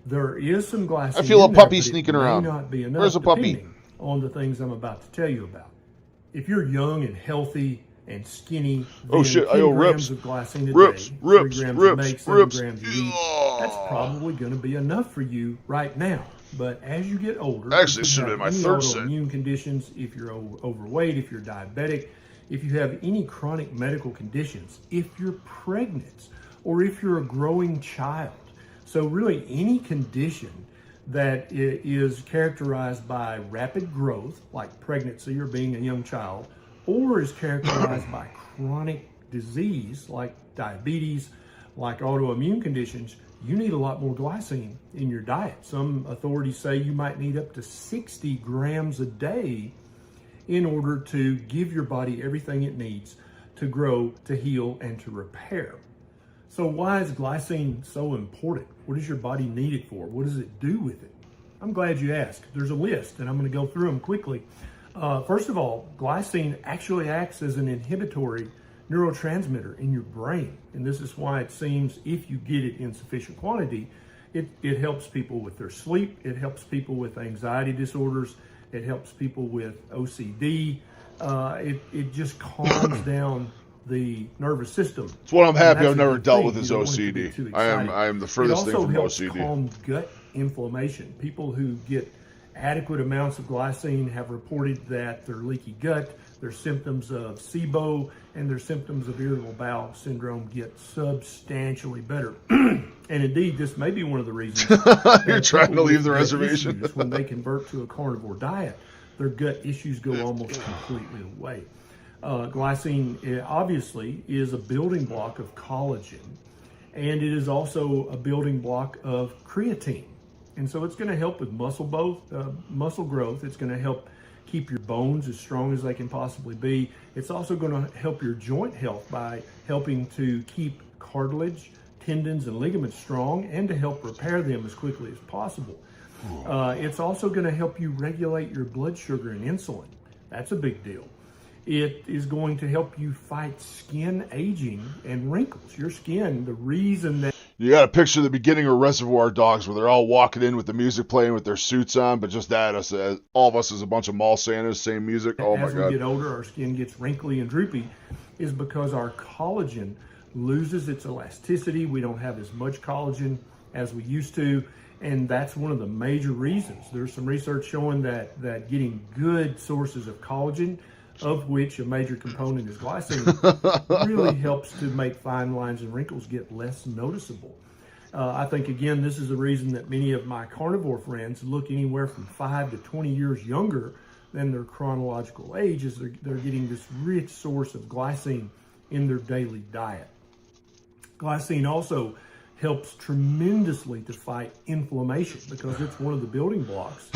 G: There is some glycine.
C: I feel a
G: in there,
C: puppy
G: but it
C: sneaking
G: may
C: around.
G: not be enough,
C: Where's the puppy?
G: depending on the things I'm about to tell you about. If you're young and healthy and skinny,
C: Oh,
G: then
C: shit.
G: 10
C: Rips.
G: grams of glycine a
C: Rips,
G: day,
C: rips,
G: 3 grams
C: rips,
G: of make, 7
C: rips.
G: grams a week, that's probably going to be enough for you right now. But as you get older,
C: Actually,
G: if
C: this
G: you
C: should have
G: have
C: been my
G: any
C: third set.
G: autoimmune conditions, if you're overweight, if you're diabetic, if you have any chronic medical conditions, if you're pregnant, or if you're a growing child. So really any condition that is characterized by rapid growth, like pregnancy or being a young child, or is characterized by chronic disease like diabetes, like autoimmune conditions, you need a lot more glycine in your diet. Some authorities say you might need up to 60 grams a day in order to give your body everything it needs to grow, to heal, and to repair. So why is glycine so important? What does your body need it for? What does it do with it? I'm glad you asked. There's a list, and I'm going to go through them quickly. First of all, glycine actually acts as an inhibitory neurotransmitter in your brain. And this is why it seems if you get it in sufficient quantity, it helps people with their sleep. It helps people with anxiety disorders. It helps people with OCD. It just calms down the nervous system.
C: That's what I'm happy
G: And
C: I've
G: that's a
C: never
G: good
C: dealt
G: thing.
C: with is
G: You don't want it to be
C: OCD.
G: too
C: I
G: exciting.
C: am the furthest thing
G: It also
C: from
G: helps
C: OCD.
G: calm gut inflammation. People who get adequate amounts of glycine have reported that their leaky gut, their symptoms of SIBO, and their symptoms of irritable bowel syndrome get substantially better. And indeed, this may be one of the reasons
C: You're trying to
G: people
C: leave
G: with
C: the
G: gut
C: reservation.
G: issues, when they convert to a carnivore diet, their gut issues go almost completely away. Glycine obviously is a building block of collagen, and it is also a building block of creatine. And so it's going to help with muscle growth. It's going to help keep your bones as strong as they can possibly be. It's also going to help your joint health by helping to keep cartilage, tendons, and ligaments strong, and to help repair them as quickly as possible. It's also going to help you regulate your blood sugar and insulin. That's a big deal. It is going to help you fight skin aging and wrinkles. Your skin, the reason that
C: You got a picture of the beginning of Reservoir Dogs where they're all walking in with the music playing with their suits on, but just that, all of us as a bunch of mall Santas, same music. Oh my
G: as we
C: God.
G: get older, our skin gets wrinkly and droopy, is because our collagen loses its elasticity. We don't have as much collagen as we used to, and that's one of the major reasons. There's some research showing that getting good sources of collagen, of which a major component is glycine, really helps to make fine lines and wrinkles get less noticeable. I think, again, this is the reason that many of my carnivore friends look anywhere from 5 to 20 years younger than their chronological age, as they're getting this rich source of glycine in their daily diet. Glycine also helps tremendously to fight inflammation because it's one of the building blocks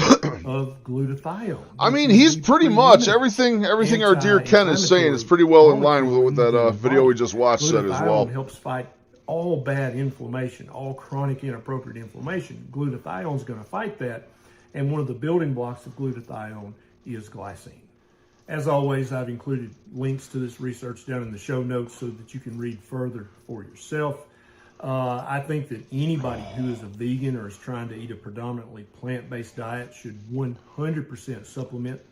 G: of glutathione.
C: I mean, he's pretty much everything our dear Ken is saying is pretty well in line with what that video we just watched said as well.
G: Glutathione helps fight all bad inflammation, all chronic inappropriate inflammation. Glutathione is going to fight that, and one of the building blocks of glutathione is glycine. As always, I've included links to this research down in the show notes so that you can read further for yourself. I think that anybody who is a vegan or is trying to eat a predominantly plant-based diet should 100% supplement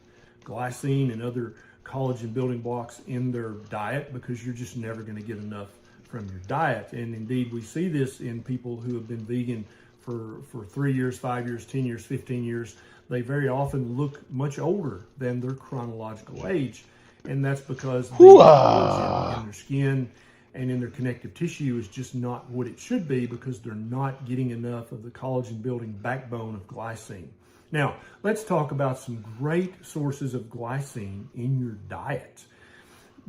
G: glycine and other collagen building blocks in their diet, because you're just never going to get enough from your diet. And indeed, we see this in people who have been vegan for 3 years, 5 years, 10 years, 15 years. They very often look much older than their chronological age. And that's because the collagen in their skin and in their connective tissue is just not what it should be because they're not getting enough of the collagen building backbone of glycine. Now, let's talk about some great sources of glycine in your diet.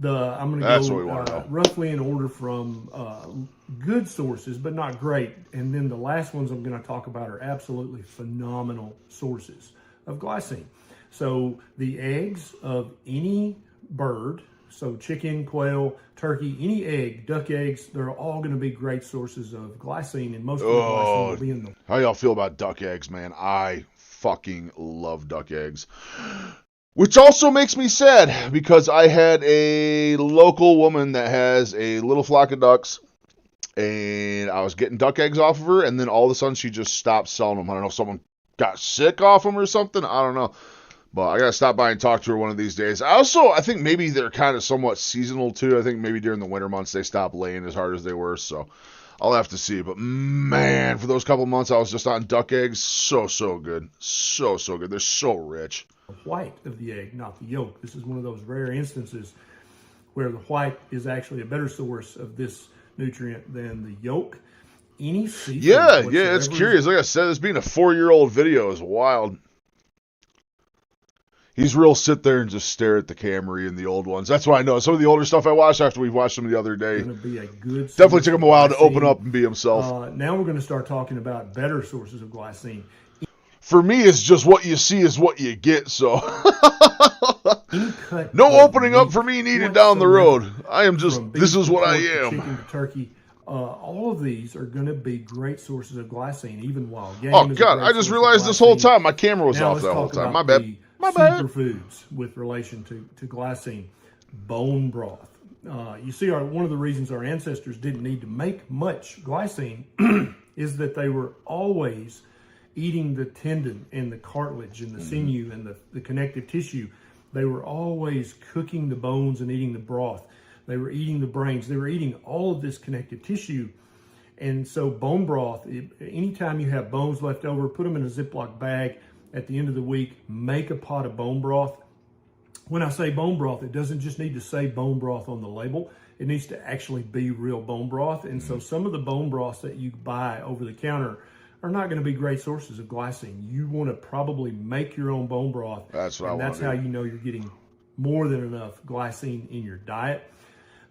G: I'm going
C: That's
G: to
C: what we want to
G: go
C: know.
G: roughly in order from good sources, but not great. And then the last ones I'm going to talk about are absolutely phenomenal sources of glycine. So the eggs of any bird, so chicken, quail, turkey, any egg, duck eggs, they're all going to be great sources of glycine, and most of the glycine will be in the...
C: How y'all feel about duck eggs, man? I fucking love duck eggs. Which also makes me sad because I had a local woman that has a little flock of ducks, and I was getting duck eggs off of her, and then all of a sudden she just stopped selling them. I don't know if someone got sick off them or something. I don't know. But I got to stop by and talk to her one of these days. I think maybe they're kind of somewhat seasonal too. I think maybe during the winter months they stop laying as hard as they were. So I'll have to see. But man, for those couple months I was just on duck eggs. So good. So good. They're so rich.
G: The white of the egg, not the yolk. This is one of those rare instances where the white is actually a better source of this nutrient than the yolk. Any seafood
C: Yeah,
G: whatsoever
C: it's curious. Like I said, this being a 4-year-old video is wild. He's real sit there and just stare at the camera in the old ones. That's why I know. Some of the older stuff I watched after we watched them the other day.
G: Going to be a good
C: Definitely took him a while to open up and be himself.
G: Now we're going to start talking about better sources of glycine.
C: For me, it's just what you see is what you get. So
G: cut
C: no
G: of
C: opening up
G: meat
C: for me needed down the road. I am just,
G: from beef
C: this is
G: to
C: what I
G: pork to
C: am.
G: Chicken to turkey. All of these are going to be great sources of glycine, even wild game.
C: Oh
G: is a
C: God,
G: great
C: I just
G: source of
C: realized this whole
G: glycine.
C: time my camera was
G: Now
C: off
G: let's
C: that whole
G: talk
C: time.
G: about
C: My bad.
G: the
C: My bad.
G: Superfoods with relation to glycine. Bone broth. You see, one of the reasons our ancestors didn't need to make much glycine is that they were always eating the tendon and the cartilage and the sinew and the connective tissue. They were always cooking the bones and eating the broth. They were eating the brains. They were eating all of this connective tissue. And so bone broth, anytime you have bones left over, put them in a Ziploc bag. At the end of the week, make a pot of bone broth. When I say bone broth, it doesn't just need to say bone broth on the label. It needs to actually be real bone broth. And so some of the bone broths that you buy over the counter are not going to be great sources of glycine. You want to probably make your own bone broth.
C: That's what I want to do.
G: That's how you know you're getting more than enough glycine in your diet.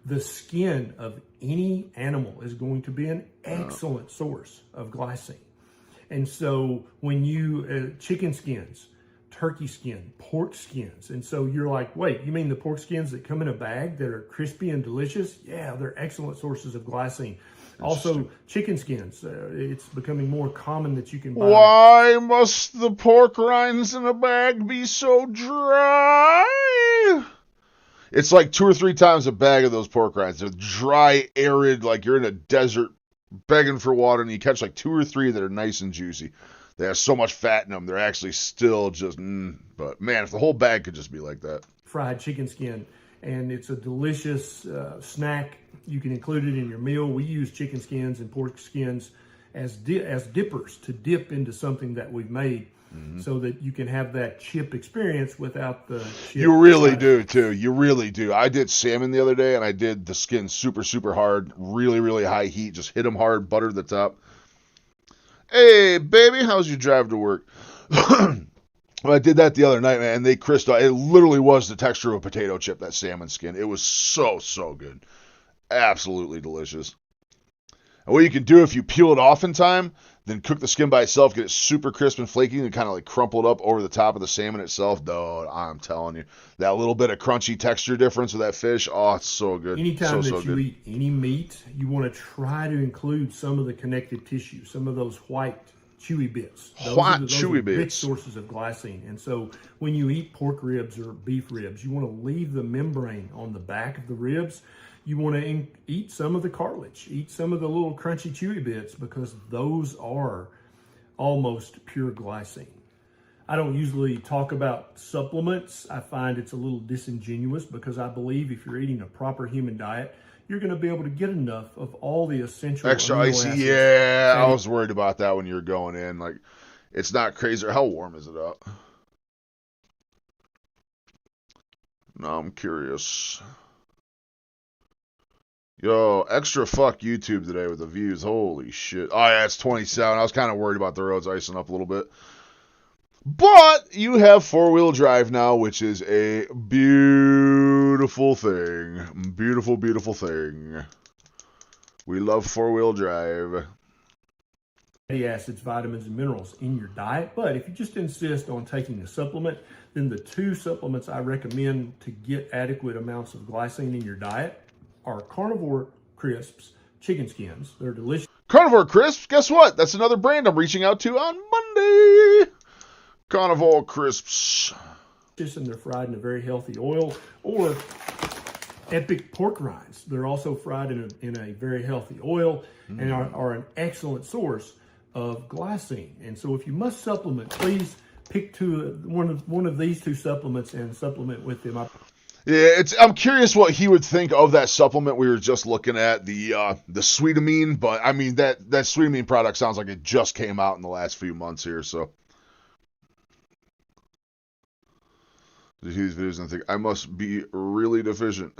G: The skin of any animal is going to be an excellent source of glycine. And so when you, chicken skins, turkey skin, pork skins, and so you're like, wait, you mean the pork skins that come in a bag that are crispy and delicious? Yeah, they're excellent sources of glycine. Also, chicken skins, it's becoming more common that you can buy.
C: Why must the pork rinds in a bag be so dry? It's like 2 or 3 times a bag of those pork rinds. They're dry, arid, like you're in a desert begging for water, and you catch like 2 or 3 that are nice and juicy. They have so much fat in them, they're actually still just, but man, if the whole bag could just be like that.
G: Fried chicken skin, and it's a delicious snack. You can include it in your meal. We use chicken skins and pork skins as dippers to dip into something that we've made, so that you can have that chip experience without the chip.
C: You really do, too. You really do. I did salmon the other day, and I did the skin super, super hard, really, really high heat. Just hit them hard, butter the top. Hey, baby, how's your drive to work? I did that the other night, man, and they crisped. It literally was the texture of a potato chip, that salmon skin. It was so, so good. Absolutely delicious. And what you can do if you peel it off in time, then cook the skin by itself, get it super crisp and flaky, and kind of like crumpled up over the top of the salmon itself. Dude, I'm telling you, that little bit of crunchy texture difference with that fish, oh, it's so good.
G: Anytime
C: so
G: that you eat any meat, you want to try to include some of the connective tissue, some of those white chewy bits. Those are
C: Chewy
G: big
C: bits.
G: sources of glycine. And so when you eat pork ribs or beef ribs, you want to leave the membrane on the back of the ribs. You want to eat some of the cartilage, eat some of the little crunchy chewy bits, because those are almost pure glycine. I don't usually talk about supplements. I find it's a little disingenuous, because I believe if you're eating a proper human diet, you're going to be able to get enough of all the essential
C: Extra
G: amino
C: icy,
G: acids.
C: yeah. I was worried about that when you were going in. Like, it's not crazy. How warm is it out? No, I'm curious. Yo, extra fuck YouTube today with the views. Holy shit. Oh, yeah, it's 27. I was kind of worried about the roads icing up a little bit. But you have four-wheel drive now, which is a beautiful thing. Beautiful, beautiful thing. We love four-wheel drive.
G: Fatty acids, vitamins, and minerals in your diet. But if you just insist on taking a supplement, then the two supplements I recommend to get adequate amounts of glycine in your diet are Carnivore Crisps chicken skins. They're delicious.
C: Carnivore Crisps, guess what? That's another brand I'm reaching out to on Monday. Carnivore Crisps.
G: And they're fried in a very healthy oil. Or Epic pork rinds. They're also fried in a very healthy oil and are an excellent source of glycine. And so if you must supplement, please pick one of these two supplements and supplement with them.
C: Yeah, I'm curious what he would think of that supplement we were just looking at, the Sweetamine, but I mean that Sweetamine product sounds like it just came out in the last few months here, so. These videos and think I must be really deficient.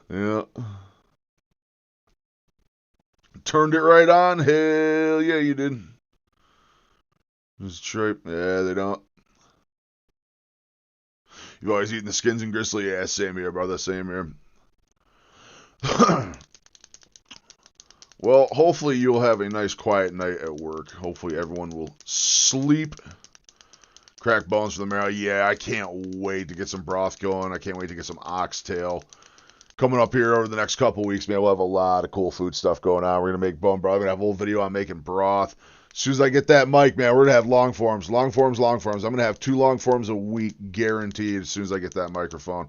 C: Yeah. Turned it right on. Hell yeah, you did. Just tripe. Yeah, they don't. You've always eaten the skins and grizzly. Yeah, same here, brother. Same here. Well, hopefully you'll have a nice quiet night at work. Hopefully everyone will sleep. Crack bones for the marrow. Yeah, I can't wait to get some broth going. I can't wait to get some oxtail. Coming up here over the next couple weeks, man, we'll have a lot of cool food stuff going on. We're going to make bone broth. I'm going to have a whole video on making broth. As soon as I get that mic, man, we're going to have long forms. Long forms. I'm going to have 2 long forms a week, guaranteed, as soon as I get that microphone.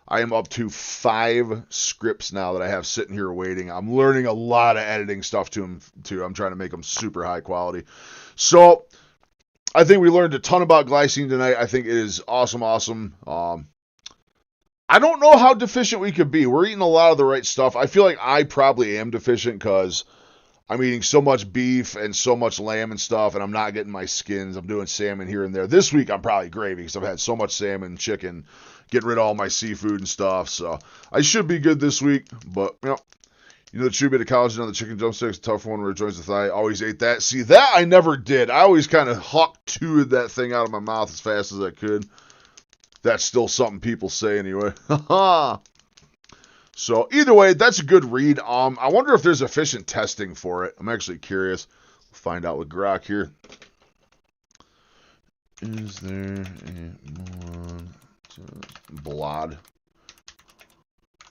C: I am up to 5 scripts now that I have sitting here waiting. I'm learning a lot of editing stuff to them, too. I'm trying to make them super high quality. So, I think we learned a ton about glycine tonight. I think it is awesome. I don't know how deficient we could be. We're eating a lot of the right stuff. I feel like I probably am deficient because I'm eating so much beef and so much lamb and stuff, and I'm not getting my skins. I'm doing salmon here and there. This week, I'm probably gravy because I've had so much salmon, chicken, getting rid of all my seafood and stuff. So I should be good this week. But, you know the true bit of collagen on the chicken drumsticks, tough one where it joins the thigh. Always ate that. See, that I never did. I always kind of hawk-tooed that thing out of my mouth as fast as I could. That's still something people say anyway. So either way, that's a good read. I wonder if there's efficient testing for it. I'm actually curious. We'll find out with Grok here. Is there one blood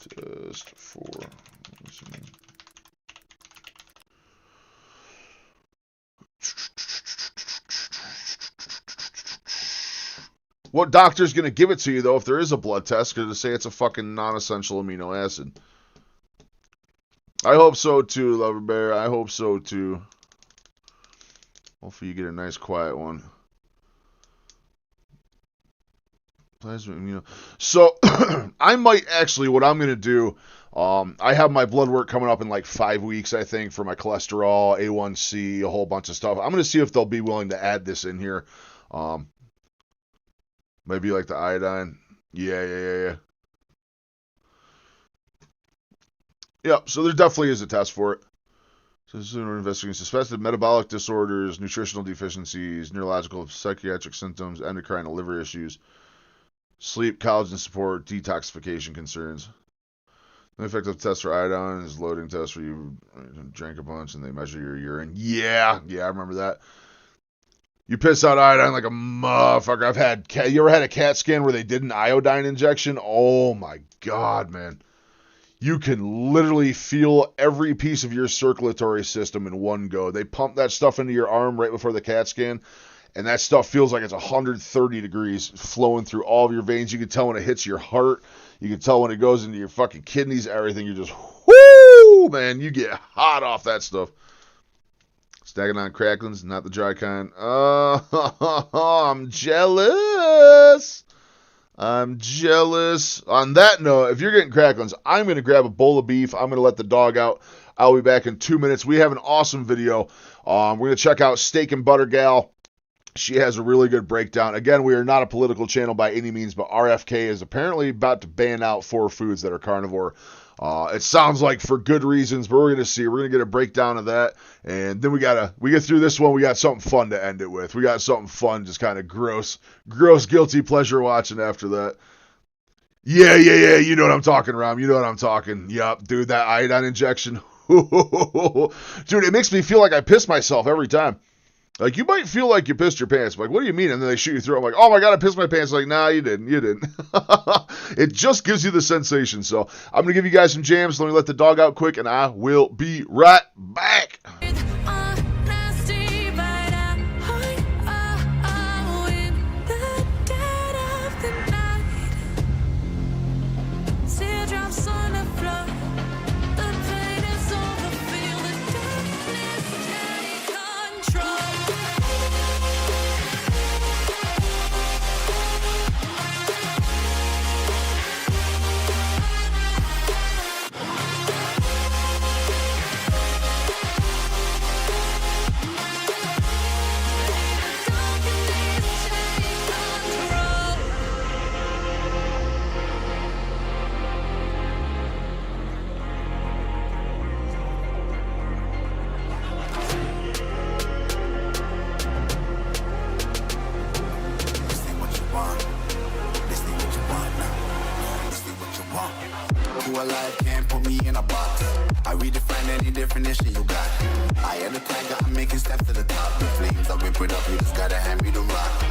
C: test for? What doctor's going to give it to you, though, if there is a blood test? Going to say it's a fucking non-essential amino acid. I hope so, too, Lover Bear. I hope so, too. Hopefully you get a nice, quiet one. Plasma amino. So, I might actually, what I'm going to do, I have my blood work coming up in like 5 weeks, I think, for my cholesterol, A1C, a whole bunch of stuff. I'm going to see if they'll be willing to add this in here. Maybe like the iodine. Yeah. Yep, so there definitely is a test for it. So we're investigating suspected metabolic disorders, nutritional deficiencies, neurological, psychiatric symptoms, endocrine and liver issues, sleep, collagen support, detoxification concerns. The effective test for iodine is loading test where you drink a bunch and they measure your urine. Yeah, I remember that. You piss out iodine like a motherfucker. You ever had a CAT scan where they did an iodine injection? Oh my God, man. You can literally feel every piece of your circulatory system in one go. They pump that stuff into your arm right before the CAT scan, and that stuff feels like it's 130 degrees flowing through all of your veins. You can tell when it hits your heart. You can tell when it goes into your fucking kidneys, everything. You're just, whoo, man, you get hot off that stuff. Stacking on cracklings, not the dry kind. Oh, I'm jealous. On that note, if you're getting cracklings, I'm going to grab a bowl of beef. I'm going to let the dog out. I'll be back in 2 minutes. We have an awesome video. We're going to check out Steak and Butter Gal. She has a really good breakdown. Again, we are not a political channel by any means, but RFK is apparently about to ban out 4 foods that are carnivore. It sounds like for good reasons, but we're going to see. We're going to get a breakdown of that. And then we get through this one. We got something fun to end it with. We got something fun, just kind of gross, guilty pleasure watching after that. Yeah. You know what I'm talking, Rom. You know what I'm talking. Yup, dude, that iodine injection. Dude, it makes me feel like I piss myself every time. Like, you might feel like you pissed your pants. I'm like, what do you mean? And then they shoot you through. I'm like, oh my God, I pissed my pants. Like, nah, you didn't. It just gives you the sensation. So I'm going to give you guys some jams. Let me let the dog out quick, and I will be right back.
A: Honesty, but I hide in the dead of the night. Teardrops on the floor. The pain is over. Feel the darkness take control.
H: Who alive can't put me in a box. I redefine any definition you got. I am the tiger, I'm making steps to the top. The flames, I whip it up, you just gotta hand me the rock.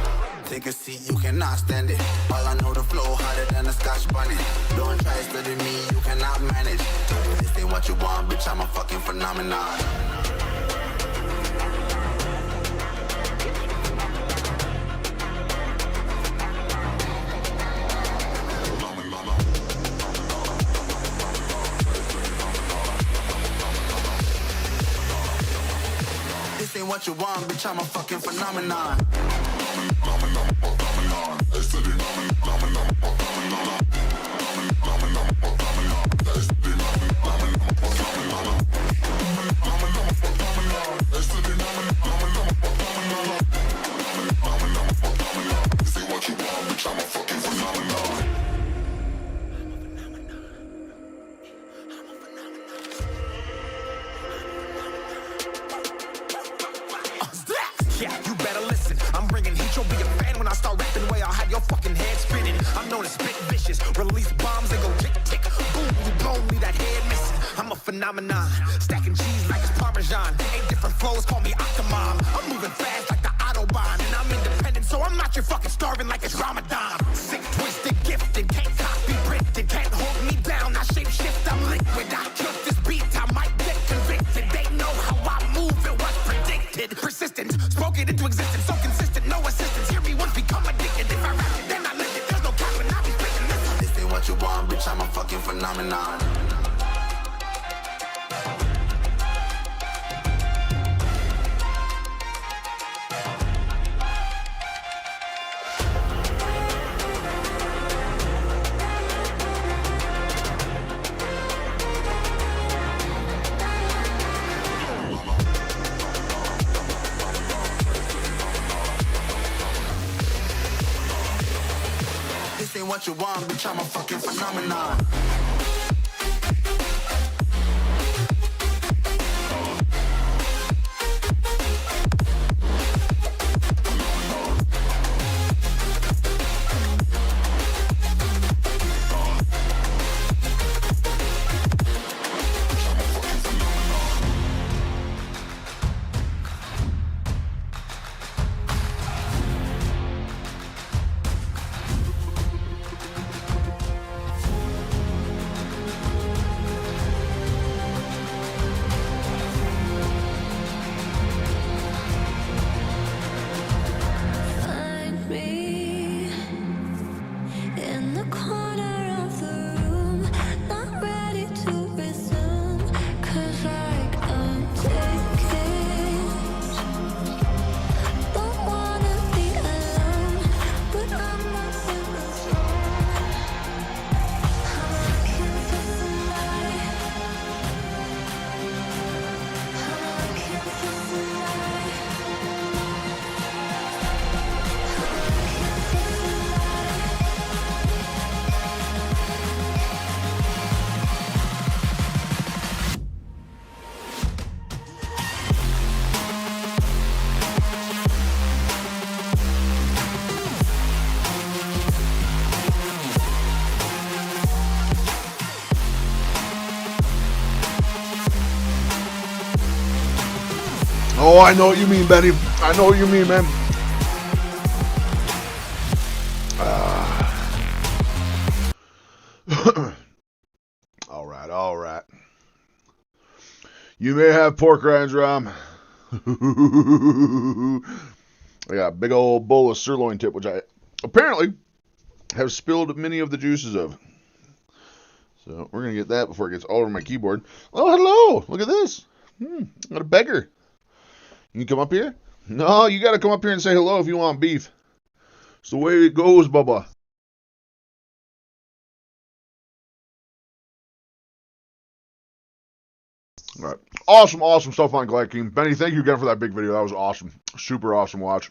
H: Take a seat, you cannot stand it. All I know, the flow harder than a Scotch bonnet. Don't try studying me, you cannot manage. This ain't what you want, bitch, I'm a fucking phenomenon. This ain't what you want, bitch, I'm a fucking phenomenon.
I: Yeah, you better listen. I'm bringing heat. You'll be a fan when I start rapping. Way I'll have your fucking head spinning. I'm known as spit vicious. Release bombs and go tick tick. Boom, you blow me that head missing. I'm a phenomenon. Stacking cheese like it's Parmesan. 8 different flows, call me Octomom. I'm moving fast like the Autobahn. And I'm independent, so I'm not your fucking starving like it's Ramadan. Sick, twisted, gifted. Can't copy, printed. Can't hold me down. I shape shift, I'm liquid. I killed this beat. I might get convicted. They know how I move. It was predicted. Persistent. Spoke it into existence, so consistent, no assistance. Hear me once, become addicted. If I rap it, then I live it. There's no cap when I be spitting this.
H: This ain't what you want, bitch, I'm a fucking phenomenon. This ain't what you want, bitch, I'm a fucking phenomenon.
C: Oh, I know what you mean, Benny. I know what you mean, man. All right. You may have pork rinds, Rom. I got a big old bowl of sirloin tip, which I apparently have spilled many of the juices of. So we're going to get that before it gets all over my keyboard. Oh, hello. Look at this. Got a beggar. You can come up here? No, you got to come up here and say hello if you want beef. It's the way it goes, Bubba. All right. Awesome stuff on glycine. Benny, thank you again for that big video. That was awesome. Super awesome watch.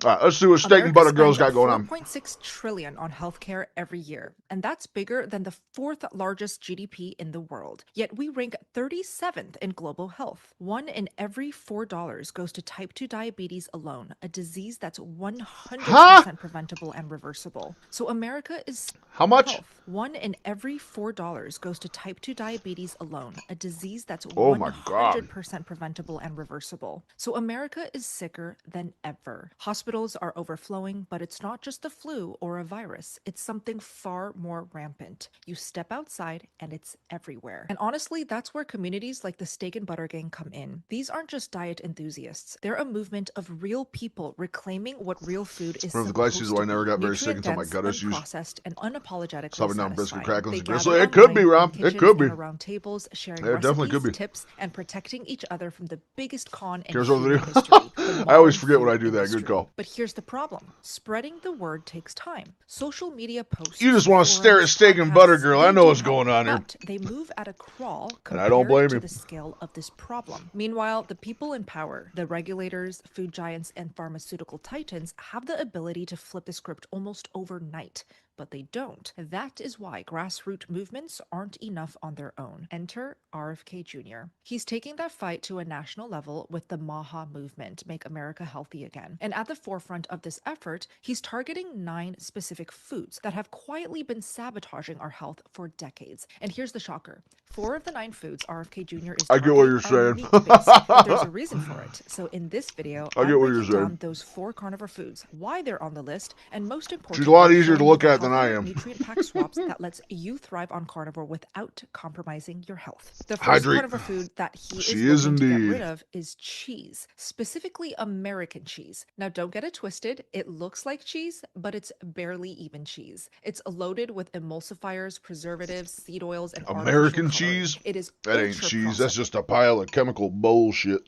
C: All right, let's see what Steak and Butter Girl's got going on.
J: 4.6 trillion on healthcare every year, and that's bigger than the fourth largest GDP in the world. Yet we rank 37th in global health. 1 in every $4 goes to type 2 diabetes alone, a disease that's 100% preventable and reversible. So America is
C: how much?
J: Health. 1 in every $4 goes to type 2 diabetes alone, a disease that's 100% preventable and reversible. So America is sicker than ever. Hospitals are overflowing, but it's not just the flu or a virus. It's something far more rampant. You step outside and it's everywhere. And honestly, that's where communities like the Steak and Butter Gang come in. These aren't just diet enthusiasts. They're a movement of real people reclaiming what real food is
C: One of the glycines why I never got very sick until my gut issues.
J: Processed and unapologetically
C: Stopping down biscuit crackles and grits.
J: gather
C: It could be,
J: online
C: Rob.
J: in
C: It could be.
J: kitchens and around tables, sharing
C: It definitely could be.
J: tips, and protecting each other from the biggest con in
C: Here's over the
J: human history. The
C: I always
J: modern
C: forget when
J: food
C: I do that.
J: industry.
C: Good call.
J: But here's the problem. Spreading the word takes time. Social media posts.
C: You just want to stare at Steak and Butter Girl. I know what's going on here.
J: But they move at a crawl
C: And I don't blame
J: compared
C: you.
J: to the scale of this problem. Meanwhile, the people in power, the regulators, food giants, and pharmaceutical titans have the ability to flip the script almost overnight. But they don't. That is why grassroots movements aren't enough on their own. Enter RFK Jr. He's taking that fight to a national level with the MAHA movement, Make America Healthy Again. And at the forefront of this effort, he's targeting 9 specific foods that have quietly been sabotaging our health for decades. And here's the shocker. 4 of the 9 foods RFK Jr. is
C: I get what you're
J: targeting
C: saying.
J: are meat-based, but there's a reason for it. So in this video,
C: I get what you're
J: breaking down
C: saying.
J: those 4 carnivore foods, why they're on the list, and most importantly,
C: She's a lot easier to
J: showing
C: look
J: you the
C: at than I
J: healthy
C: am.
J: nutrient-packed swaps that lets you thrive on carnivore without compromising your health. The first
C: Hydrate.
J: carnivore food that he
C: She
J: is
C: is
J: looking to get
C: indeed.
J: rid of is cheese, specifically American cheese. Now, don't get it twisted. It looks like cheese, but it's barely even cheese. It's loaded with emulsifiers, preservatives, seed oils, and
C: American
J: artificial coloring.
C: cheese?
J: It is
C: That ain't cheese. That's
J: ultra-processed.
C: just a pile of chemical bullshit.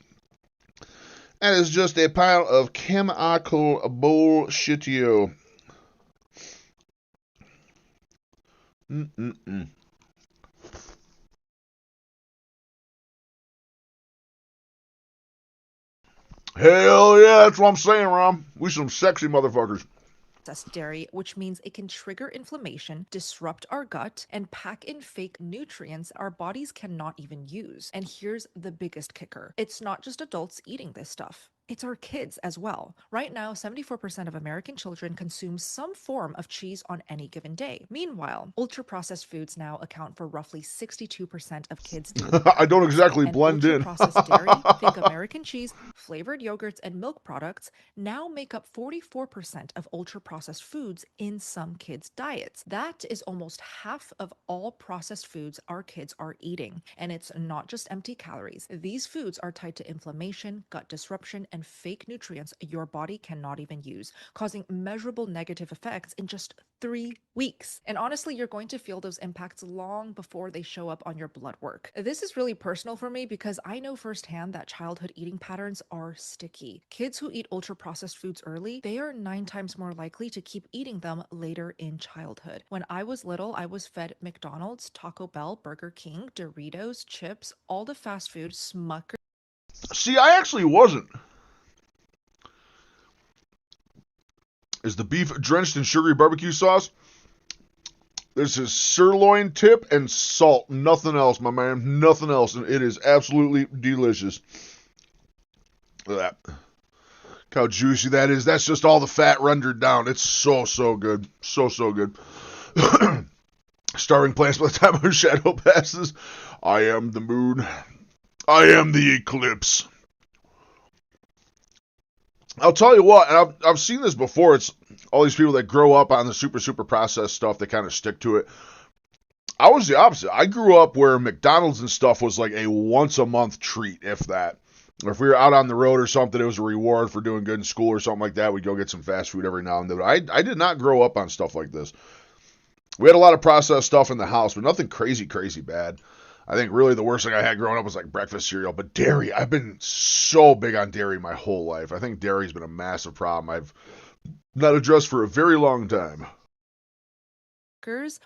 C: That is just a pile of chemical bullshitio. Hell yeah, that's what I'm saying, Rom. We some sexy motherfuckers.
J: Processed dairy, which means it can trigger inflammation, disrupt our gut, and pack in fake nutrients our bodies cannot even use. And here's the biggest kicker. It's not just adults eating this stuff. It's our kids as well. Right now, 74% of American children consume some form of cheese on any given day. Meanwhile, ultra-processed foods now account for roughly 62% of kids' daily
C: I don't exactly
J: and
C: blend in.
J: ultra-processed dairy, think American cheese, flavored yogurts, and milk products now make up 44% of ultra-processed foods in some kids' diets. That is almost half of all processed foods our kids are eating. And it's not just empty calories. These foods are tied to inflammation, gut disruption, and fake nutrients your body cannot even use, causing measurable negative effects in just 3 weeks. And honestly, you're going to feel those impacts long before they show up on your blood work. This is really personal for me because I know firsthand that childhood eating patterns are sticky. Kids who eat ultra-processed foods early, they are 9 times more likely to keep eating them later in childhood. When I was little, I was fed McDonald's, Taco Bell, Burger King, Doritos, chips, all the fast food, Smucker.
C: See, I actually wasn't. Is the beef drenched in sugary barbecue sauce? This is sirloin tip and salt. Nothing else, my man. Nothing else. And it is absolutely delicious. Look at that. Look how juicy that is. That's just all the fat rendered down. It's so, so good. So, so good. Starving plants by the time our shadow passes. I am the moon. I am the eclipse. I'll tell you what, and I've seen this before. It's all these people that grow up on the super processed stuff. They kind of stick to it. I was the opposite. I grew up where McDonald's and stuff was like a once a month treat, if that. Or if we were out on the road or something, it was a reward for doing good in school or something like that. We'd go get some fast food every now and then. But I did not grow up on stuff like this. We had a lot of processed stuff in the house, but nothing crazy bad. I think really the worst thing I had growing up was like breakfast cereal. But dairy, I've been so big on dairy my whole life. I think dairy's been a massive problem I've not addressed for a very long time.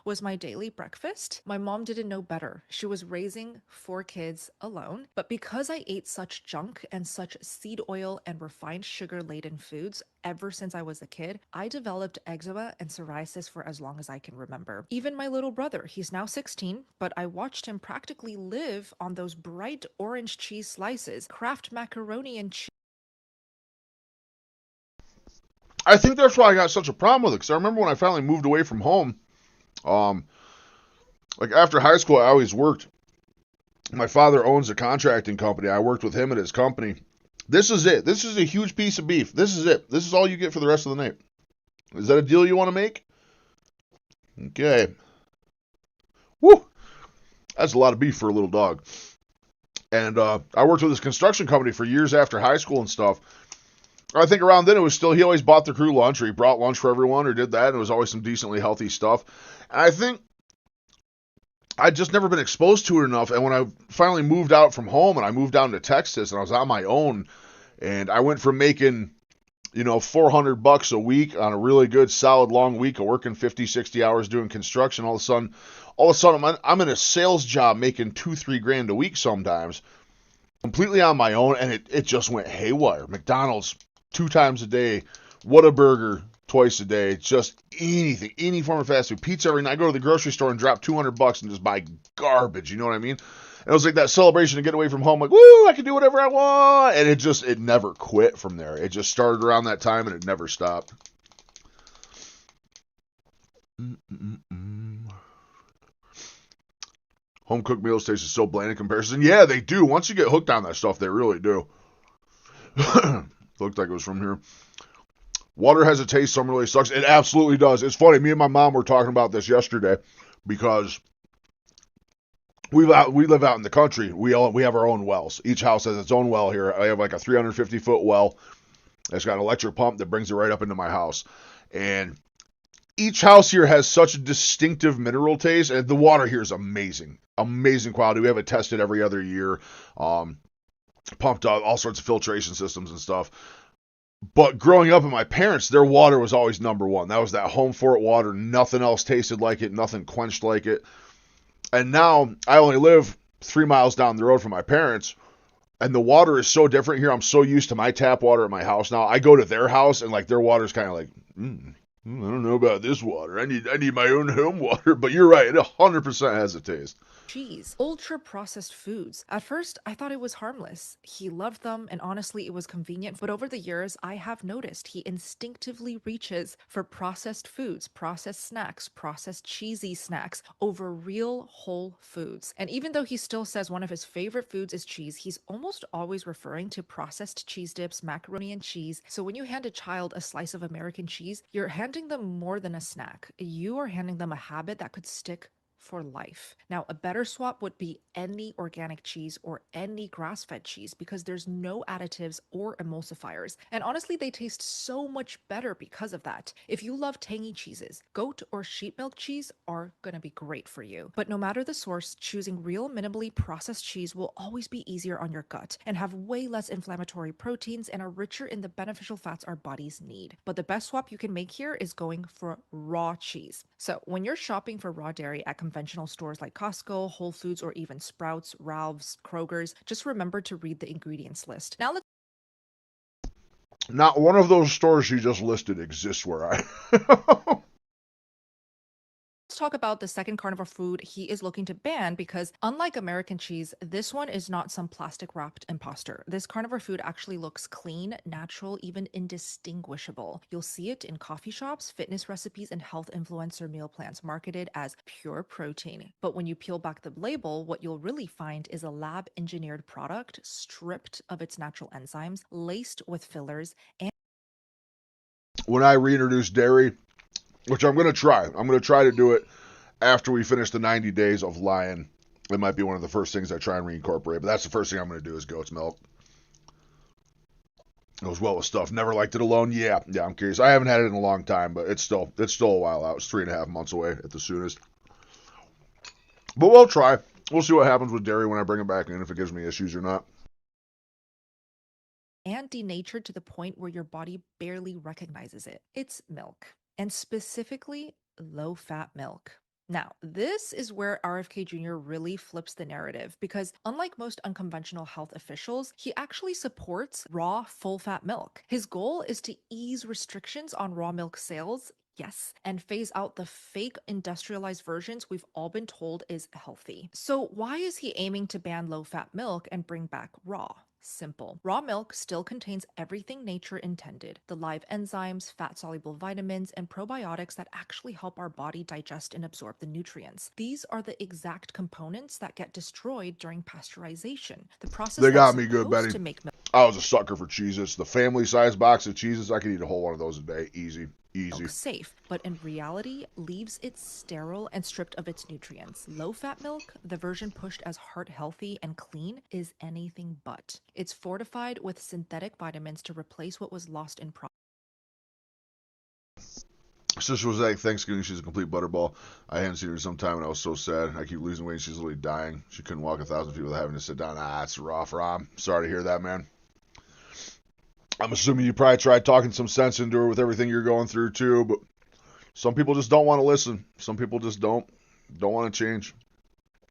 J: Was my daily breakfast. My mom didn't know better. She was raising 4 kids alone. But because I ate such junk and such seed oil and refined sugar laden foods ever since I was a kid, I developed eczema and psoriasis for as long as I can remember. Even my little brother, he's now 16, but I watched him practically live on those bright orange cheese slices, Kraft macaroni and cheese.
C: I think that's why I got such a problem with it. Because I remember when I finally moved away from home, like after high school, I always worked. My father owns a contracting company. I worked with him at his company. This is it. This is a huge piece of beef. This is it. This is all you get for the rest of the night. Is that a deal you want to make? Okay. Woo! That's a lot of beef for a little dog. And I worked with this construction company for years after high school and stuff. I think around then it was still, he always bought the crew lunch, or he brought lunch for everyone, or did that, and it was always some decently healthy stuff. And I think I'd just never been exposed to it enough, and when I finally moved out from home, and I moved down to Texas, and I was on my own, and I went from making, $400 a week on a really good, solid, long week of working 50, 60 hours doing construction, all of a sudden, I'm in a sales job making $2-3 grand a week sometimes, completely on my own, and it just went haywire. McDonald's 2 times a day, Whataburger twice a day, just anything, any form of fast food, pizza every night. I go to the grocery store and drop $200 and just buy garbage, you know what I mean? And it was like that celebration to get away from home, like, woo, I can do whatever I want, and it never quit from there. It just started around that time, and it never stopped. Home cooked meals taste so bland in comparison. Yeah, they do. Once you get hooked on that stuff, they really do. Looked like it was from here. Water has a taste, some really sucks. It absolutely does. It's funny, me and my mom were talking about this yesterday because we live out in the country. We have our own wells. Each house has its own well here. I have like a 350-foot well. It's got an electric pump that brings it right up into my house. And each house here has such a distinctive mineral taste, and the water here is amazing. Amazing quality. We have it tested every other year. Pumped out all sorts of filtration systems and stuff. But growing up with my parents, their water was always number one. That was that home fort water. Nothing else tasted like it. Nothing quenched like it. And now I only live 3 miles down the road from my parents, and the water is so different here. I'm so used to my tap water at my house now. I go to their house, and like their water's kind of like, I don't know about this water. I need my own home water. But you're right. It 100% has a taste.
J: Cheese, ultra processed foods. At first, I thought it was harmless. He loved them, and honestly, it was convenient. But over the years, I have noticed he instinctively reaches for processed foods, processed snacks, processed cheesy snacks over real whole foods. And even though he still says one of his favorite foods is cheese, he's almost always referring to processed cheese dips, macaroni and cheese. So when you hand a child a slice of American cheese, you're handing them more than a snack. You are handing them a habit that could stick for life. Now, a better swap would be any organic cheese or any grass-fed cheese because there's no additives or emulsifiers. And honestly, they taste so much better because of that. If you love tangy cheeses, goat or sheep milk cheese are gonna be great for you. But no matter the source, choosing real minimally processed cheese will always be easier on your gut and have way less inflammatory proteins and are richer in the beneficial fats our bodies need. But the best swap you can make here is going for raw cheese. So when you're shopping for raw dairy at conventional stores like Costco, Whole Foods, or even Sprouts, Ralph's, Kroger's, just remember to read the ingredients list. Now let's
C: Not one of those stores you just listed exists where I
J: talk about the second carnivore food he is looking to ban because unlike American cheese, this one is not some plastic wrapped imposter. This carnivore food actually looks clean, natural, even indistinguishable. You'll see it in coffee shops, fitness recipes, and health influencer meal plans marketed as pure protein. But when you peel back the label, what you'll really find is a lab engineered product stripped of its natural enzymes, laced with fillers, and
C: when I reintroduce dairy, which I'm going to try. I'm going to try to do it after we finish the 90 days of Lion. It might be one of the first things I try and reincorporate, but that's the first thing I'm going to do is goat's milk. Goes well with stuff. Never liked it alone. Yeah, I'm curious. I haven't had it in a long time, but it's still a while out. It's 3.5 months away at the soonest. But we'll try. We'll see what happens with dairy when I bring it back in, if it gives me issues or not.
J: And denatured to the point where your body barely recognizes it. It's milk, and specifically low-fat milk. Now, this is where RFK Jr. really flips the narrative because, unlike most unconventional health officials, he actually supports raw, full-fat milk. His goal is to ease restrictions on raw milk sales, yes, and phase out the fake industrialized versions we've all been told is healthy. So why is he aiming to ban low-fat milk and bring back raw? Simple. Raw milk still contains everything nature intended, the live enzymes, fat-soluble vitamins, and probiotics that actually help our body digest and absorb the nutrients. These are the exact components that get destroyed during pasteurization. The process
C: They got
J: that's
C: me good,
J: supposed
C: Betty.
J: to make milk
C: I was a sucker for Cheez-Its. The family-size box of Cheez-Its, I could eat a whole one of those a day. Easy.
J: safe, but in reality leaves it sterile and stripped of its nutrients. Low-fat milk, the version pushed as heart-healthy and clean, is anything but. It's fortified with synthetic vitamins to replace what was lost in process.
C: Sister was like Thanksgiving. She's a complete butterball. I hadn't seen her in some time, and I was so sad. I keep losing weight. She's literally dying. She couldn't walk 1,000 feet without having to sit down. It's rough, Rom. Sorry to hear that, man. I'm assuming you probably tried talking some sense into her with everything you're going through too, but some people just don't want to listen. Some people just don't want to change.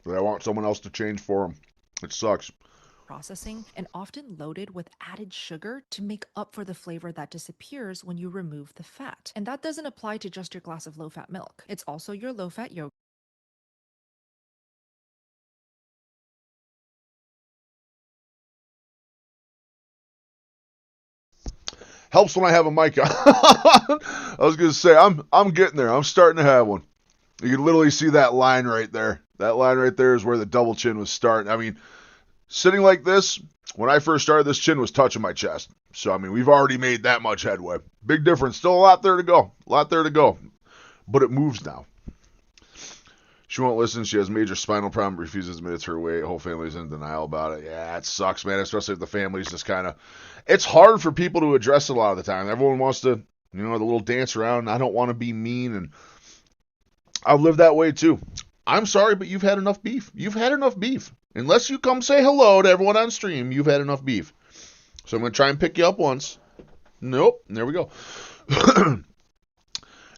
C: They want someone else to change for them. It sucks.
J: Processing and often loaded with added sugar to make up for the flavor that disappears when you remove the fat. And that doesn't apply to just your glass of low-fat milk. It's also your low-fat yogurt.
C: Helps when I have a mic on. I was gonna say I'm getting there. I'm starting to have one. You can literally see that line right there. That line right there is where the double chin was starting. I mean, sitting like this, when I first started, this chin was touching my chest. So I mean, we've already made that much headway. Big difference. Still a lot there to go. But it moves now. She won't listen. She has major spinal problem, refuses to admit it's her weight. Whole family's in denial about it. Yeah, it sucks, man, especially if the family's just kind of... It's hard for people to address it a lot of the time. Everyone wants to, the little dance around, and I don't want to be mean, and I've lived that way too. I'm sorry, but you've had enough beef. You've had enough beef. Unless you come say hello to everyone on stream, you've had enough beef. So I'm going to try and pick you up once. Nope. There we go.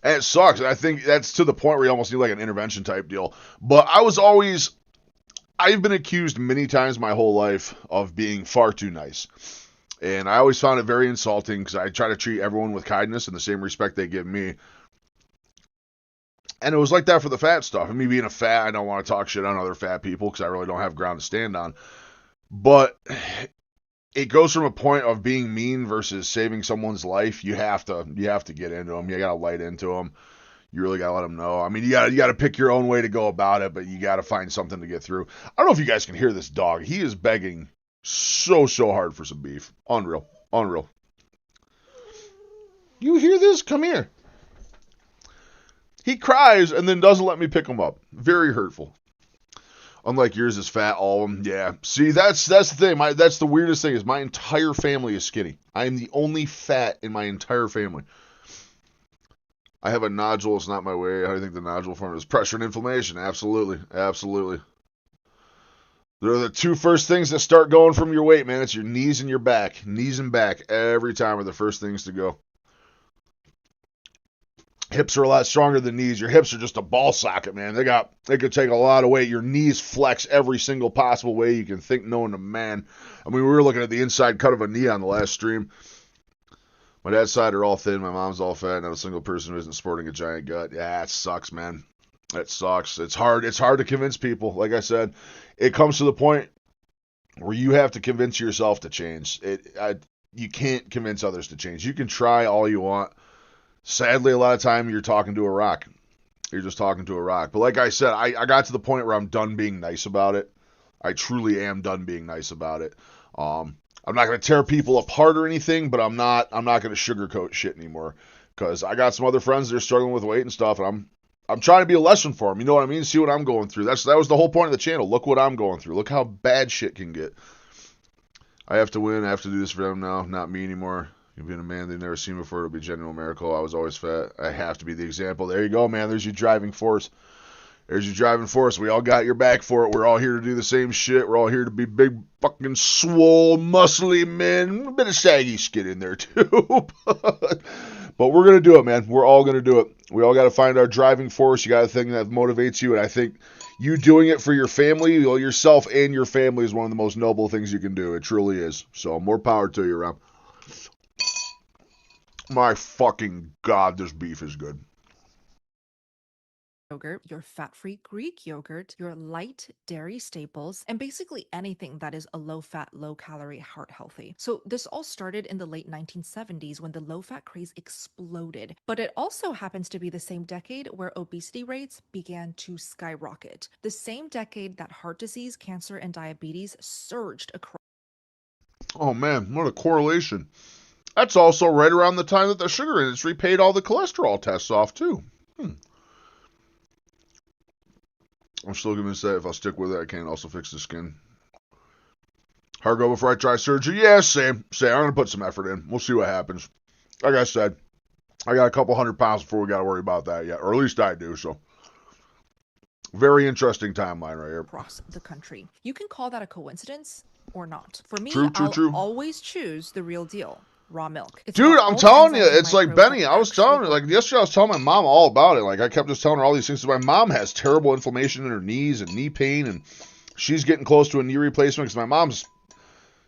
C: And it sucks. I think that's to the point where you almost need like an intervention type deal. But I've been accused many times my whole life of being far too nice. And I always found it very insulting because I try to treat everyone with kindness and the same respect they give me. And it was like that for the fat stuff. And me being a fat, I don't want to talk shit on other fat people because I really don't have ground to stand on. But it goes from a point of being mean versus saving someone's life. You have to get into them. You got to light into them. You really got to let them know. I mean, you got to pick your own way to go about it, but you got to find something to get through. I don't know if you guys can hear this dog. He is begging so hard for some beef. Unreal. You hear this? Come here. He cries and then doesn't let me pick him up. Very hurtful. Unlike yours is fat, all of them. Yeah. See, that's the thing. That's the weirdest thing is my entire family is skinny. I am the only fat in my entire family. I have a nodule. It's not my way. How do you think the nodule form is? Pressure and inflammation. Absolutely. They're the two first things that start going from your weight, man. It's your knees and your back. Knees and back every time are the first things to go. Hips are a lot stronger than knees. Your hips are just a ball socket, man. They could take a lot of weight. Your knees flex every single possible way you can think known to man. I mean, we were looking at the inside cut of a knee on the last stream. My dad's side are all thin. My mom's all fat. Not a single person who isn't sporting a giant gut. Yeah, it sucks, man. It sucks. It's hard to convince people. Like I said, it comes to the point where you have to convince yourself to change. You can't convince others to change. You can try all you want. Sadly, a lot of time you're talking to a rock. You're just talking to a rock. But like I said, I got to the point where I'm done being nice about it. I truly am done being nice about it. I'm not going to tear people apart or anything, but I'm not going to sugarcoat shit anymore. Because I got some other friends that are struggling with weight and stuff, and I'm trying to be a lesson for them. You know what I mean? See what I'm going through. That was the whole point of the channel. Look what I'm going through. Look how bad shit can get. I have to win. I have to do this for them now, not me anymore. You've been a man they've never seen before. It'll be a genuine miracle. I was always fat. I have to be the example. There you go, man. There's your driving force. There's your driving force. We all got your back for it. We're all here to do the same shit. We're all here to be big, fucking swole, muscly men. A bit of saggy skin in there, too. But we're going to do it, man. We're all going to do it. We all got to find our driving force. You got a thing that motivates you. And I think you doing it for your family, yourself and your family, is one of the most noble things you can do. It truly is. So more power to you, Rob. My fucking God, this beef is good.
J: Yogurt, your fat-free Greek yogurt, your light dairy staples, and basically anything that is a low-fat, low-calorie, heart-healthy. So this all started in the late 1970s when the low-fat craze exploded. But it also happens to be the same decade where obesity rates began to skyrocket. The same decade that heart disease, cancer, and diabetes surged across.
C: Oh man, what a correlation. That's also right around the time that the sugar industry paid all the cholesterol tests off too. I'm still convinced that if I stick with it, I can also fix the skin. Hard go before I try surgery? Yeah, same. I'm going to put some effort in. We'll see what happens. Like I said, I got a couple 100 pounds before we got to worry about that yet. Or at least I do, so. Very interesting timeline right here.
J: Across the country. You can call that a coincidence or not. For me,
C: True.
J: I'll always choose the real deal. Raw milk.
C: Dude, I'm telling you, it's like Benny. I was telling her, like yesterday I was telling my mom all about it. Like I kept just telling her all these things. My mom has terrible inflammation in her knees and knee pain, and she's getting close to a knee replacement because my mom's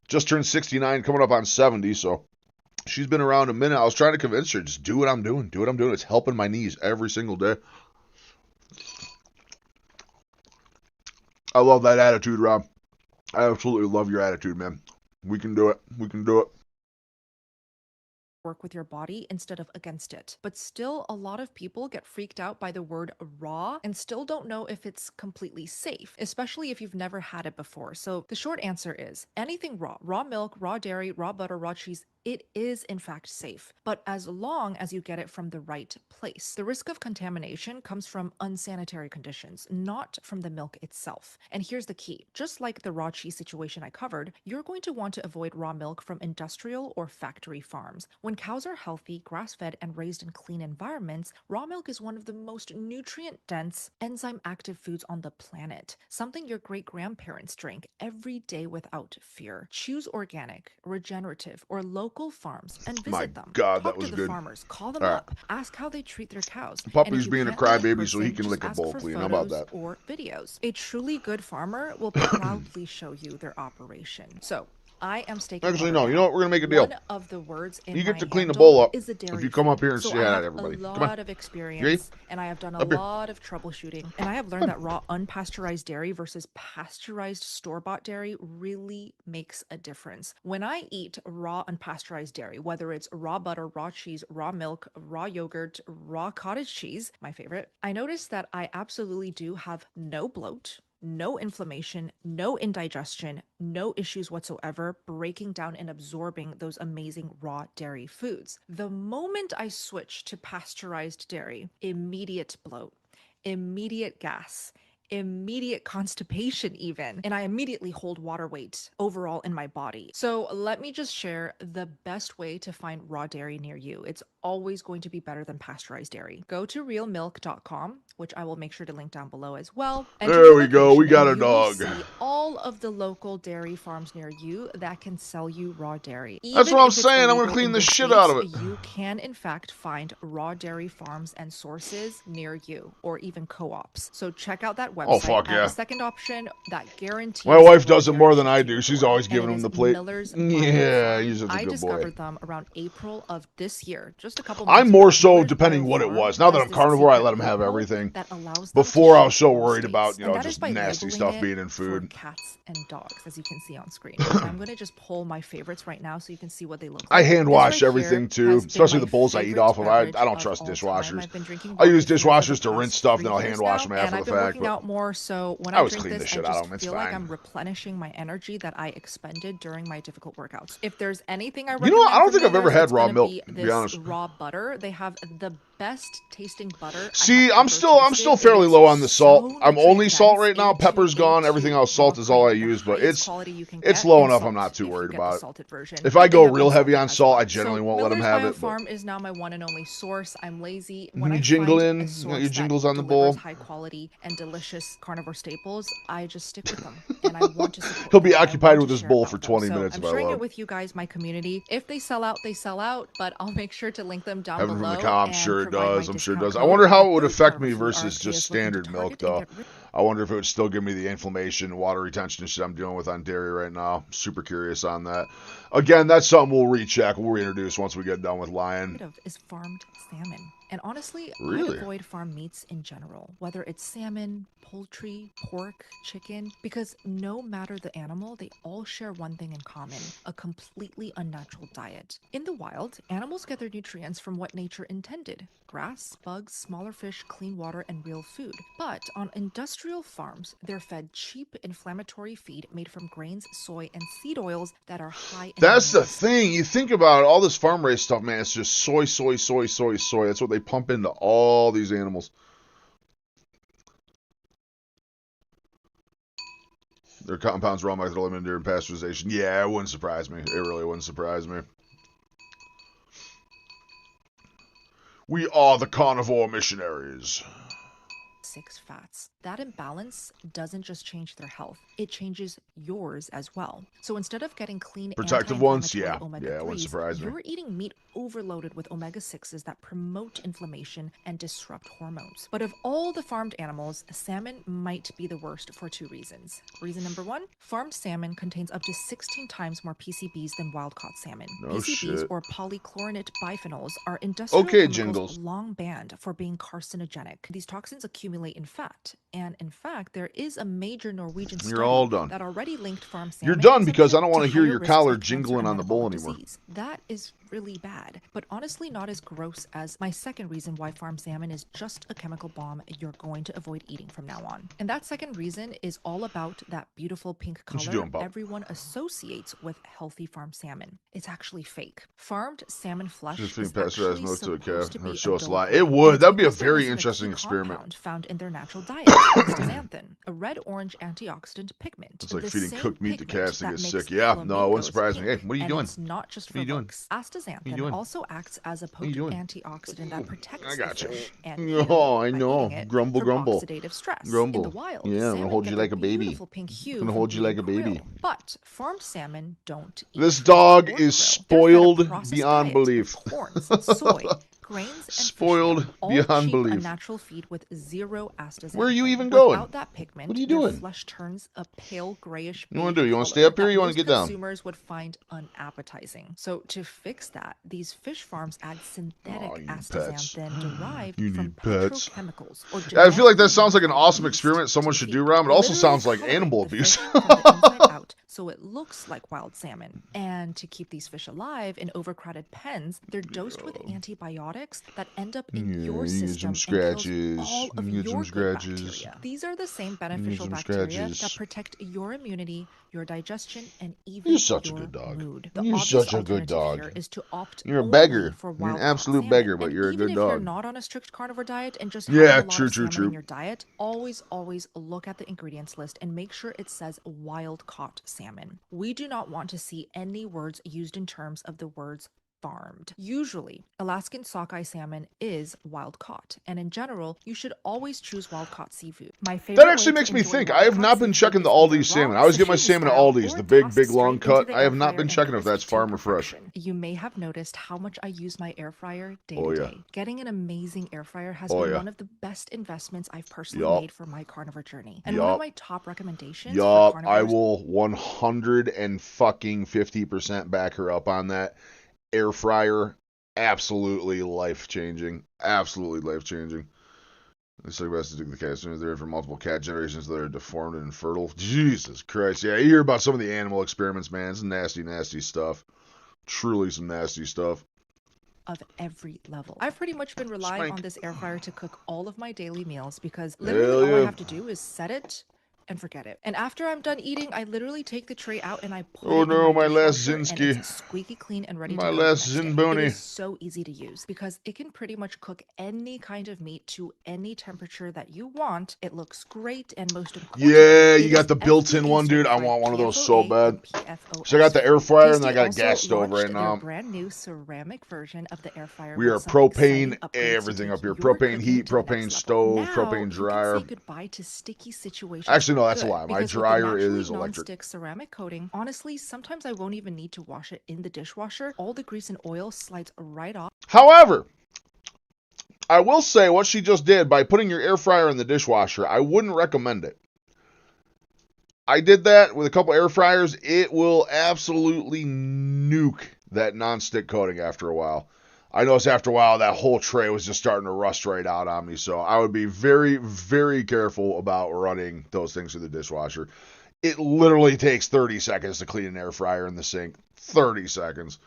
C: just turned 69, coming up on 70, so she's been around a minute. I was trying to convince her, just do what I'm doing. Do what I'm doing. It's helping my knees every single day. I love that attitude, Rob. I absolutely love your attitude, man. We can do it. We can do it.
J: Work with your body instead of against it. But still, a lot of people get freaked out by the word raw and still don't know if it's completely safe, especially if you've never had it before. So the short answer is anything raw, raw milk, raw dairy, raw butter, raw cheese, it is in fact safe, but as long as you get it from the right place. The risk of contamination comes from unsanitary conditions, not from the milk itself. And here's the key. Just like the raw cheese situation I covered, you're going to want to avoid raw milk from industrial or factory farms. When cows are healthy, grass-fed, and raised in clean environments, raw milk is one of the most nutrient-dense, enzyme-active foods on the planet, something your great-grandparents drank every day without fear. Choose organic, regenerative, or local farms and visit them.
C: God,
J: Talk
C: that was
J: to the
C: good.
J: farmers, call them
C: All right.
J: up, ask how they treat their cows.
C: Puppy's being a crybaby so he can lick a bowl clean. How about that?
J: Or videos. A truly good farmer will proudly show you their operation. So I am staking.
C: Actually, no. You know what? We're gonna make a deal.
J: One of the words in
C: you get to
J: my
C: clean the
J: handle
C: bowl up
J: is a dairy
C: if you come up
J: food.
C: here and
J: So
C: say
J: I
C: hi to
J: have
C: everybody.
J: a
C: Come on.
J: lot of experience, and I have done a
C: Up here.
J: lot of troubleshooting, and I have learned that raw unpasteurized dairy versus pasteurized store-bought dairy really makes a difference. When I eat raw unpasteurized dairy, whether it's raw butter, raw cheese, raw milk, raw yogurt, raw cottage cheese, my favorite, I notice that I absolutely do have no bloat, no inflammation, no indigestion, no issues whatsoever breaking down and absorbing those amazing raw dairy foods. The moment I switch to pasteurized dairy, immediate bloat, immediate gas, immediate constipation even, and I immediately hold water weight overall in my body. So let me just share the best way to find raw dairy near you. It's always going to be better than pasteurized dairy. Go to realmilk.com, which I will make sure to link down below as well.
C: There we go. We got a dog.
J: See all of the local dairy farms near you that can sell you raw dairy.
C: That's
J: Even
C: what I'm
J: if it's
C: saying. I'm gonna
J: illegal
C: clean
J: in
C: the
J: the
C: shit out of
J: States,
C: it.
J: You can in fact find raw dairy farms and sources near you, or even co-ops. So check out that website.
C: Oh, fuck
J: I have
C: yeah.
J: a second option that guarantees
C: My wife
J: raw
C: does it
J: dairy
C: more than I
J: shipped to
C: do.
J: your
C: She's
J: door,
C: always
J: and
C: giving
J: it
C: him
J: is
C: the plate.
J: Miller's Mile
C: Yeah,
J: Farm.
C: he's such a
J: I
C: good boy.
J: discovered them around April of this year, just a couple months
C: I'm more
J: ago.
C: so
J: Miller's
C: depending
J: Mile
C: what it
J: Farm
C: was. Now that
J: has
C: I'm
J: this
C: carnivore, I
J: secret
C: let him have
J: loophole
C: everything.
J: that allows them to
C: Before I was
J: ship
C: so
J: to all
C: worried about,
J: states. And that is
C: just
J: by
C: nasty
J: labeling
C: stuff
J: it
C: being in
J: for
C: food.
J: cats and dogs, as you can see on screen. And I'm gonna just pull my favorites right now so you can see what they look like.
C: I hand
J: This
C: wash
J: right
C: everything
J: here
C: too,
J: has been
C: especially
J: my
C: the bowls I eat
J: favorite
C: off of. I
J: beverage
C: don't
J: of
C: trust
J: all time.
C: dishwashers.
J: I've been drinking
C: I use
J: raw kefir for the
C: dishwashers to rinse
J: past
C: stuff,
J: 3
C: then I'll
J: years
C: hand wash
J: now,
C: them
J: and
C: after
J: I've
C: the
J: been
C: fact.
J: working
C: But
J: out more, so when
C: I
J: I
C: always
J: drink
C: clean the
J: this, I
C: shit out of
J: just
C: them. It's
J: feel like
C: fine.
J: I'm replenishing my energy that I expended during my difficult workouts. If there's anything I
C: You know what? I
J: recommend
C: don't
J: from
C: think I've ever
J: Miller's,
C: had
J: it's
C: raw
J: gonna
C: milk,
J: be
C: to be
J: this
C: honest.
J: raw raw butter. They have the best tasting butter.
C: See, I'm still fairly low on the salt. I'm only salt right now. Pepper's gone. Everything else, salt is all I use, but it's low enough. I'm not too worried about it. If I go real heavy on salt, I generally won't let them have it.
J: Farm is now my one and only source. I'm lazy.
C: When you jingle in, you got your jingles on the bowl.
J: High quality and delicious carnivore staples, I just stick with them, and I want to support
C: He'll be
J: them.
C: occupied with this bowl for 20 minutes.
J: I'm sharing it with you guys, my community. If they sell out, they sell out, but I'll make sure to link them down
C: Heaven
J: below.
C: from the cow, I'm sure it does. I'm sure it does. I wonder how it would affect me versus just standard milk, though. I wonder if it would still give me the inflammation, water retention and shit I'm dealing with on dairy right now. Super curious on that. Again, that's something we'll recheck, we'll reintroduce once we get done with lion.
J: Is farmed salmon. And honestly,
C: really?
J: I avoid farm meats in general, whether it's salmon, poultry, pork, chicken, because no matter the animal, they all share one thing in common, a completely unnatural diet. In the wild, animals get their nutrients from what nature intended: grass, bugs, smaller fish, clean water, and real food. But on industrial farms, they're fed cheap, inflammatory feed made from grains, soy, and seed oils that are high in
C: That's the thing. You think about it, all this farm raised stuff, man, it's just soy, soy, soy, soy, soy. That's what they pump into all these animals. Their compounds raw method eliminated during pasteurization. Yeah, it wouldn't surprise me. It really wouldn't surprise me. We are the carnivore missionaries.
J: 6 fats. That imbalance doesn't just change their health, it changes yours as well. So instead of getting clean
C: protective ones, yeah,
J: omega-3s,
C: it wouldn't surprise me.
J: You're eating meat overloaded with omega-6s that promote inflammation and disrupt hormones. But of all the farmed animals, salmon might be the worst for 2 reasons. Reason number 1, farmed salmon contains up to 16 times more PCBs than wild-caught salmon.
C: No
J: PCBs,
C: shit.
J: or polychlorinate biphenyls, are industrial chemicals long banned for being carcinogenic. These toxins accumulate in fat, and in fact, there is a major Norwegian study that already linked farm salmon.
C: You're done because I don't want to hear your collar jingling on the bowl anymore.
J: That is really bad, but honestly not as gross as my second reason why farm salmon is just a chemical bomb you're going to avoid eating from now on. And that second reason is all about that beautiful pink color everyone associates with healthy farm salmon. It's actually fake. Farmed salmon flesh is actually supposed to be
C: show us a lot. It would. That'd be a very interesting experiment.
J: Found in their natural diet, astaxanthin, a red-orange antioxidant pigment.
C: It's like feeding cooked meat to cats to get sick. Yeah, no, it wouldn't surprise me. Hey, what are you doing?
J: It's not just for looks. Astaxanthin also acts as a potent antioxidant that protects the fish and
C: I know. Grumble, grumble.
J: Oxidative stress.
C: Grumble.
J: In the wild,
C: yeah, I'm gonna hold you like a baby. I'm gonna hold you like a baby.
J: But farmed salmon don't eat.
C: This dog is spoiled beyond belief.
J: Corns, soy, grains, and
C: spoiled beyond belief.
J: A natural feed with 0 astaxanthin.
C: Where are you even going?
J: Without that pigment,
C: what are you doing?
J: Flesh turns a pale grayish.
C: You want to do? You want to stay up here? Or you want to get down?
J: Consumers would find unappetizing. So to fix that, these fish farms add synthetic astaxanthin derived from petrochemicals.
C: I feel like that sounds like an awesome experiment someone should do, Ram. It also sounds like animal abuse.
J: So it looks like wild salmon. And to keep these fish alive in overcrowded pens, they're dosed with antibiotics that end up in your system and kills all of your good bacteria. These are the same beneficial bacteria that protect your immunity, your digestion, and even
C: You're such
J: your
C: a good dog.
J: mood.
C: You're such a good dog.
J: Is to opt
C: you're a beggar.
J: For
C: you're an absolute beggar, but you're a good
J: dog. Even if
C: dog.
J: you're not on a strict carnivore diet and just have a lot of salmon in your diet, always look at the ingredients list and make sure it says wild-caught salmon. We do not want to see any words used in terms of the words farmed. Usually, Alaskan sockeye salmon is wild caught, and in general, you should always choose wild caught seafood. My favorite.
C: That actually makes me think. I have not been checking the Aldi's salmon. I always get my salmon at Aldi's, the big long cut. I have not been checking if that's farm or fresh.
J: You may have noticed how much I use my air fryer day to day. Getting an amazing air fryer has been one of the best investments I've personally made for my carnivore journey. And one of my top recommendations.
C: I will 150% back her up on that. Air fryer, absolutely life-changing. Absolutely life-changing. It's like best to dig the cat soon as they're for multiple cat generations that are deformed and infertile. Jesus Christ. Yeah, you hear about some of the animal experiments, man. It's nasty, nasty stuff. Truly some nasty stuff.
J: Of every level. I've pretty much been relying on this air fryer to cook all of my daily meals because literally all I have to do is set it and forget it. And after I'm done eating, I literally take the tray out and I put
C: Oh
J: it in
C: no,
J: my
C: my last
J: dishwasher, and
C: Zinski.
J: it's squeaky clean and ready
C: My
J: to go
C: last
J: the next day. It
C: Zinboni.
J: is so easy to use because it can pretty much cook any kind of meat to any temperature that you want. It looks great, and most importantly,
C: Yeah, you
J: it
C: got
J: is
C: the built-in
J: FDA
C: one, dude. I
J: certified
C: want one of those so
J: PFOA
C: bad.
J: and PFOS
C: So I got the air
J: free.
C: fryer and I
J: Tasty
C: got a
J: also
C: gas stove
J: launched
C: right
J: their
C: now.
J: brand new ceramic version of the air fryer
C: We
J: with
C: are
J: some exciting
C: propane
J: upgrades to
C: everything
J: take
C: up here.
J: your
C: Propane
J: cooking
C: heat,
J: to the
C: propane
J: next level.
C: stove,
J: Now
C: propane
J: you can
C: dryer.
J: say goodbye to sticky situations
C: Actually, no,
J: for
C: that's a
J: good,
C: lie. My
J: because with the
C: dryer
J: naturally
C: is electric.
J: non-stick ceramic coating, honestly, sometimes I won't even need to wash it in the dishwasher. All the grease and oil slides right off.
C: However, I will say what she just did by putting your air fryer in the dishwasher, I wouldn't recommend it. I did that with a couple air fryers. It will absolutely nuke that non-stick coating after a while. I noticed after a while that whole tray was just starting to rust right out on me. So I would be very, very careful about running those things through the dishwasher. It literally takes 30 seconds to clean an air fryer in the sink. 30 seconds.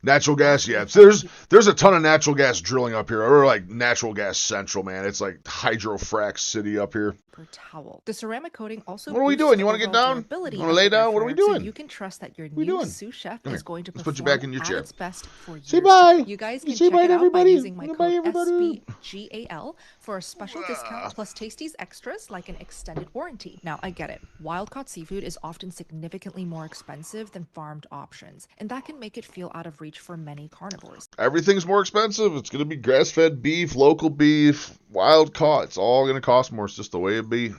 C: Natural gas, yeah. There's a ton of natural gas drilling up here. We're like natural gas central, man. It's like hydrofrac city up here.
J: Towel. The ceramic coating also
C: What are we
J: boosts
C: doing?
J: the
C: You want to get
J: overall
C: down?
J: durability
C: You want to
J: of
C: lay
J: the air
C: down? What are we
J: fryer, so
C: doing?
J: you can trust that your
C: we
J: new
C: doing?
J: sous chef
C: Come
J: is
C: here.
J: going to
C: Let's put you
J: perform
C: back in your
J: at
C: chair.
J: its best for
C: Say
J: years
C: bye.
J: to come. You guys can
C: Say
J: check
C: bye
J: it
C: to
J: out by
C: everybody.
J: using my
C: Say
J: code
C: bye, everybody.
J: SBGAL for a special discount plus Tasties extras like an extended warranty. Now, I get it. Wild-caught seafood is often significantly more expensive than farmed options, and that can make it feel out of reach for many carnivores.
C: Everything's more expensive. It's going to be grass-fed beef, local beef, wild caught. It's all going to cost more. It's just the way it be.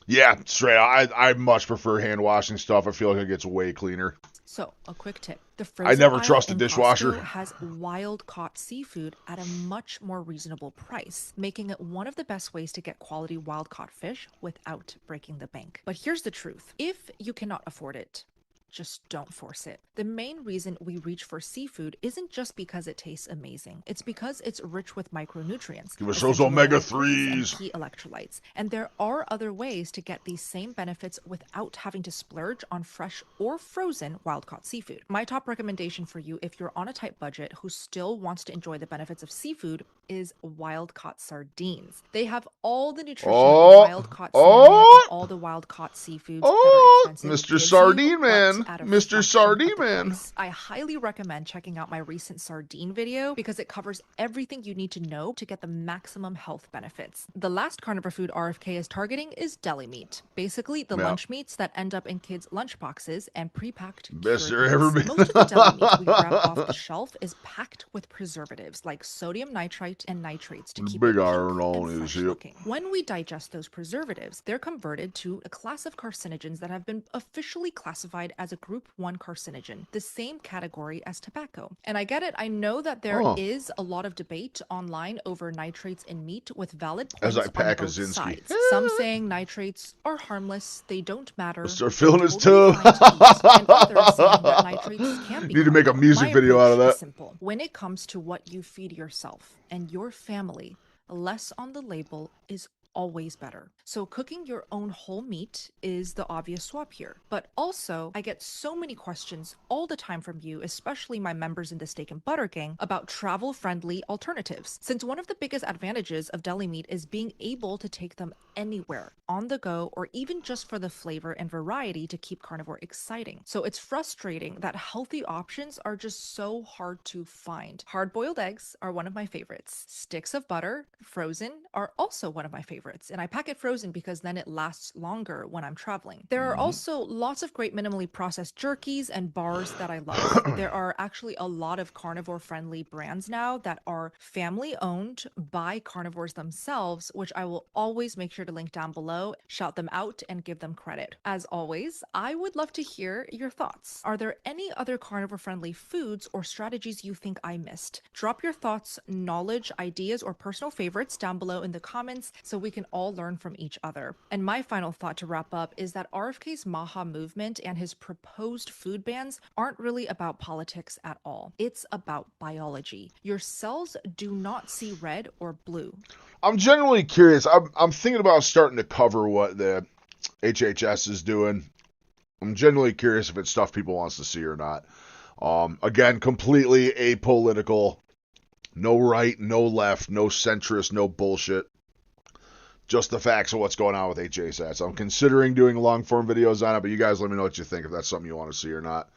C: Yeah, straight. I much prefer hand washing stuff. I feel like it gets way cleaner.
J: So, a quick tip. The
C: I
J: frozen
C: never
J: aisle
C: trust the
J: in
C: dishwasher.
J: Costco has wild-caught seafood at a much more reasonable price, making it one of the best ways to get quality wild-caught fish without breaking the bank. But here's the truth. If you cannot afford it, just don't force it. The main reason we reach for seafood isn't just because it tastes amazing. It's because it's rich with micronutrients,
C: Give us those
J: essential
C: omega-3s.
J: and key electrolytes. And there are other ways to get these same benefits without having to splurge on fresh or frozen wild-caught seafood. My top recommendation for you, if you're on a tight budget who still wants to enjoy the benefits of seafood, is wild-caught sardines. They have all the nutrition of wild-caught salmon and all the wild-caught seafoods that are expensive.
C: Mr.
J: gives
C: Sardine
J: you,
C: Man.
J: but at a
C: Mr.
J: fraction
C: Sardine
J: of the
C: Man.
J: price. I highly recommend checking out my recent sardine video because it covers everything you need to know to get the maximum health benefits. The last carnivore food RFK is targeting is deli meat. Basically, the lunch meats that end up in kids' lunch boxes and pre-packed
C: Best
J: cured
C: there ever
J: meats.
C: been.
J: Most of the deli meat we grab off the shelf is packed with preservatives like sodium nitrite and nitrates to keep
C: Big
J: it pink
C: iron on
J: and
C: his
J: fresh
C: hip.
J: looking. When we digest those preservatives, they're converted to a class of carcinogens that have been officially classified as a group 1 carcinogen, the same category as tobacco. And I get it, I know that there is a lot of debate online over nitrates in meat with valid
C: As
J: points
C: I
J: on
C: pack a
J: both
C: Zinski.
J: sides. Some saying nitrates are harmless, they don't matter,
C: Start
J: they're
C: filling his
J: totally
C: toe.
J: fine to eat, and others saying that nitrates can be
C: Need to make a
J: harmful.
C: music
J: My
C: video out of
J: approach is
C: that.
J: simple. When it comes to what you feed yourself and your family, less on the label is always better. So cooking your own whole meat is the obvious swap here. But also, I get so many questions all the time from you, especially my members in the Steak and Butter Gang, about travel-friendly alternatives. Since one of the biggest advantages of deli meat is being able to take them anywhere, on the go, or even just for the flavor and variety to keep carnivore exciting. So it's frustrating that healthy options are just so hard to find. Hard-boiled eggs are one of my favorites. Sticks of butter, frozen, are also one of my favorites. And I pack it frozen because then it lasts longer when I'm traveling. There are also lots of great minimally processed jerkies and bars that I love. There are actually a lot of carnivore-friendly brands now that are family-owned by carnivores themselves, which I will always make sure to link down below, shout them out, and give them credit. As always, I would love to hear your thoughts. Are there any other carnivore-friendly foods or strategies you think I missed? Drop your thoughts, knowledge, ideas, or personal favorites down below in the comments so we can all learn from each other. And my final thought to wrap up is that RFK's Maha movement and his proposed food bans aren't really about politics at all. It's about biology. Your cells do not see red or blue.
C: I'm genuinely curious. I'm thinking about starting to cover what the HHS is doing. I'm genuinely curious if it's stuff people wants to see or not. Again, completely apolitical. No right, no left, no centrist, no bullshit. just the facts of what's going on with HA-SATs. I'm considering doing long-form videos on it, but you guys let me know what you think, if that's something you want to see or not.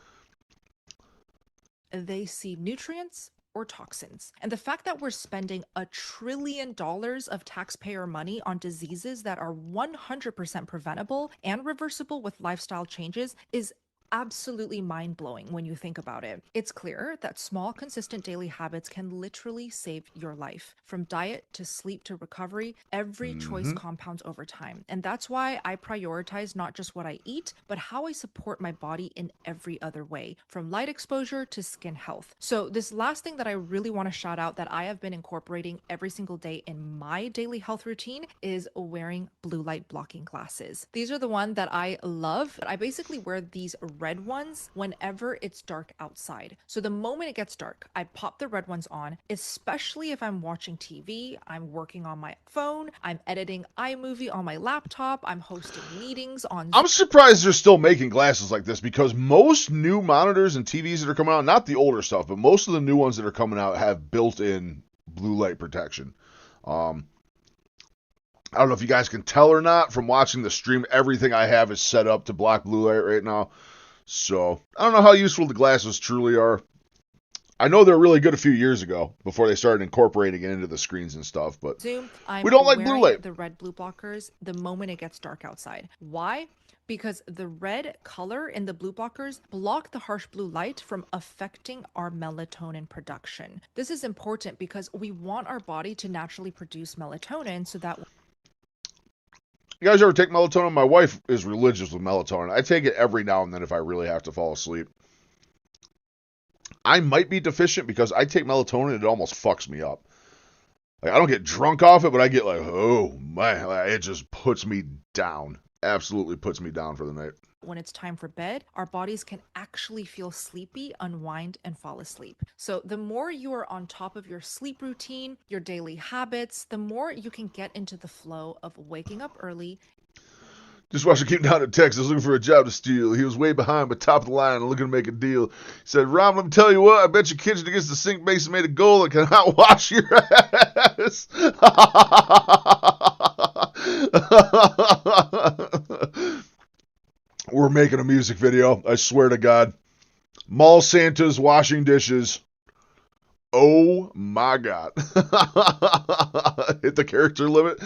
J: They see nutrients or toxins. And the fact that we're spending $1 trillion of taxpayer money on diseases that are 100% preventable and reversible with lifestyle changes is absolutely mind-blowing when you think about it. It's clear that small, consistent daily habits can literally save your life. From diet to sleep to recovery, every choice compounds over time. And that's why I prioritize not just what I eat, but how I support my body in every other way, from light exposure to skin health. So this last thing that I really want to shout out that I have been incorporating every single day in my daily health routine is wearing blue light blocking glasses. These are the one that I love. I basically wear these red ones whenever it's dark outside. So the moment it gets dark, I pop the red ones on, especially if I'm watching TV, I'm working on my phone, I'm editing iMovie on my laptop, I'm hosting meetings on
C: I'm surprised they're still making glasses like this, because most new monitors and TVs that are coming out, not the older stuff, but most of the new ones that are coming out have built-in blue light protection. I don't know if you guys can tell or not from watching the stream. Everything I have is set up to block blue light right now. So, I don't know how useful the glasses truly are. I know they're really good a few years ago, before they started incorporating it into the screens and stuff, but
J: Zoom,
C: we don't like blue
J: wearing
C: light.
J: the red blue blockers the moment it gets dark outside. Why? Because the red color in the blue blockers block the harsh blue light from affecting our melatonin production. This is important because we want our body to naturally produce melatonin so that
C: You guys ever take melatonin? My wife is religious with melatonin. I take it every now and then if I really have to fall asleep. I might be deficient because I take melatonin and it almost fucks me up. Like, I don't get drunk off it, but I get like, oh man, it just puts me down. Absolutely puts me down for the night.
J: when it's time for bed, our bodies can actually feel sleepy, unwind, and fall asleep. So the more you are on top of your sleep routine, your daily habits, the more you can get into the flow of waking up early.
C: Just watching Keep Down in Texas, looking for a job to steal. He was way behind, but top of the line and looking to make a deal. He said, Ron, let me tell you what, I bet your kitchen against the sink basin made a goal that cannot wash your ass. We're making a music video, I swear to God. Mall Santa's washing dishes. Oh my God. Hit the character limit.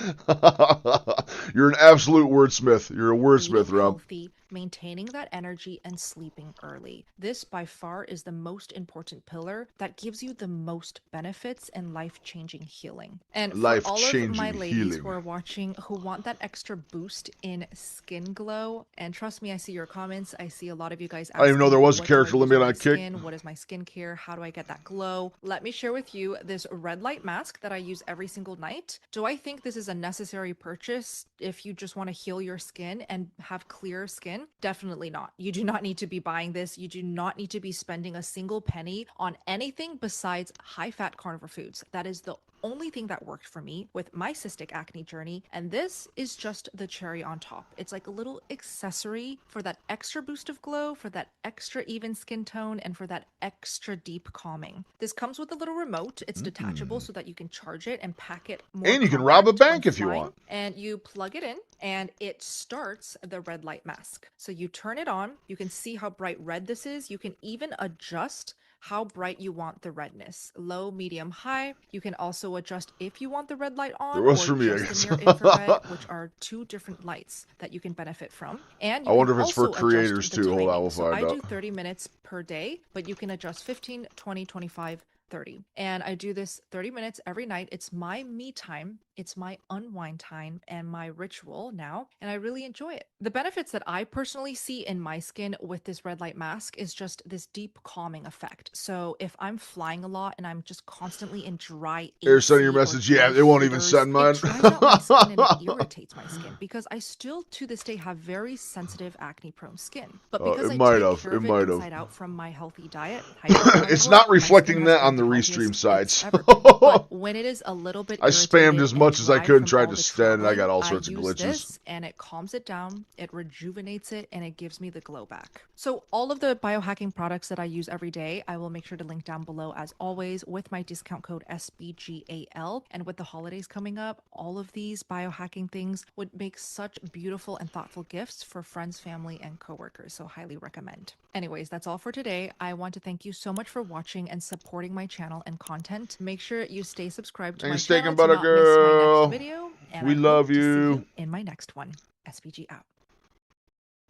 C: You're an absolute wordsmith. You're a wordsmith, Rob.
J: Healthy, maintaining that energy, and sleeping early. This by far is the most important pillar that gives you the most benefits and life-changing healing. And for all of my ladies who are watching who want that extra boost in skin glow, and trust me, I see your comments. I see a lot of you guys asking,
C: I didn't even know there was a
J: what do I
C: character
J: use
C: limit
J: on
C: on
J: my
C: Kick.
J: skin? What is my skincare? How do I get that glow? Let me share with you this red light mask that I use every single night. Do I think this is a necessary purchase if you just want to heal your skin and have clear skin? Definitely not. You do not need to be buying this. You do not need to be spending a single penny on anything besides high-fat carnivore foods. That is the only thing that worked for me with my cystic acne journey, and this is just the cherry on top. It's like a little accessory for that extra boost of glow, for that extra even skin tone, and for that extra deep calming. This comes with a little remote. It's detachable so that you can charge it and pack it more
C: And you can rob a
J: compact
C: bank
J: when
C: if you
J: flying.
C: want.
J: And you plug it in and it starts the red light mask. So you turn it on, you can see how bright red this is. You can even adjust how bright you want the redness, low, medium, high. You can also adjust if you want the red light on
C: It
J: or
C: was for me, I
J: just
C: guess.
J: the near infrared, which are two different lights that you can benefit from. And you
C: I wonder
J: can
C: if it's for
J: also
C: creators
J: adjust the
C: too. Hold on,
J: timing.
C: we'll
J: So
C: find
J: I do
C: out.
J: 30 minutes per day, but you can adjust 15, 20, 25, 30. And I do this 30 minutes every night. It's my me time. It's my unwind time and my ritual now, and I really enjoy it. The benefits that I personally see in my skin with this red light mask is just this deep calming effect. So if I'm flying a lot and I'm just constantly in dry
C: They're sending your
J: AC or
C: message. Yeah,
J: dry
C: they won't even
J: heaters,
C: send mine.
J: it dries out my skin and it irritates my skin because I still to this day have very sensitive acne prone skin. But because
C: It
J: I
C: might
J: take
C: have.
J: care
C: It
J: of
C: might
J: it
C: have.
J: inside out from my healthy diet,
C: It's not reflecting that on the
J: healthiest
C: restream
J: it's
C: sites.
J: ever been. But when it is a little bit
C: I spammed
J: irritated
C: as
J: and
C: much as I
J: dry
C: could,
J: from
C: tried
J: all
C: to
J: the
C: stand, and I got
J: traveling,
C: all
J: I
C: sorts of
J: use
C: glitches.
J: this and it calms it down, it rejuvenates it, and it gives me the glow back. So all of the biohacking products that I use every day, I will make sure to link down below as always with my discount code SBGAL. And with the holidays coming up, all of these biohacking things would make such beautiful and thoughtful gifts for friends, family, and coworkers. So highly recommend. Anyways, that's all for today. I want to thank you so much for watching and supporting my channel and content. Make sure you stay subscribed to my
C: Thanks, steak
J: channel
C: and
J: to
C: butter
J: not miss my next
C: girl.
J: video. And
C: We
J: I
C: love
J: hope to see
C: you.
J: you in my next one. SBG out.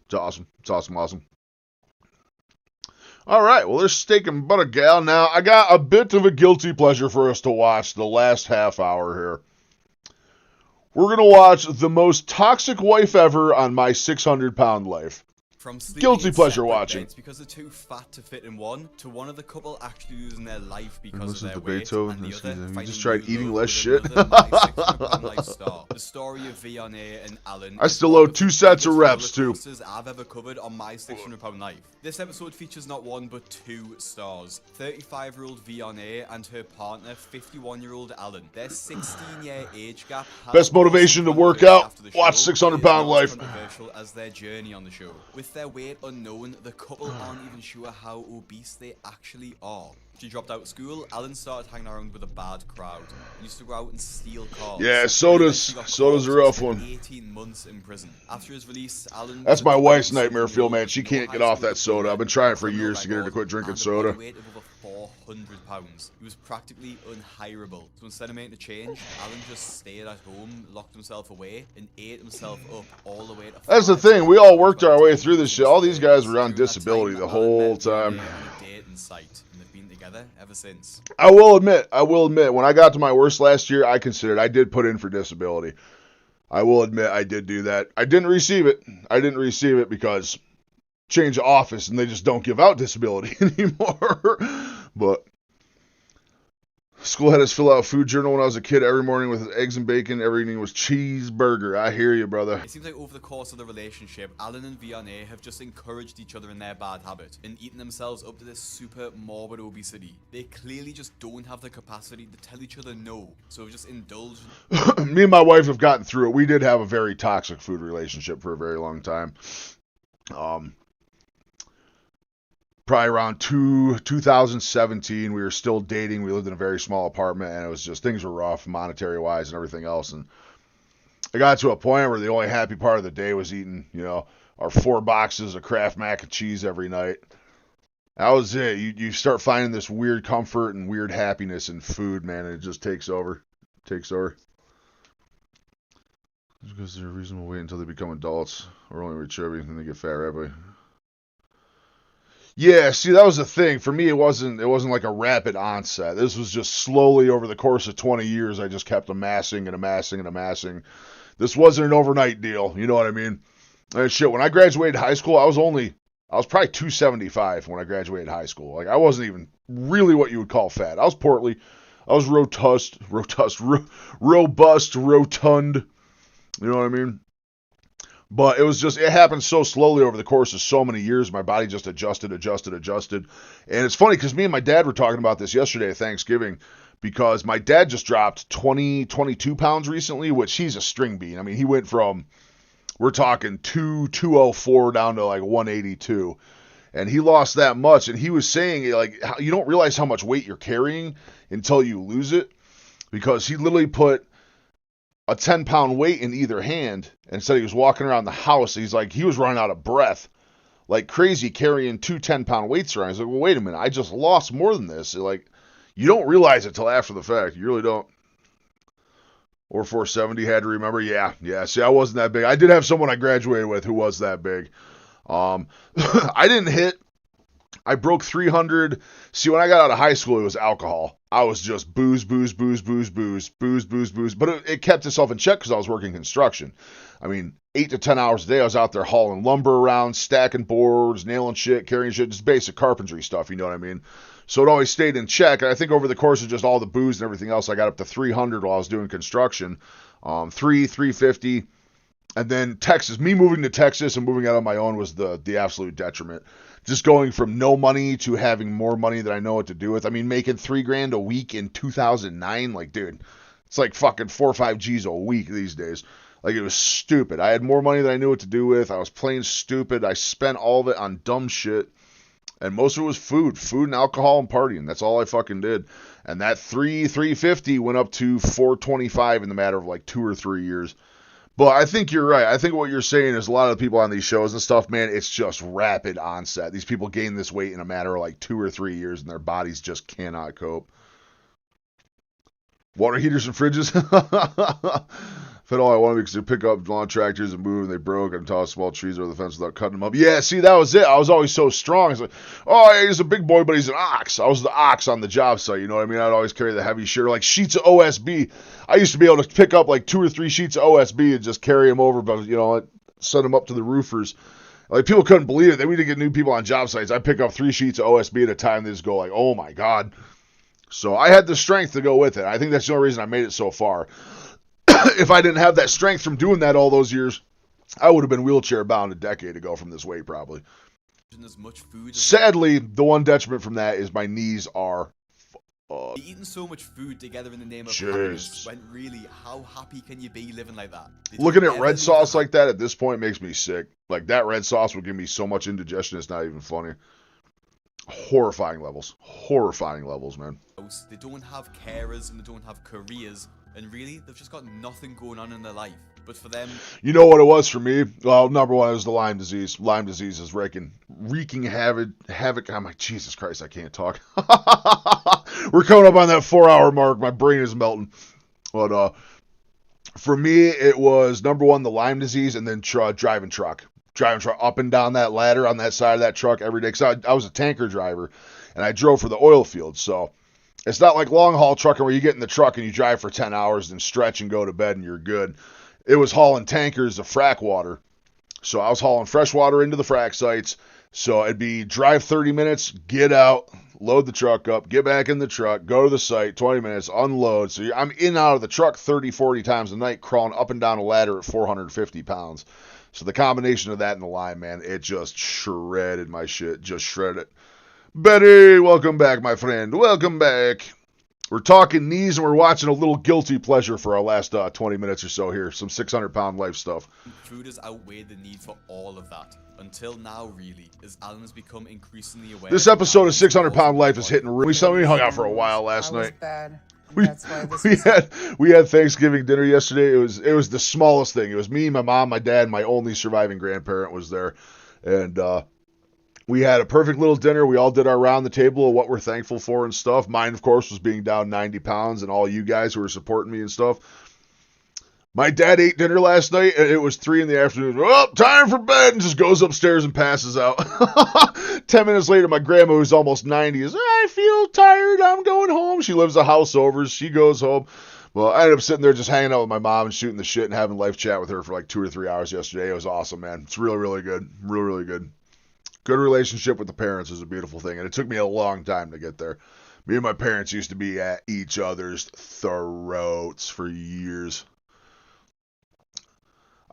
C: It's awesome. It's awesome, awesome. All right, well, there's steak and butter gal. Now, I got a bit of a guilty pleasure for us to watch the last half hour here. We're going to watch The Most Toxic Wife Ever on My 600-Pound Life.
K: From sleeping
C: Guilty
K: in
C: pleasure
K: separate
C: watching.
K: beds because they're too fat to fit in one, to one of the couple actually losing their life because
C: Listen
K: of
C: to
K: their weight,
C: Beethoven.
K: and the
C: Excuse
K: other
C: me, you
K: finding
C: just tried
K: new
C: eating
K: love
C: less
K: with
C: shit.
K: another My 600-Pound Life star. The story of Vianney and Alan.
C: I
K: is
C: still
K: one
C: owe
K: of
C: 2
K: the
C: sets of
K: biggest
C: reps, too.
K: roller coasters I've ever covered on My 600-Pound Life. This episode features not one but 2 stars: 35-year-old Vianney and her partner, 51-year-old Alan. Their 16-year age gap has
C: Best motivation to work out,
K: after the
C: watch
K: show,
C: 600
K: but it is
C: Pound
K: not as
C: Life.
K: controversial as their journey on the show. With their weight unknown, the couple aren't even sure how obese they actually are. She dropped out of school. Alan started hanging around with a bad crowd. He used to go out and steal cars.
C: Yeah,
K: But
C: soda's
K: eventually got
C: soda's a
K: caught and
C: rough
K: spent
C: one.
K: 18 months in prison. After his release, Alan
C: That's
K: was a
C: my wife's
K: 27-year-old
C: nightmare, Phil, man. She
K: with
C: can't
K: no
C: get
K: high
C: off
K: school
C: that soda.
K: diploma,
C: I've been trying
K: a
C: for
K: criminal
C: years to get her to
K: record,
C: quit drinking
K: and a
C: soda.
K: body weight of over 400 pounds. He was practically unhireable. So instead of making a change, Alan just stayed at home, locked himself away, and ate himself up all the way to
C: That's the thing. We all worked our way through this shit. All these guys were on disability the whole time.
K: On a date in sight, and they've been together ever since.
C: I will admit, when I got to my worst last year, I did put in for disability. I will admit I did do that. I didn't receive it because change of office and they just don't give out disability anymore. But school had us fill out a food journal when I was a kid every morning with eggs and bacon. Every evening was cheeseburger. I hear you, brother.
K: It seems like over the course of the relationship, Alan and Vianney have just encouraged each other in their bad habit and eaten themselves up to this super morbid obesity. They clearly just don't have the capacity to tell each other no, so have just indulged.
C: Me and my wife have gotten through it. We did have a very toxic food relationship for a very long time. Probably around 2017, we were still dating. We lived in a very small apartment, and it was just, things were rough, monetary-wise and everything else. And it got to a point where the only happy part of the day was eating, our 4 boxes of Kraft mac and cheese every night. That was it. You start finding this weird comfort and weird happiness in food, man, and it just takes over. Just because there's a reason we'll wait until they become adults, or only reach everything and they get fat, right, boy? Yeah, see, that was the thing. For me, it wasn't like a rapid onset. This was just slowly over the course of 20 years, I just kept amassing and amassing and amassing. This wasn't an overnight deal, you know what I mean? And shit, when I graduated high school, I was probably 275 when I graduated high school. Like, I wasn't even really what you would call fat. I was portly. I was robust, rotund. You know what I mean? But it happened so slowly over the course of so many years. My body just adjusted. And it's funny because me and my dad were talking about this yesterday at Thanksgiving, because my dad just dropped 22 pounds recently, which he's a string bean. I mean, he went from, we're talking 204 down to like 182. And he lost that much. And he was saying, like, you don't realize how much weight you're carrying until you lose it. Because he literally put a 10-pound weight in either hand, and said he was walking around the house. He's like, he was running out of breath like crazy carrying 2 10-pound weights around. He's like, well, wait a minute, I just lost more than this. Like, you don't realize it till after the fact. You really don't. Or 470 had to remember. Yeah. See, I wasn't that big. I did have someone I graduated with who was that big. I didn't hit. I broke 300. See, when I got out of high school, it was alcohol. I was just booze. But it kept itself in check because I was working construction. I mean, 8 to 10 hours a day, I was out there hauling lumber around, stacking boards, nailing shit, carrying shit, just basic carpentry stuff, you know what I mean? So it always stayed in check. And I think over the course of just all the booze and everything else, I got up to 300 while I was doing construction. 350. And then Texas, me moving to Texas and moving out on my own was the absolute detriment. just going from no money to having more money than I know what to do with. I mean, making $3,000 a week in 2009, like, dude, it's like fucking 4 or 5 G's a week these days. Like, it was stupid. I had more money than I knew what to do with. I was playing stupid. I spent all of it on dumb shit. And most of it was food and alcohol and partying. That's all I fucking did. And that $350 went up to $425 in the matter of like 2 or 3 years. But I think you're right. I think what you're saying is a lot of the people on these shows and stuff, man, it's just rapid onset. These people gain this weight in a matter of like 2 or 3 years, and their bodies just cannot cope. Water heaters and fridges. If at all I wanted because they pick up lawn tractors and move, and they broke and tossed small trees over the fence without cutting them up. Yeah, see, that was it. I was always so strong. It's like, oh, yeah, he's a big boy, but he's an ox. I was the ox on the job site, you know what I mean? I'd always carry the heavy shit, like sheets of OSB. I used to be able to pick up like 2 or 3 sheets of OSB and just carry them over, but, you know, send them up to the roofers. Like, people couldn't believe it. Then we did get new people on job sites. I pick up 3 sheets of OSB at a time. They just go like, oh, my God. So I had the strength to go with it. I think that's the only reason I made it so far. If I didn't have that strength from doing that all those years, I would have been wheelchair bound a decade ago from this weight probably.
K: As much food
C: Sadly, the one detriment from that is my knees are
K: eating so much food together in the name of
C: Jeez.
K: happiness, when really, how happy can you be living like that?
C: Looking at red sauce like that at this point makes me sick. Like, that red sauce would give me so much indigestion, it's not even funny. Horrifying levels, man.
K: They don't have carers and they don't have careers, and really, they've just got nothing going on in their life. But for them,
C: you know what it was for me? Well, number one is the Lyme disease. Lyme disease is wreaking havoc. I'm like, Jesus Christ, I can't talk. We're coming up on that 4-hour mark. My brain is melting. But for me, it was number one, the Lyme disease, and then driving truck up and down that ladder on that side of that truck every day. Because I was a tanker driver, and I drove for the oil field, so it's not like long haul trucking where you get in the truck and you drive for 10 hours and stretch and go to bed and you're good. It was hauling tankers of frack water. So I was hauling fresh water into the frack sites. So it'd be drive 30 minutes, get out, load the truck up, get back in the truck, go to the site, 20 minutes, unload. So I'm in and out of the truck 30, 40 times a night, crawling up and down a ladder at 450 pounds. So the combination of that and the Lyme, man, it just shredded my shit. Just shredded it. Betty, welcome back, my friend. Welcome back. We're talking knees, and we're watching a little guilty pleasure for our last 20 minutes or so here. Some 600-pound life stuff.
K: Food has outweighed the need for all of that. Until now, really, as Alan has become increasingly aware.
C: This episode of 600-pound life is hitting. We hung out for a while last night.
L: Bad.
C: We had Thanksgiving dinner yesterday. It was the smallest thing. It was me, my mom, my dad, and my only surviving grandparent was there, and we had a perfect little dinner. We all did our round the table of what we're thankful for and stuff. Mine, of course, was being down 90 pounds, and all you guys who were supporting me and stuff. My dad ate dinner last night, and it was 3 in the afternoon. Oh, time for bed, and just goes upstairs and passes out. 10 minutes later, my grandma, who's almost 90, is, I feel tired, I'm going home. She lives a house over, she goes home. Well, I ended up sitting there just hanging out with my mom and shooting the shit and having life chat with her for like 2 or 3 hours yesterday. It was awesome, man. It's really, really good. Really, really good. Good relationship with the parents is a beautiful thing, and it took me a long time to get there. Me and my parents used to be at each other's throats for years.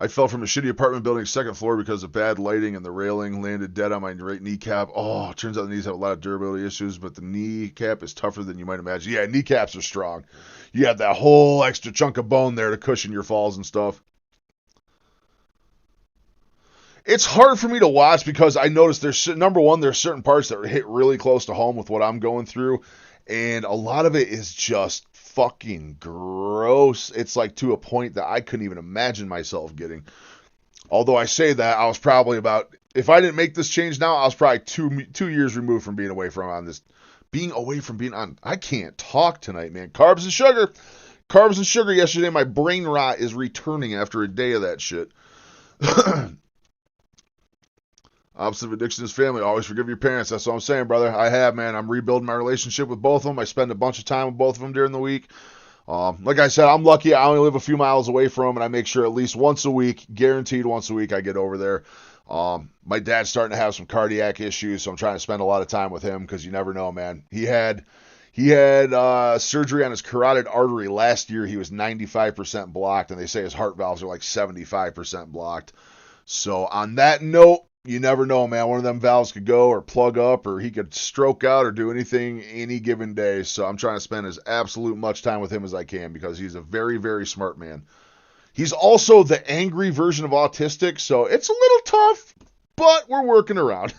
C: I fell from a shitty apartment building's 2nd floor because of bad lighting, and the railing landed dead on my right kneecap. Oh, it turns out the knees have a lot of durability issues, but the kneecap is tougher than you might imagine. Yeah, kneecaps are strong. You have that whole extra chunk of bone there to cushion your falls and stuff. It's hard for me to watch because I noticed there's certain parts that hit really close to home with what I'm going through, and a lot of it is just fucking gross. It's like to a point that I couldn't even imagine myself getting. Although I say that, I was probably if I didn't make this change now, I was probably two years removed from being away from being on. I can't talk tonight, man. Carbs and sugar yesterday. My brain rot is returning after a day of that shit. Opposite of addiction is family. Always forgive your parents. That's what I'm saying, brother. I have, man. I'm rebuilding my relationship with both of them. I spend a bunch of time with both of them during the week. Like I said, I'm lucky. I only live a few miles away from them, and I make sure at least once a week, guaranteed once a week, I get over there. My dad's starting to have some cardiac issues, so I'm trying to spend a lot of time with him because you never know, man. He had surgery on his carotid artery last year. He was 95% blocked, and they say his heart valves are like 75% blocked. So on that note, you never know, man. One of them valves could go or plug up, or he could stroke out or do anything any given day. So I'm trying to spend as absolute much time with him as I can because he's a very, very smart man. He's also the angry version of autistic, so it's a little tough, but we're working around.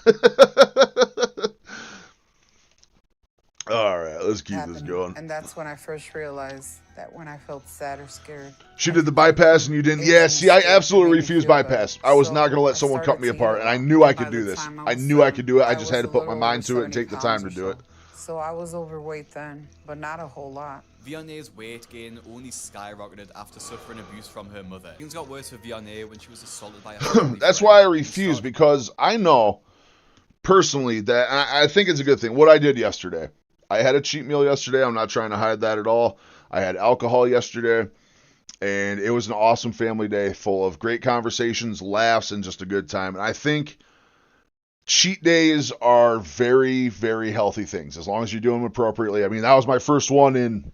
C: All right, let's keep this going.
L: And that's when I first realized that when I felt sad or scared.
C: She did the bypass and you didn't? Yeah, see, I absolutely refused bypass. I was not going to let someone cut me apart, and I knew I could do this. I knew I could do it. I just had to put my mind to it and take the time to do it.
L: So I was overweight then, but not a whole lot.
K: Vianney's weight gain only skyrocketed after suffering abuse from her mother. Things got worse for Vianney when she was assaulted by a family
C: That's
K: friend.
C: why I refused, because I know personally that I think it's a good thing. What I did yesterday, I had a cheat meal yesterday. I'm not trying to hide that at all. I had alcohol yesterday, and it was an awesome family day full of great conversations, laughs, and just a good time. And I think cheat days are very, very healthy things, as long as you do them appropriately. I mean, that was my first one in,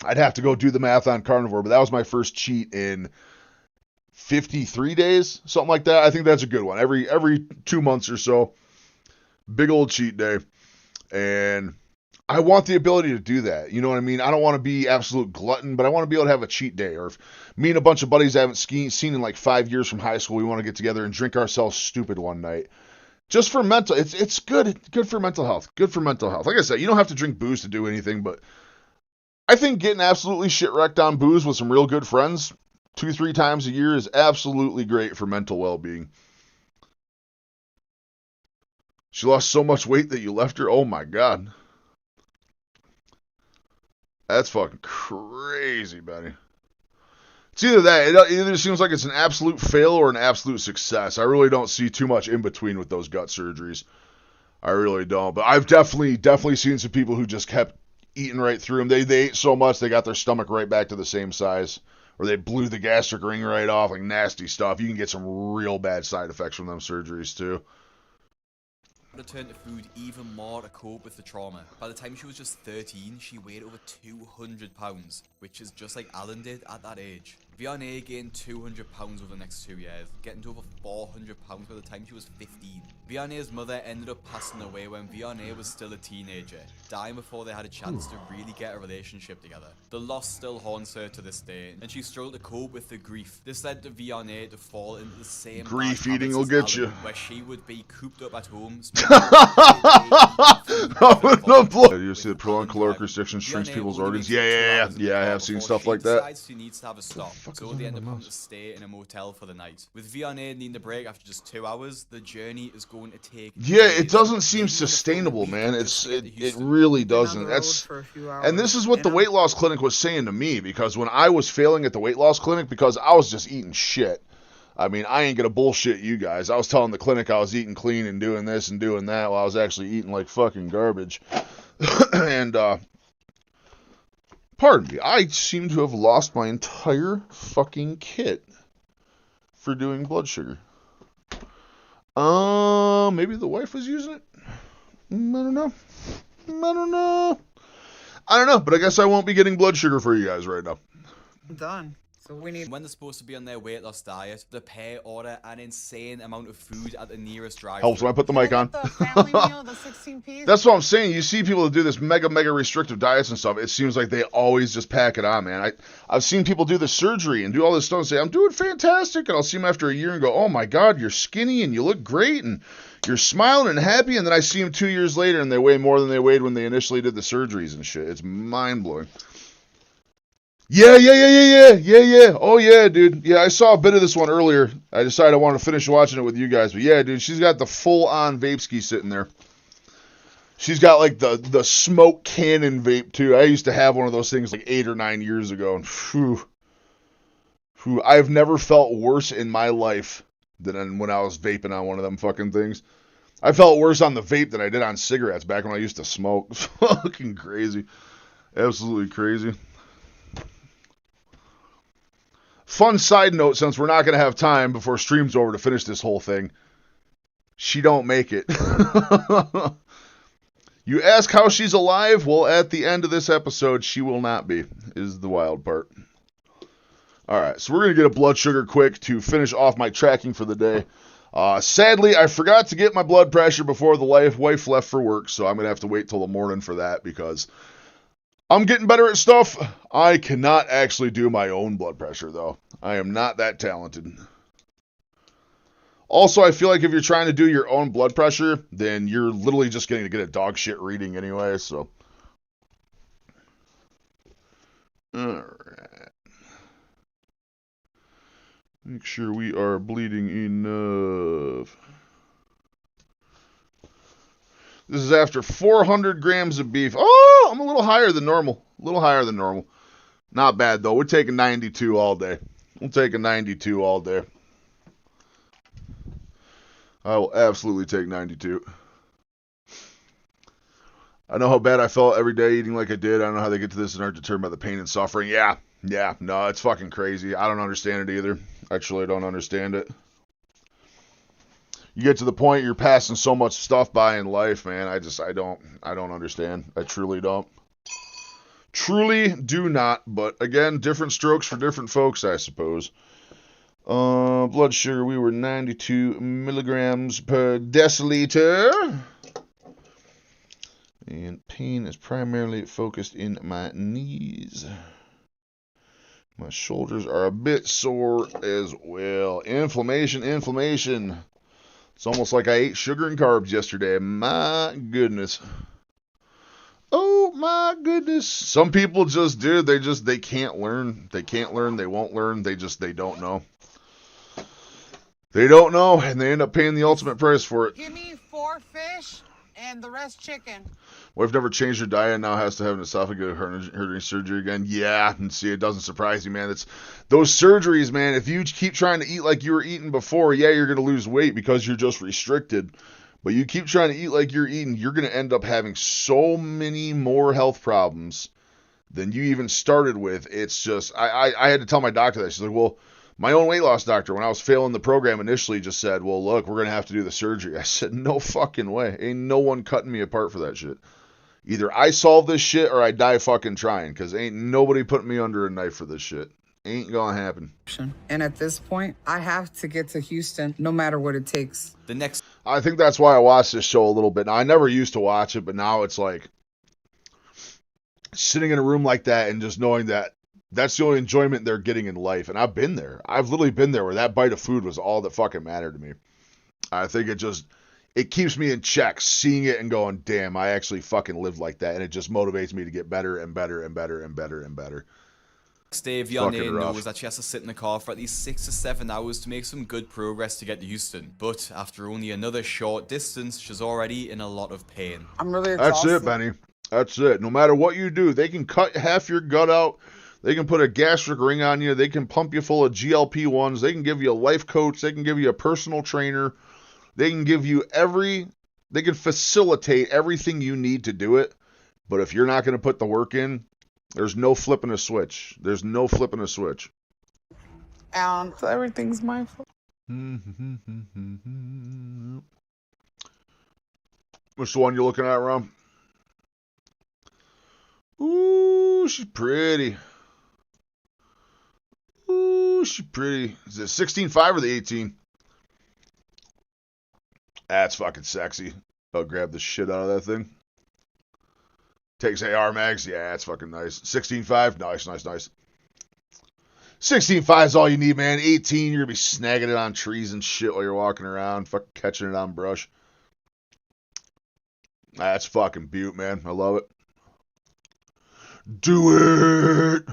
C: I'd have to go do the math on carnivore, but that was my first cheat in 53 days, something like that. I think that's a good one. Every 2 months or so, big old cheat day. And I want the ability to do that. You know what I mean? I don't want to be absolute glutton, but I want to be able to have a cheat day. Or if me and a bunch of buddies I haven't seen in like 5 years from high school, we want to get together and drink ourselves stupid one night. Just for mental, it's good for mental health. Good for mental health. Like I said, you don't have to drink booze to do anything, but I think getting absolutely shit wrecked on booze with some real good friends 2-3 times a year is absolutely great for mental well-being. She lost so much weight that you left her. Oh my God. That's fucking crazy, Benny. It's either that. It either seems like it's an absolute fail or an absolute success. I really don't see too much in between with those gut surgeries. I really don't. But I've definitely seen some people who just kept eating right through them. They ate so much they got their stomach right back to the same size. Or they blew the gastric ring right off. Like nasty stuff. You can get some real bad side effects from them surgeries too.
K: To turn to food even more to cope with the trauma. By the time she was just 13, she weighed over 200 pounds, which is just like Alan did at that age. Vianney gained 200 pounds over the next 2 years, getting to over 400 pounds by the time she was 15. Vianney's mother ended up passing away when Vianney was still a teenager, dying before they had a chance to really get a relationship together. The loss still haunts her to this day, and she struggled to cope with the grief. This led to Vianney to fall into the same
C: grief eating will get you,
K: where she would be cooped up at home.
C: You see the prolonged caloric restriction shrinks people's organs. Yeah, I have seen stuff like that.
K: She needs to have a stop, so they end up having to stay in a motel for the night. With Vianney needing a break after just 2 hours, the journey is going to take days.
C: It doesn't seem sustainable, man. It really doesn't. And this is what the weight loss clinic was saying to me, because when I was failing at the weight loss clinic, because I was just eating shit. I mean, I ain't gonna bullshit you guys. I was telling the clinic I was eating clean and doing this and doing that while I was actually eating like fucking garbage. And, pardon me, I seem to have lost my entire fucking kit for doing blood sugar. Maybe the wife was using it? I don't know, but I guess I won't be getting blood sugar for you guys right now.
L: Done. So we need.
K: When they're supposed to be on their weight loss diet, the pair order an insane amount of food at the nearest drive-thru.
C: Helps when I put the mic on.
L: The family meal, the 16-piece.
C: That's what I'm saying. You see people that do this mega restrictive diets and stuff. It seems like they always just pack it on, man. I've seen people do the surgery and do all this stuff and say, I'm doing fantastic. And I'll see them after a year and go, oh my God, you're skinny and you look great and you're smiling and happy. And then I see them 2 years later and they weigh more than they weighed when they initially did the surgeries and shit. It's mind-blowing. Yeah. Oh, yeah, dude. Yeah, I saw a bit of this one earlier. I decided I wanted to finish watching it with you guys. But yeah, dude, she's got the full-on vape ski sitting there. She's got, like, the smoke cannon vape, too. I used to have one of those things, like, 8 or 9 years ago. And I've never felt worse in my life than when I was vaping on one of them fucking things. I felt worse on the vape than I did on cigarettes back when I used to smoke. Fucking crazy. Absolutely crazy. Fun side note, since we're not going to have time before stream's over to finish this whole thing, she don't make it. You ask how she's alive? Well, at the end of this episode, she will not be, is the wild part. Alright, so we're going to get a blood sugar quick to finish off my tracking for the day. Sadly, I forgot to get my blood pressure before the wife left for work, so I'm going to have to wait till the morning for that because I'm getting better at stuff. I cannot actually do my own blood pressure, though. I am not that talented. Also, I feel like if you're trying to do your own blood pressure, then you're literally just going to get a dog shit reading anyway, so. Alright. Make sure we are bleeding enough. This is after 400 grams of beef. Oh, I'm a little higher than normal. A little higher than normal. Not bad, though. We're taking 92 all day. We'll take a 92 all day. I will absolutely take 92. I know how bad I felt every day eating like I did. I don't know how they get to this and aren't deterred by the pain and suffering. Yeah, no, it's fucking crazy. I don't understand it either. I truly don't understand it. You get to the point you're passing so much stuff by in life, man. I don't understand. I truly don't. Truly do not. But again, different strokes for different folks, I suppose. Blood sugar, we were 92 milligrams per deciliter. And pain is primarily focused in my knees. My shoulders are a bit sore as well. Inflammation. It's almost like I ate sugar and carbs yesterday. My goodness. Oh my goodness. Some people just do. They can't learn. They can't learn. They won't learn. They don't know. They don't know, and they end up paying the ultimate price for it.
L: Give me 4 fish and the rest chicken.
C: Wife never changed her diet and now has to have an esophageal hernia surgery again. Yeah, and see, it doesn't surprise you, man. It's those surgeries, man. If you keep trying to eat like you were eating before, yeah, you're going to lose weight because you're just restricted. But you keep trying to eat like you're eating, you're going to end up having so many more health problems than you even started with. It's just, I had to tell my doctor that. She's like, well, my own weight loss doctor, when I was failing the program initially, just said, well, look, we're going to have to do the surgery. I said, no fucking way. Ain't no one cutting me apart for that shit. Either I solve this shit or I die fucking trying, because ain't nobody putting me under a knife for this shit. Ain't gonna happen.
L: And at this point, I have to get to Houston no matter what it takes.
C: I think that's why I watch this show a little bit. Now, I never used to watch it, but now it's like sitting in a room like that and just knowing that that's the only enjoyment they're getting in life. And I've been there. I've literally been there where that bite of food was all that fucking mattered to me. I think it keeps me in check, seeing it and going, damn, I actually fucking lived like that. And it just motivates me to get better and better and better and better and better.
K: Next day, Vianney knows that she has to sit in the car for at least 6 to 7 hours to make some good progress to get to Houston. But after only another short distance, she's already in a lot of pain.
L: I'm really exhausted.
C: That's it, Benny. That's it. No matter what you do, they can cut half your gut out. They can put a gastric ring on you. They can pump you full of GLP-1s. They can give you a life coach. They can give you a personal trainer. They can give you they can facilitate everything you need to do it. But if you're not going to put the work in, there's no flipping a switch. There's no flipping a switch.
L: And everything's my fault.
C: What's the one you're looking at, Rom? Ooh, she's pretty. Ooh, she's pretty. Is it 16.5 or the 18? That's fucking sexy. I'll grab the shit out of that thing. Takes AR mags. Yeah, that's fucking nice. 16.5. Nice. 16.5 is all you need, man. 18, you're going to be snagging it on trees and shit while you're walking around. Fucking catching it on brush. That's fucking beaut, man. I love it. Do it.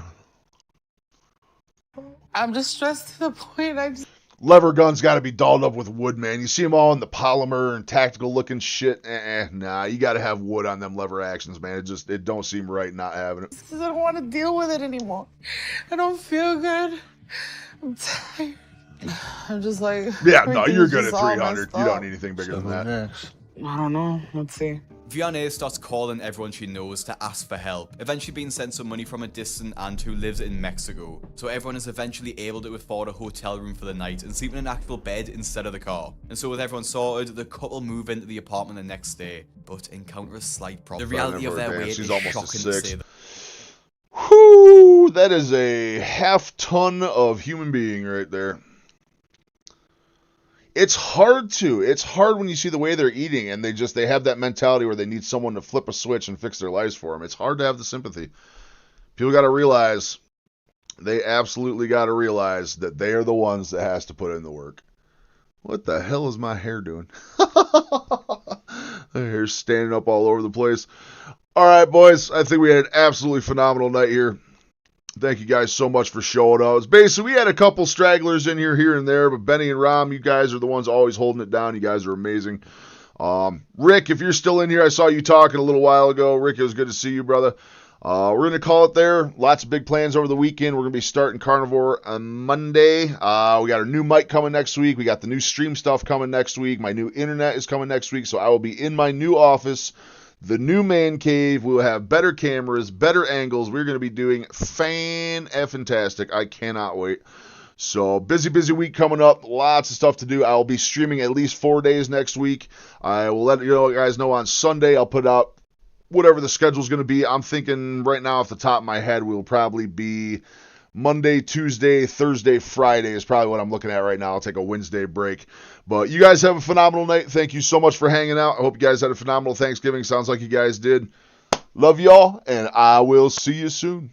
L: I'm just stressed to the point
C: Lever guns got to be dolled up with wood, man. You see them all in the polymer and tactical looking shit. Nah, you got to have wood on them lever actions, man. It don't seem right not having it.
L: I don't want to deal with it anymore. I don't feel good. I'm tired. I'm just like...
C: Yeah, no, you're good at 300. You don't need anything bigger than that.
L: I don't know. Let's see.
K: Vianney starts calling everyone she knows to ask for help, eventually being sent some money from a distant aunt who lives in Mexico. So everyone is eventually able to afford a hotel room for the night and sleep in an actual bed instead of the car. And so with everyone sorted, the couple move into the apartment the next day, but encounter a slight problem. The reality of their weight is shocking to say.
C: Whew, that is a half ton of human being right there. It's hard to. It's hard when you see the way they're eating and they have that mentality where they need someone to flip a switch and fix their lives for them. It's hard to have the sympathy. People got to realize, they absolutely got to realize that they are the ones that has to put in the work. What the hell is my hair doing? The hair's standing up all over the place. All right, boys. I think we had an absolutely phenomenal night here. Thank you guys so much for showing up. It's basically, we had a couple stragglers in here and there, but Benny and Rom, you guys are the ones always holding it down. You guys are amazing. Rick, if you're still in here, I saw you talking a little while ago. Rick, it was good to see you, brother. We're going to call it there. Lots of big plans over the weekend. We're going to be starting Carnivore on Monday. We got our new mic coming next week. We got the new stream stuff coming next week. My new internet is coming next week, so I will be in my new office, the new man cave. We will have better cameras, better angles. We're going to be doing fan-effing-tastic. I cannot wait. So, busy week coming up. Lots of stuff to do. I will be streaming at least 4 days next week. I will let you guys know on Sunday. I'll put out whatever the schedule's going to be. I'm thinking right now off the top of my head, we'll probably be Monday, Tuesday, Thursday, Friday is probably what I'm looking at right now. I'll take a Wednesday break. But you guys have a phenomenal night. Thank you so much for hanging out. I hope you guys had a phenomenal Thanksgiving. Sounds like you guys did. Love y'all, and I will see you soon.